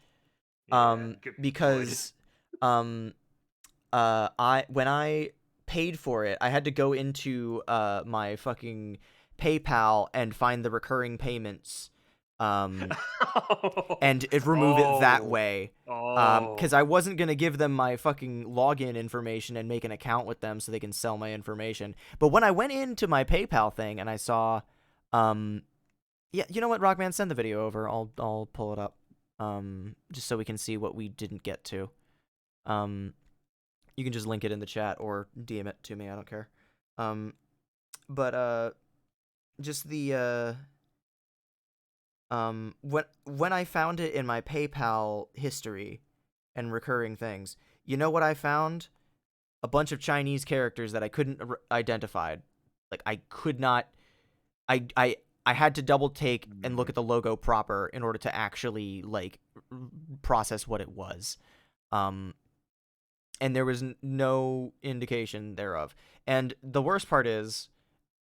Speaker 3: Good.
Speaker 2: Because when I paid for it, I had to go into my fucking PayPal and find the recurring payments and remove it that
Speaker 1: Oh.
Speaker 2: way.
Speaker 1: Oh.
Speaker 2: Because I wasn't gonna give them my fucking login information and make an account with them so they can sell my information. But when I went into my PayPal thing and I saw, yeah, you know what, Rockman, send the video over. I'll pull it up, just so we can see what we didn't get to. You can just link it in the chat or DM it to me. I don't care. But just the when I found it in my PayPal history and recurring things, you know what I found? A bunch of Chinese characters that I couldn't identify. Like I could not. I had to double take and look at the logo proper in order to actually like process what it was. And there was no indication thereof. And the worst part is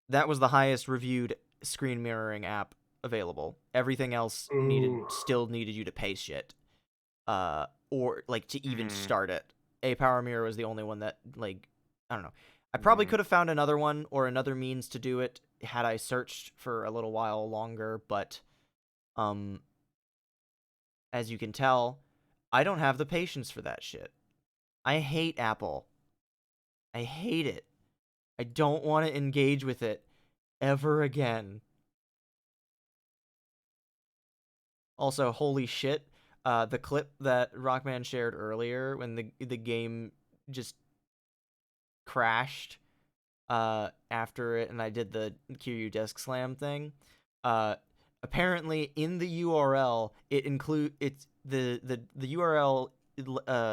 Speaker 2: that was the highest reviewed screen mirroring app available. Everything else still needed you to pay shit, or like to even start it. A Power Mirror was the only one that, like, I don't know. I probably could have found another one or another means to do it had I searched for a little while longer, but as you can tell, I don't have the patience for that shit. I hate Apple. I hate it. I don't want to engage with it ever again. Also, holy shit, the clip that Rockman shared earlier when the game just crashed after it and I did the Kiryu Desk Slam thing. Apparently in the URL it's the URL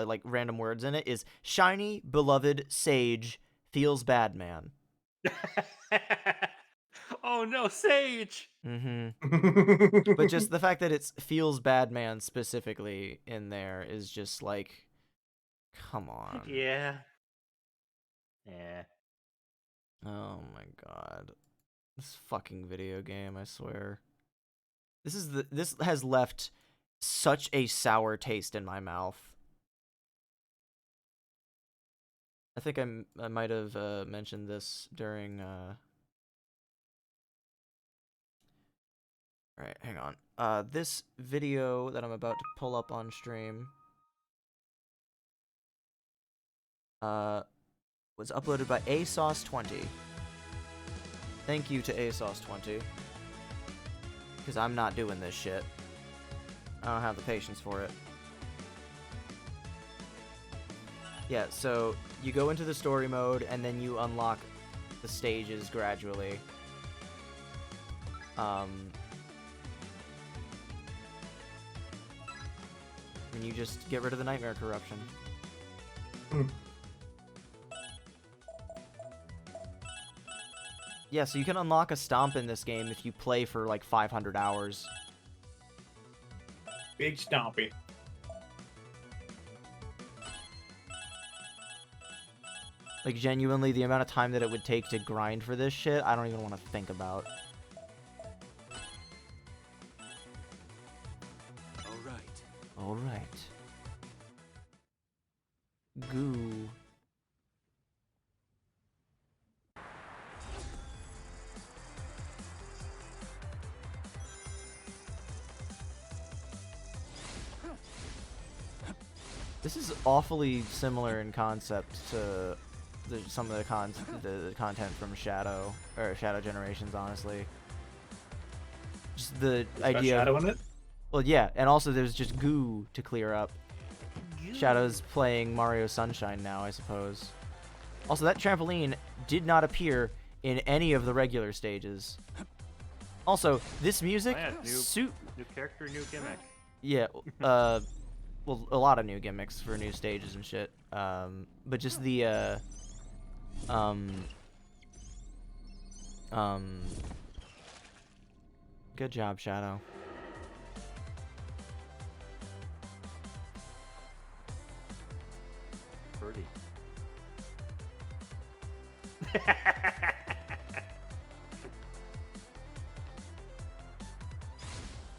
Speaker 2: like random words in it is shiny beloved sage feels bad man.
Speaker 1: Oh no, Sage.
Speaker 2: But just the fact that it's feels bad man specifically in there is just like, come on.
Speaker 1: Yeah. Yeah.
Speaker 2: Oh my god. This fucking video game, I swear. This has left such a sour taste in my mouth. I think I might have mentioned this during Alright, hang on. This video that I'm about to pull up on stream was uploaded by ASauce20. Thank you to ASauce20. Because I'm not doing this shit. I don't have the patience for it. Yeah, so you go into the story mode and then you unlock the stages gradually. And you just get rid of the nightmare corruption. Yeah, so you can unlock a stomp in this game if you play for like 500 hours.
Speaker 3: Big stompy.
Speaker 2: Like, genuinely, the amount of time that it would take to grind for this shit, I don't even want to think about. Alright. Goo. This is awfully similar in concept to some of the content from Shadow Generations, honestly. Just the idea
Speaker 3: Shadow in it?
Speaker 2: Well, yeah, and also there's just goo to clear up. Shadow's playing Mario Sunshine now, I suppose. Also, that trampoline did not appear in any of the regular stages. Also, this music
Speaker 1: new character, new gimmick.
Speaker 2: Yeah, well, a lot of new gimmicks for new stages and shit. But just the good job, Shadow.
Speaker 1: Birdie.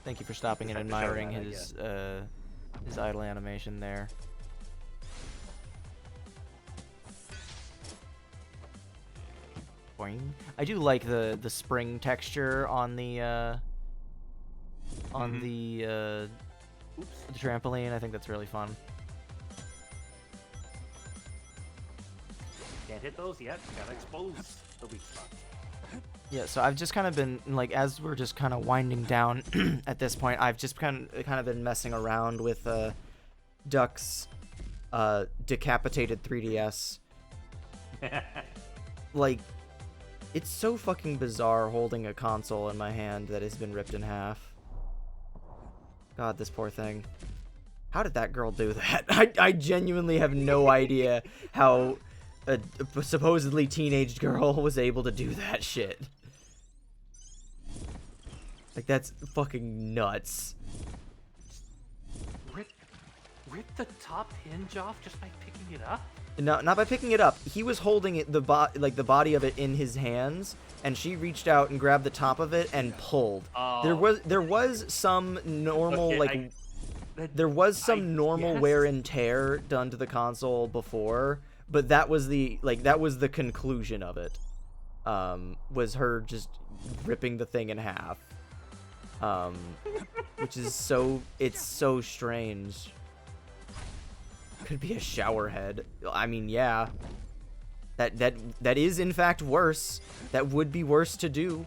Speaker 2: Thank you for stopping and admiring his idle animation there. Boing. I do like the spring texture on the on the trampoline. I think that's really fun.
Speaker 1: Can't hit those yet. Gotta expose the weak spots.
Speaker 2: Yeah, so I've just kind of been, like, as we're just kind of winding down at this point, I've just kind of been messing around with Duck's decapitated 3DS. Like, it's so fucking bizarre holding a console in my hand that has been ripped in half. God, this poor thing. How did that girl do that? I genuinely have no idea how a supposedly teenaged girl was able to do that shit. Like, that's fucking nuts.
Speaker 1: Rip the top hinge off just by picking it up?
Speaker 2: No, not by picking it up. He was holding it, the body of it in his hands, and she reached out and grabbed the top of it and pulled.
Speaker 1: Oh.
Speaker 2: There was some normal there was some normal wear and tear done to the console before, but that was the conclusion of it. Was her just ripping the thing in half. Which is so strange. Could be a shower head. I mean, yeah. That is in fact worse. That would be worse to do.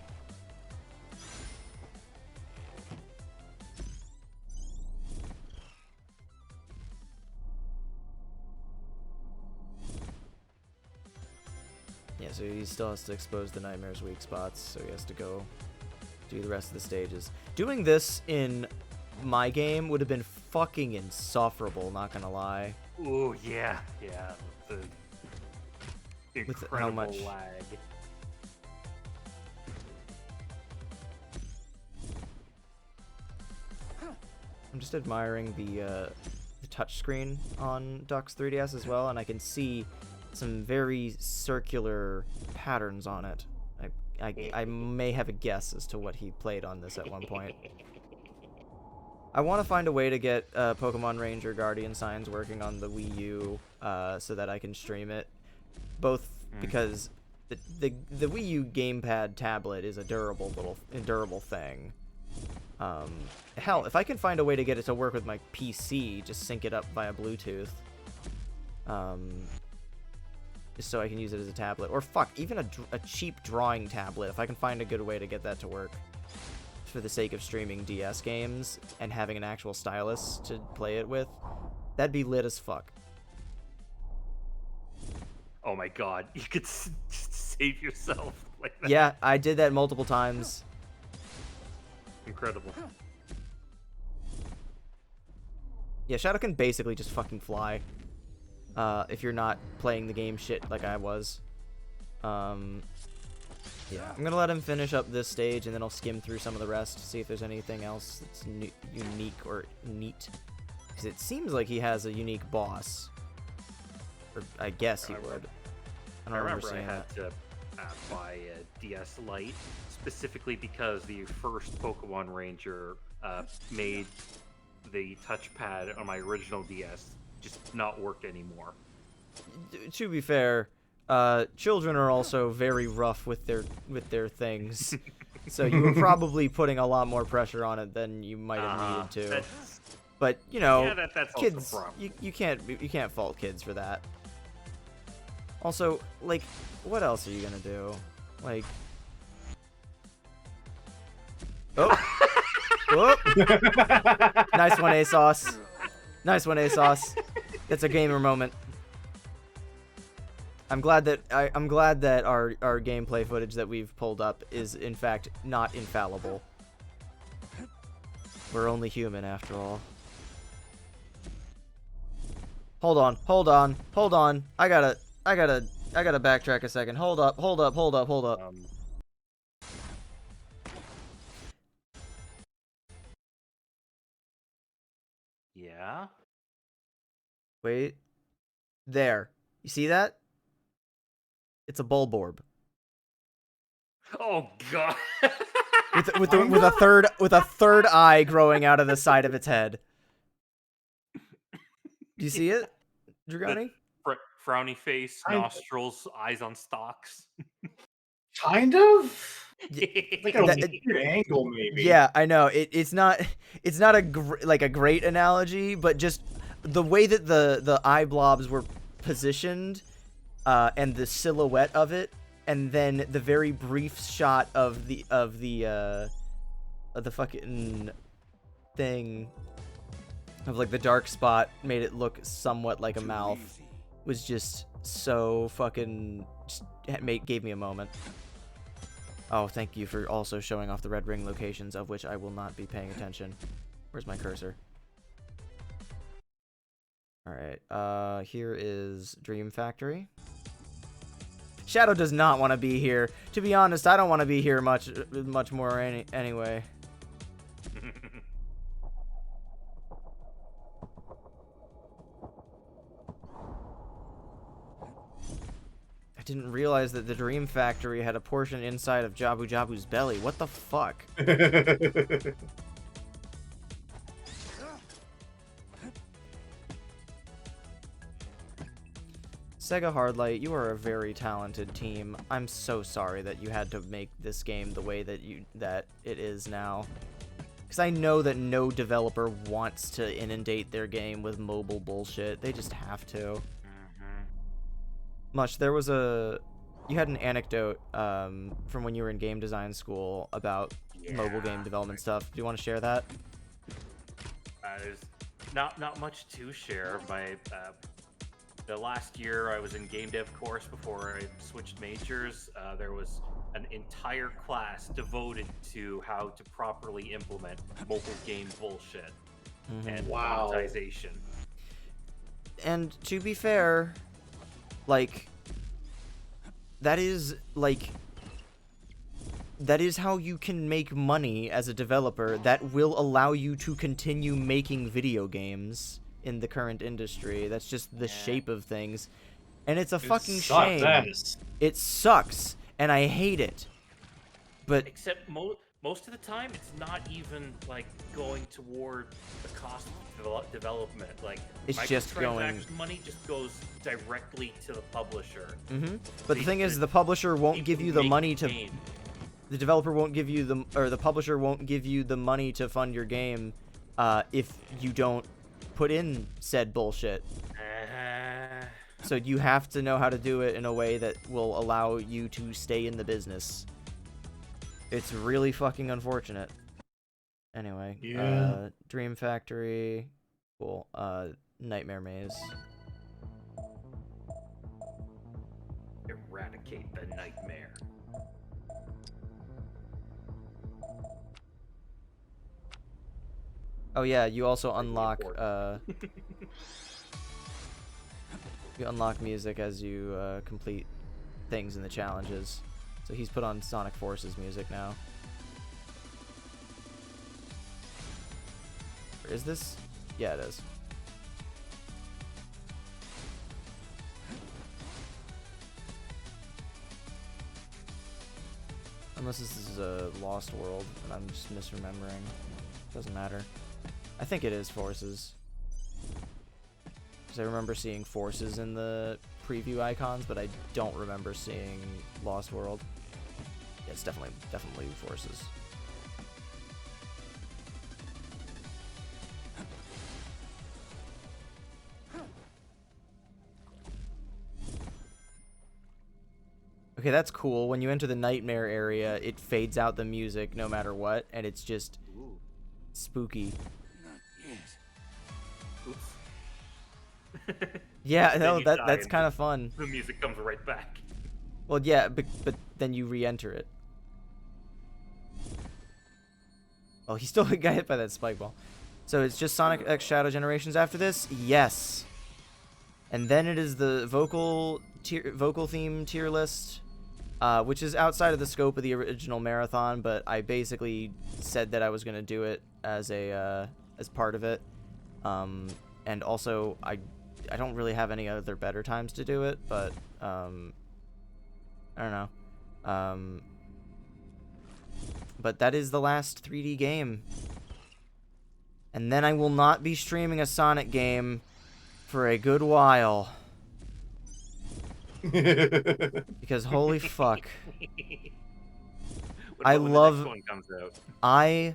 Speaker 2: Yeah, so he still has to expose the nightmare's weak spots, so he has to go do the rest of the stages. Doing this in my game would have been fucking insufferable, not gonna lie.
Speaker 1: Ooh, yeah. The
Speaker 2: With how
Speaker 1: incredible
Speaker 2: much
Speaker 1: lag.
Speaker 2: I'm just admiring the touchscreen on Duck's 3DS as well, and I can see some very circular patterns on it. I may have a guess as to what he played on this at one point. I want to find a way to get Pokemon Ranger Guardian Signs working on the Wii U so that I can stream it. Both because the Wii U gamepad tablet is a durable thing. Hell, if I can find a way to get it to work with my PC, just sync it up via Bluetooth. Just so I can use it as a tablet. Or fuck, even a cheap drawing tablet, if I can find a good way to get that to work. For the sake of streaming DS games and having an actual stylus to play it with, that'd be lit as fuck.
Speaker 1: Oh my god, you could save yourself like that.
Speaker 2: Yeah, I did that multiple times.
Speaker 1: Incredible.
Speaker 2: Yeah, Shadow can basically just fucking fly. If you're not playing the game shit like I was. Yeah, I'm gonna let him finish up this stage, and then I'll skim through some of the rest to see if there's anything else that's unique or neat. Because it seems like he has a unique boss. Or I guess he would. I
Speaker 1: remember I had to buy a DS Lite specifically because the first Pokemon Ranger made the touchpad on my original DS just not work anymore.
Speaker 2: To be fair, children are also very rough with their things, so you were probably putting a lot more pressure on it than you might have needed to. But you know,
Speaker 1: yeah, that's
Speaker 2: kids,
Speaker 1: also
Speaker 2: you can't fault kids for that. Also, like, what else are you gonna do? Like, oh, oh. Nice one, ASOS. Nice one, ASOS. That's a gamer moment. I'm glad that our gameplay footage that we've pulled up is in fact not infallible. We're only human after all. Hold on. I gotta backtrack a second. Hold up.
Speaker 1: Yeah.
Speaker 2: Wait. There. You see that? It's a Bulborb.
Speaker 1: Oh god.
Speaker 2: with a third eye growing out of the side of its head. Do you see it, Dragoni?
Speaker 1: Frowny face, nostrils, eyes on stalks.
Speaker 3: Kind of? Like a weird angle, maybe.
Speaker 2: Yeah, I know. It's not like a great analogy, but just the way that the eye blobs were positioned, and the silhouette of it, and then the very brief shot of the fucking thing of like the dark spot made it look somewhat like a mouth, was just so fucking gave me a moment. Oh, thank you for also showing off the red ring locations, of which I will not be paying attention. Where's my cursor? Alright, here is Dream Factory. Shadow does not want to be here. To be honest, I don't want to be here much more anyway. I didn't realize that the Dream Factory had a portion inside of Jabu Jabu's belly. What the fuck? Sega Hardlight, you are a very talented team. I'm so sorry that you had to make this game the way that it is now. Because I know that no developer wants to inundate their game with mobile bullshit. They just have to. Much, there was you had an anecdote from when you were in game design school about mobile game development stuff. Do you want to share that?
Speaker 1: There's not much to share. The last year I was in game dev course before I switched majors. There was an entire class devoted to how to properly implement mobile game bullshit and monetization.
Speaker 2: And to be fair, like, that is how you can make money as a developer. That will allow you to continue making video games in the current industry. That's just the shape of things. And it's a fucking shame. It sucks, and I hate it. But
Speaker 1: except most of the time, it's not even like going toward the cost of development. Like,
Speaker 2: it's just going.
Speaker 1: Money just goes directly to the publisher.
Speaker 2: But the thing is, the publisher won't give you the money to. The developer won't give you the publisher won't give you the money to fund your game, if you don't put in said bullshit. So you have to know how to do it in a way that will allow you to stay in the business. It's really fucking unfortunate. Anyway, Dream Factory, cool. Nightmare Maze.
Speaker 1: Eradicate the nightmare.
Speaker 2: Oh yeah, you also unlock you unlock music as you complete things in the challenges. So he's put on Sonic Forces music now. Or is this? Yeah, it is. Unless this is a Lost World and I'm just misremembering. Doesn't matter. I think it is Forces. Because I remember seeing Forces in the preview icons, but I don't remember seeing Lost World. Yeah, it's definitely Forces. Okay, that's cool. When you enter the nightmare area, it fades out the music no matter what, and it's just spooky. Yeah, no, that's kind of fun.
Speaker 1: The music comes right back.
Speaker 2: Well, yeah, but then you re-enter it. Oh, he still got hit by that spike ball. So it's just Sonic X Shadow Generations after this? Yes. And then it is the vocal theme tier list, which is outside of the scope of the original marathon, but I basically said that I was going to do it as part of it. And also, I don't really have any other better times to do it, but I don't know. But that is the last 3D game. And then I will not be streaming a Sonic game for a good while. Because holy fuck.
Speaker 1: But when the next one comes out,
Speaker 2: I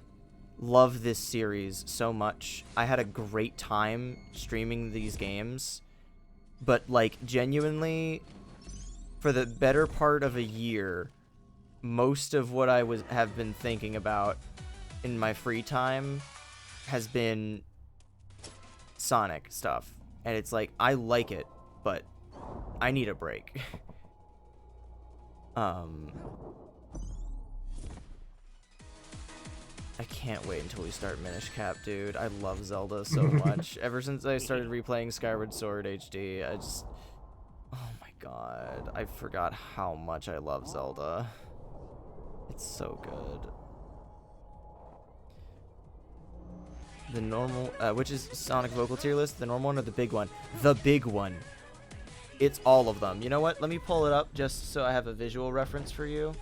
Speaker 2: love this series so much. I had a great time streaming these games, but like genuinely, for the better part of a year, most of what I have been thinking about in my free time has been Sonic stuff, and it's like I like it, but I need a break. I can't wait until we start Minish Cap, dude. I love Zelda so much. Ever since I started replaying Skyward Sword HD, oh my god, I forgot how much I love Zelda. It's so good. The normal, which is Sonic vocal tier list? The normal one or the big one? The big one. It's all of them. You know what? Let me pull it up just so I have a visual reference for you.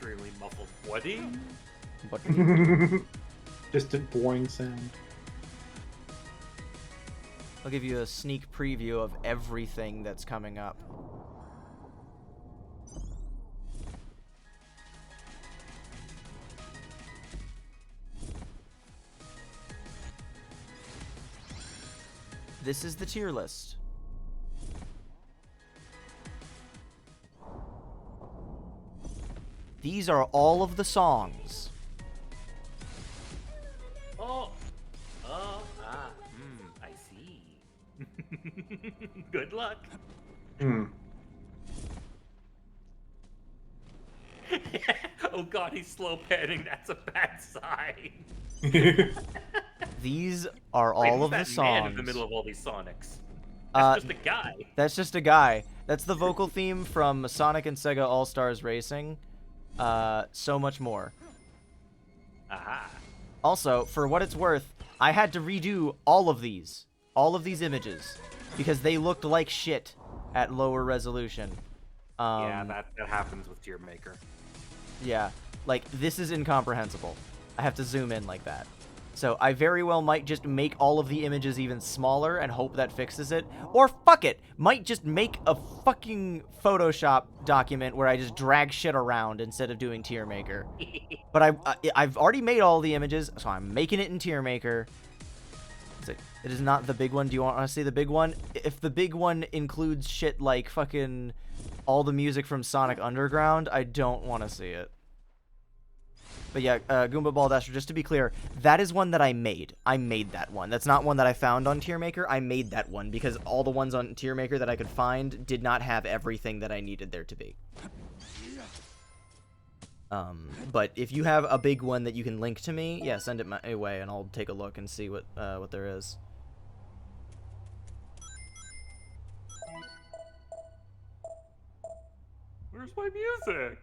Speaker 1: extremely muffled. Woody?
Speaker 2: What?
Speaker 3: Just a boring sound.
Speaker 2: I'll give you a sneak preview of everything that's coming up. This is the tier list. These are all of the songs.
Speaker 1: I see. Good luck. Oh god, he's slow panning. That's a bad sign.
Speaker 2: These are all of the songs.
Speaker 1: Man in the middle of all these Sonics. That's just a guy.
Speaker 2: That's just a guy. That's the vocal theme from Sonic and Sega All-Stars Racing. So much more.
Speaker 1: Aha.
Speaker 2: Also, for what it's worth, I had to redo all of these images because they looked like shit at lower resolution.
Speaker 1: Yeah, that happens with Tier Maker.
Speaker 2: Yeah, like this is incomprehensible. I have to zoom in like that. So I very well might just make all of the images even smaller and hope that fixes it. Or fuck it, might just make a fucking Photoshop document where I just drag shit around instead of doing Tier Maker. But I've already made all the images, so I'm making it in Tier Maker. It is not the big one. Do you want to see the big one? If the big one includes shit like fucking all the music from Sonic Underground, I don't want to see it. But yeah, Goomba Ball Dasher, just to be clear, that is one that I made. I made that one. That's not one that I found on Tier Maker. I made that one because all the ones on Tier Maker that I could find did not have everything that I needed there to be. But if you have a big one that you can link to me, yeah, send it my way and I'll take a look and see what there is.
Speaker 1: Where's my music?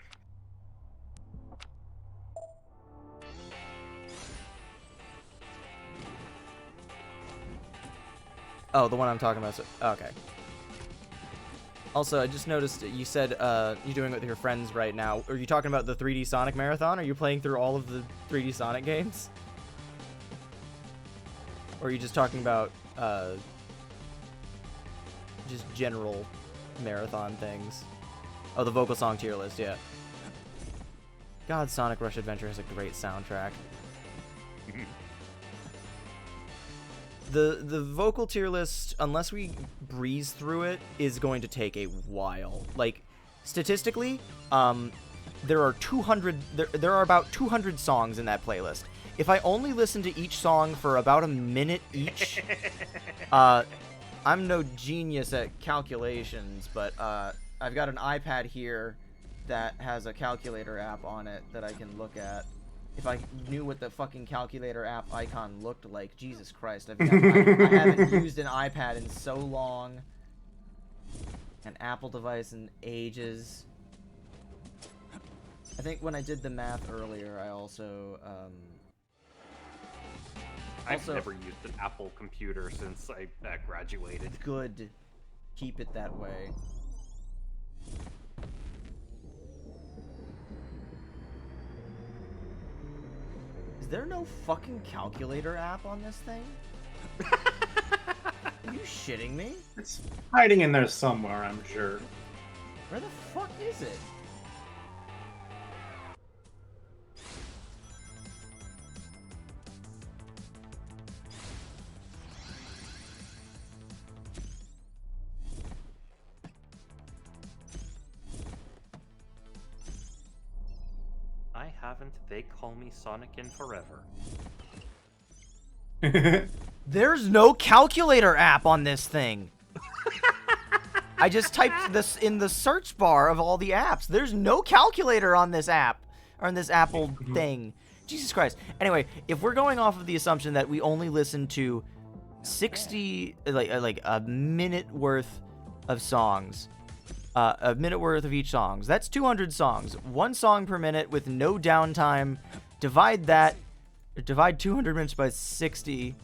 Speaker 2: Oh, the one I'm talking about. So, okay. Also, I just noticed you said you're doing it with your friends right now. Are you talking about the 3D Sonic Marathon? Are you playing through all of the 3D Sonic games? Or are you just talking about just general marathon things? Oh, the vocal song tier list, yeah. God, Sonic Rush Adventure has a great soundtrack. The vocal tier list, unless we breeze through it, is going to take a while. Like, statistically, there are about 200 songs in that playlist. If I only listen to each song for about a minute each, I'm no genius at calculations, but I've got an iPad here that has a calculator app on it that I can look at. If I knew what the fucking calculator app icon looked like, Jesus Christ, I haven't used an iPad in so long. An Apple device in ages. I think when I did the math earlier, I also,
Speaker 1: I've never used an Apple computer since I graduated.
Speaker 2: Good. Keep it that way. Is there no fucking calculator app on this thing? Are you shitting me?
Speaker 3: It's hiding in there somewhere, I'm sure.
Speaker 2: Where the fuck is it?
Speaker 1: I haven't. They call me Sonic in forever.
Speaker 2: There's no calculator app on this thing. I just typed this in the search bar of all the apps. There's no calculator on this app, or on this Apple thing. Jesus Christ. Anyway, if we're going off of the assumption that we only listen to 60, like a minute worth of songs, a minute worth of each songs, that's 200 songs. One song per minute with no downtime. Divide 200 minutes by 60.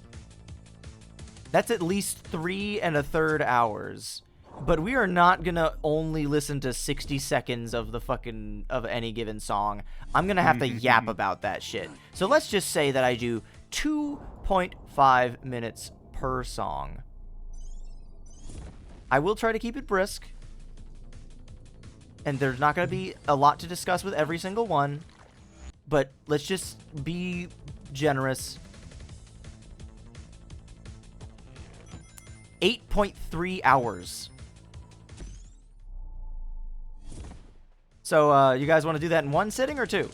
Speaker 2: That's at least 3 1/3 hours. But we are not gonna only listen to 60 seconds of the fucking of any given song. I'm gonna have to yap about that shit. So let's just say that I do 2.5 minutes per song. I will try to keep it brisk. And there's not gonna be a lot to discuss with every single one. But let's just be generous. 8.3 hours. So, you guys want to do that in one sitting or two?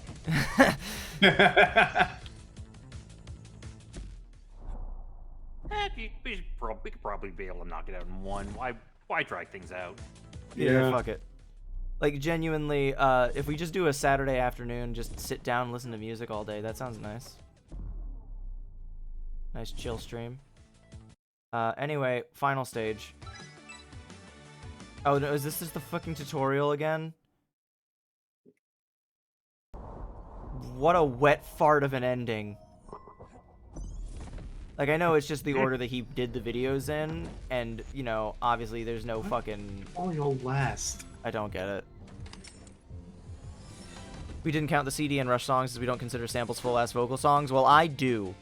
Speaker 1: We could probably be able to knock it out in one. Why drag things out?
Speaker 2: Yeah, fuck it. Like, genuinely, if we just do a Saturday afternoon, just sit down and listen to music all day, that sounds nice. Nice chill stream. Anyway, final stage. Oh, no, is this just the fucking tutorial again? What a wet fart of an ending. Like, I know it's just the order that he did the videos in, and, you know, obviously there's no fucking...
Speaker 3: Oh, you'll last.
Speaker 2: I don't get it. We didn't count the CD and Rush songs as we don't consider samples full-ass vocal songs. Well, I do.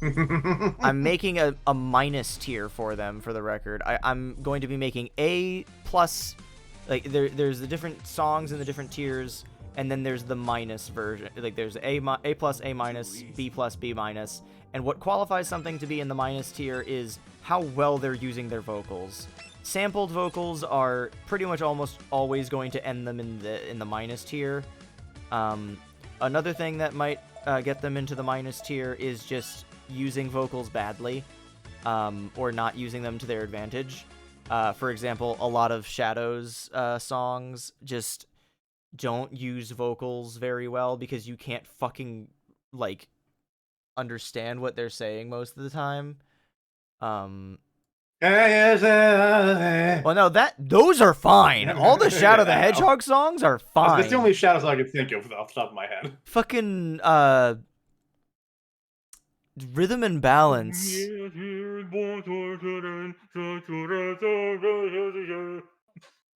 Speaker 2: I'm making a minus tier for them, for the record. I'm going to be making A+, like, there's the different songs in the different tiers, and then there's the minus version. Like, there's A+, A minus, B+, B minus, and what qualifies something to be in the minus tier is how well they're using their vocals. Sampled vocals are pretty much almost always going to end them in the minus tier. Another thing that might get them into the minus tier is just using vocals badly, or not using them to their advantage. For example, a lot of Shadow's songs just don't use vocals very well because you can't fucking, like, understand what they're saying most of the time. Well, no, those are fine. All the Shadow the Hedgehog songs are fine.
Speaker 3: That's the only Shadow song I can think of off the top of my head.
Speaker 2: Fucking, Rhythm and Balance.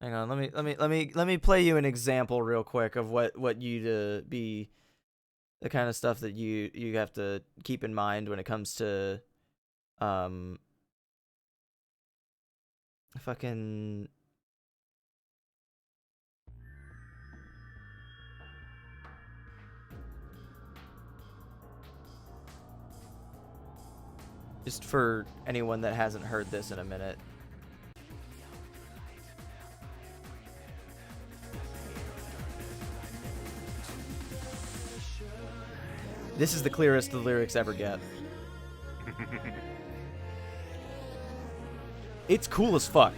Speaker 2: Hang on, let me play you an example real quick of what you to be the kind of stuff that you have to keep in mind when it comes to fucking just for anyone that hasn't heard this in a minute. This is the clearest the lyrics ever get. It's cool as fuck,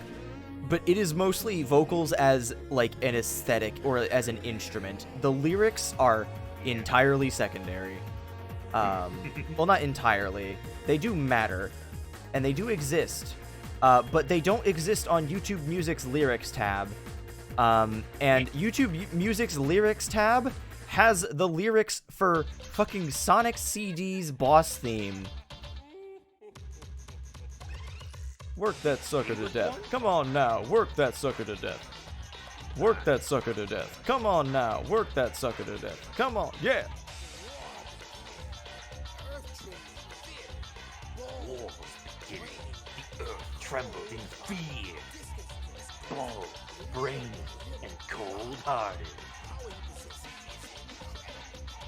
Speaker 2: but it is mostly vocals as, like, an aesthetic or as an instrument. The lyrics are entirely secondary. Well, not entirely. They do matter, and they do exist, but they don't exist on YouTube Music's lyrics tab. And YouTube Music's lyrics tab has the lyrics for fucking Sonic CD's boss theme. Work that sucker to death. Come on now, work that sucker to death. Work that sucker to death. Come on now, work that sucker to death. Come on, yeah.
Speaker 1: trembled in fear, bald, brain, and cold-hearted.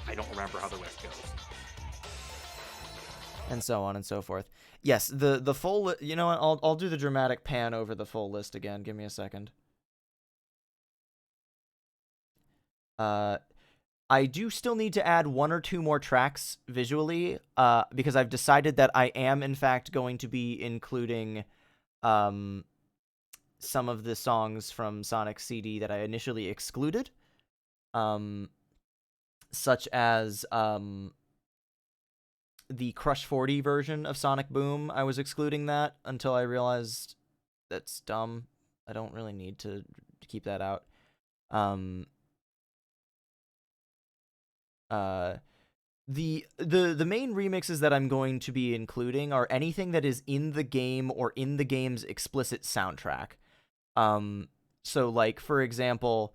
Speaker 1: I don't remember how the rest goes.
Speaker 2: And so on and so forth. Yes, the full you know what, I'll do the dramatic pan over the full list again. Give me a second. I do still need to add 1 or 2 more tracks visually, because I've decided that I am in fact going to be including some of the songs from Sonic's CD that I initially excluded, such as the Crush 40 version of Sonic Boom. I was excluding that until I realized that's dumb. I don't really need to keep that out. The main remixes that I'm going to be including are anything that is in the game or in the game's explicit soundtrack. So like, for example,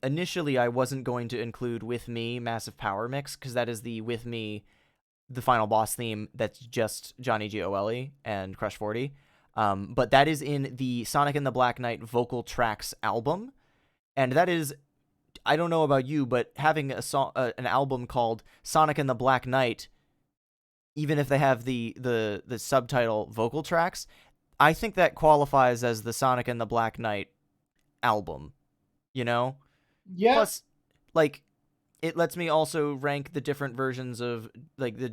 Speaker 2: initially I wasn't going to include With Me Massive Power Mix, because that is the With Me, the final boss theme that's just Johnny G.O.L.E. and Crush 40. But that is in the Sonic and the Black Knight vocal tracks album. And that is, I don't know about you, but having a song, an album called Sonic and the Black Knight, even if they have the subtitle vocal tracks, I think that qualifies as the Sonic and the Black Knight album, you know?
Speaker 3: Yeah.
Speaker 2: Plus, like, it lets me also rank the different versions of, like, the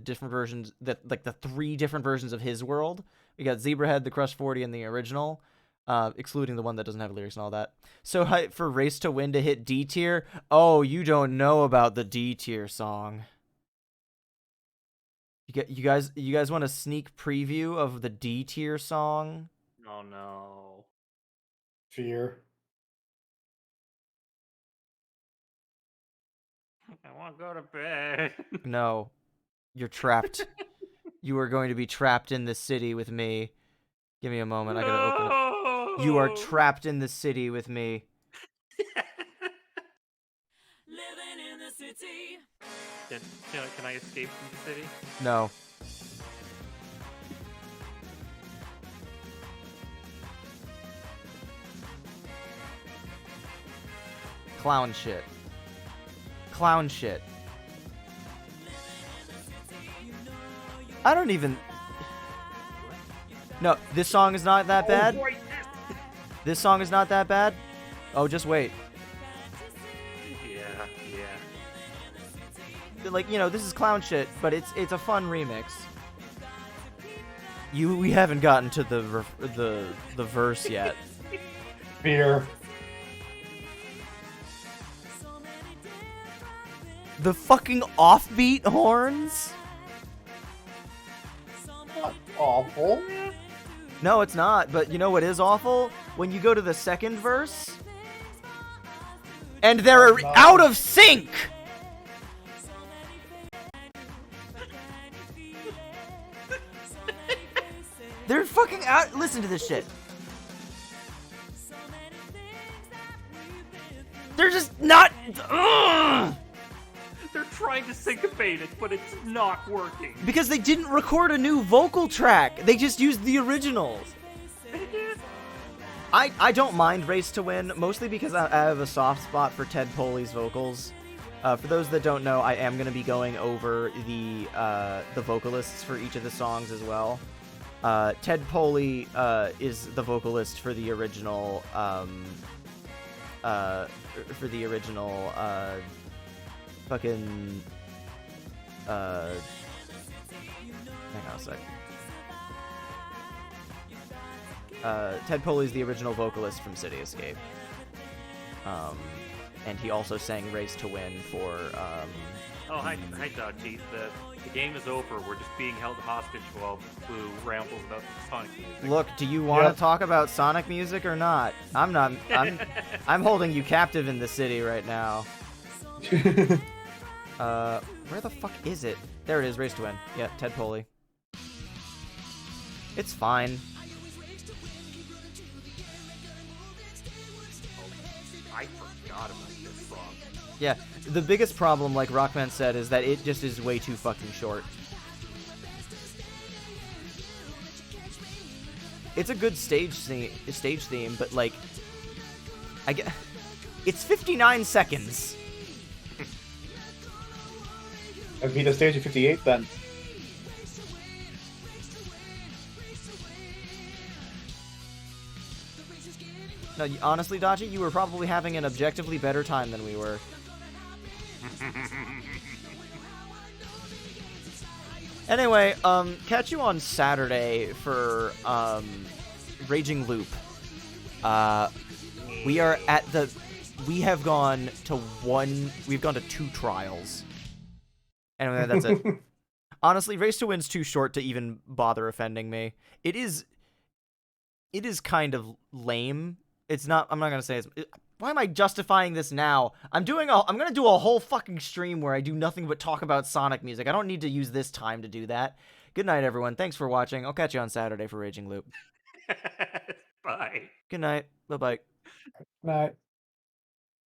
Speaker 2: 3 different versions of his world. We got Zebrahead, the Crush 40, and the original. Excluding the one that doesn't have lyrics and all that. So for Race to Win to hit D tier, oh, you don't know about the D tier song. You guys want a sneak preview of the D tier song?
Speaker 1: Oh no.
Speaker 3: Fear.
Speaker 1: I want to go to bed.
Speaker 2: No, you're trapped. You are going to be trapped in this city with me. Give me a moment. I gotta open it. You are trapped in the city with me.
Speaker 7: Living in the city.
Speaker 1: Can I escape from the city?
Speaker 2: No. Clown shit. Clown shit. I don't even... No, this song is not that bad.
Speaker 1: Oh,
Speaker 2: This song is not that bad. Oh, just wait.
Speaker 1: yeah.
Speaker 2: Like, you know, this is clown shit, but it's a fun remix. We haven't gotten to the verse yet.
Speaker 3: Fear.
Speaker 2: The fucking offbeat horns?
Speaker 3: Not awful.
Speaker 2: No, it's not, but you know what is awful? When you go to the second verse, and they're out of sync! They're fucking out. Listen to this shit. They're just not. Ugh!
Speaker 1: They're trying to syncopate it, but it's not working.
Speaker 2: Because they didn't record a new vocal track. They just used the originals. I don't mind Race to Win, mostly because I have a soft spot for Ted Poley's vocals. For those that don't know, I am going to be going over the vocalists for each of the songs as well. Ted Poley is the vocalist for the original fucking hang on a sec. Ted Poley's the original vocalist from City Escape. And he also sang Race to Win for
Speaker 1: Oh, hi Dodgy. The game is over. We're just being held hostage while Blue rambles about the Sonic music.
Speaker 2: Look, do you want to talk about Sonic music or not? I'm not. I'm holding you captive in the city right now. Where the fuck is it? There it is, Race to Win. Yeah, Ted Poley. It's fine.
Speaker 1: I forgot about this song.
Speaker 2: Yeah, the biggest problem, like Rockman said, is that it just is way too fucking short. It's a good stage theme, but like, I get it's 59 seconds.
Speaker 3: That'd be the stage of 58 then.
Speaker 2: No, honestly, Dachi, you were probably having an objectively better time than we were. Anyway, catch you on Saturday for Raging Loop. We are at the. We've gone to 2 trials. Anyway, that's it. Honestly, Race to Win's too short to even bother offending me. It is kind of lame. It's not. I'm not gonna say it's. Why am I justifying this now? I'm gonna do a whole fucking stream where I do nothing but talk about Sonic music. I don't need to use this time to do that. Good night, everyone. Thanks for watching. I'll catch you on Saturday for Raging Loop.
Speaker 1: Bye.
Speaker 2: Good night. Bye-bye.
Speaker 3: Right.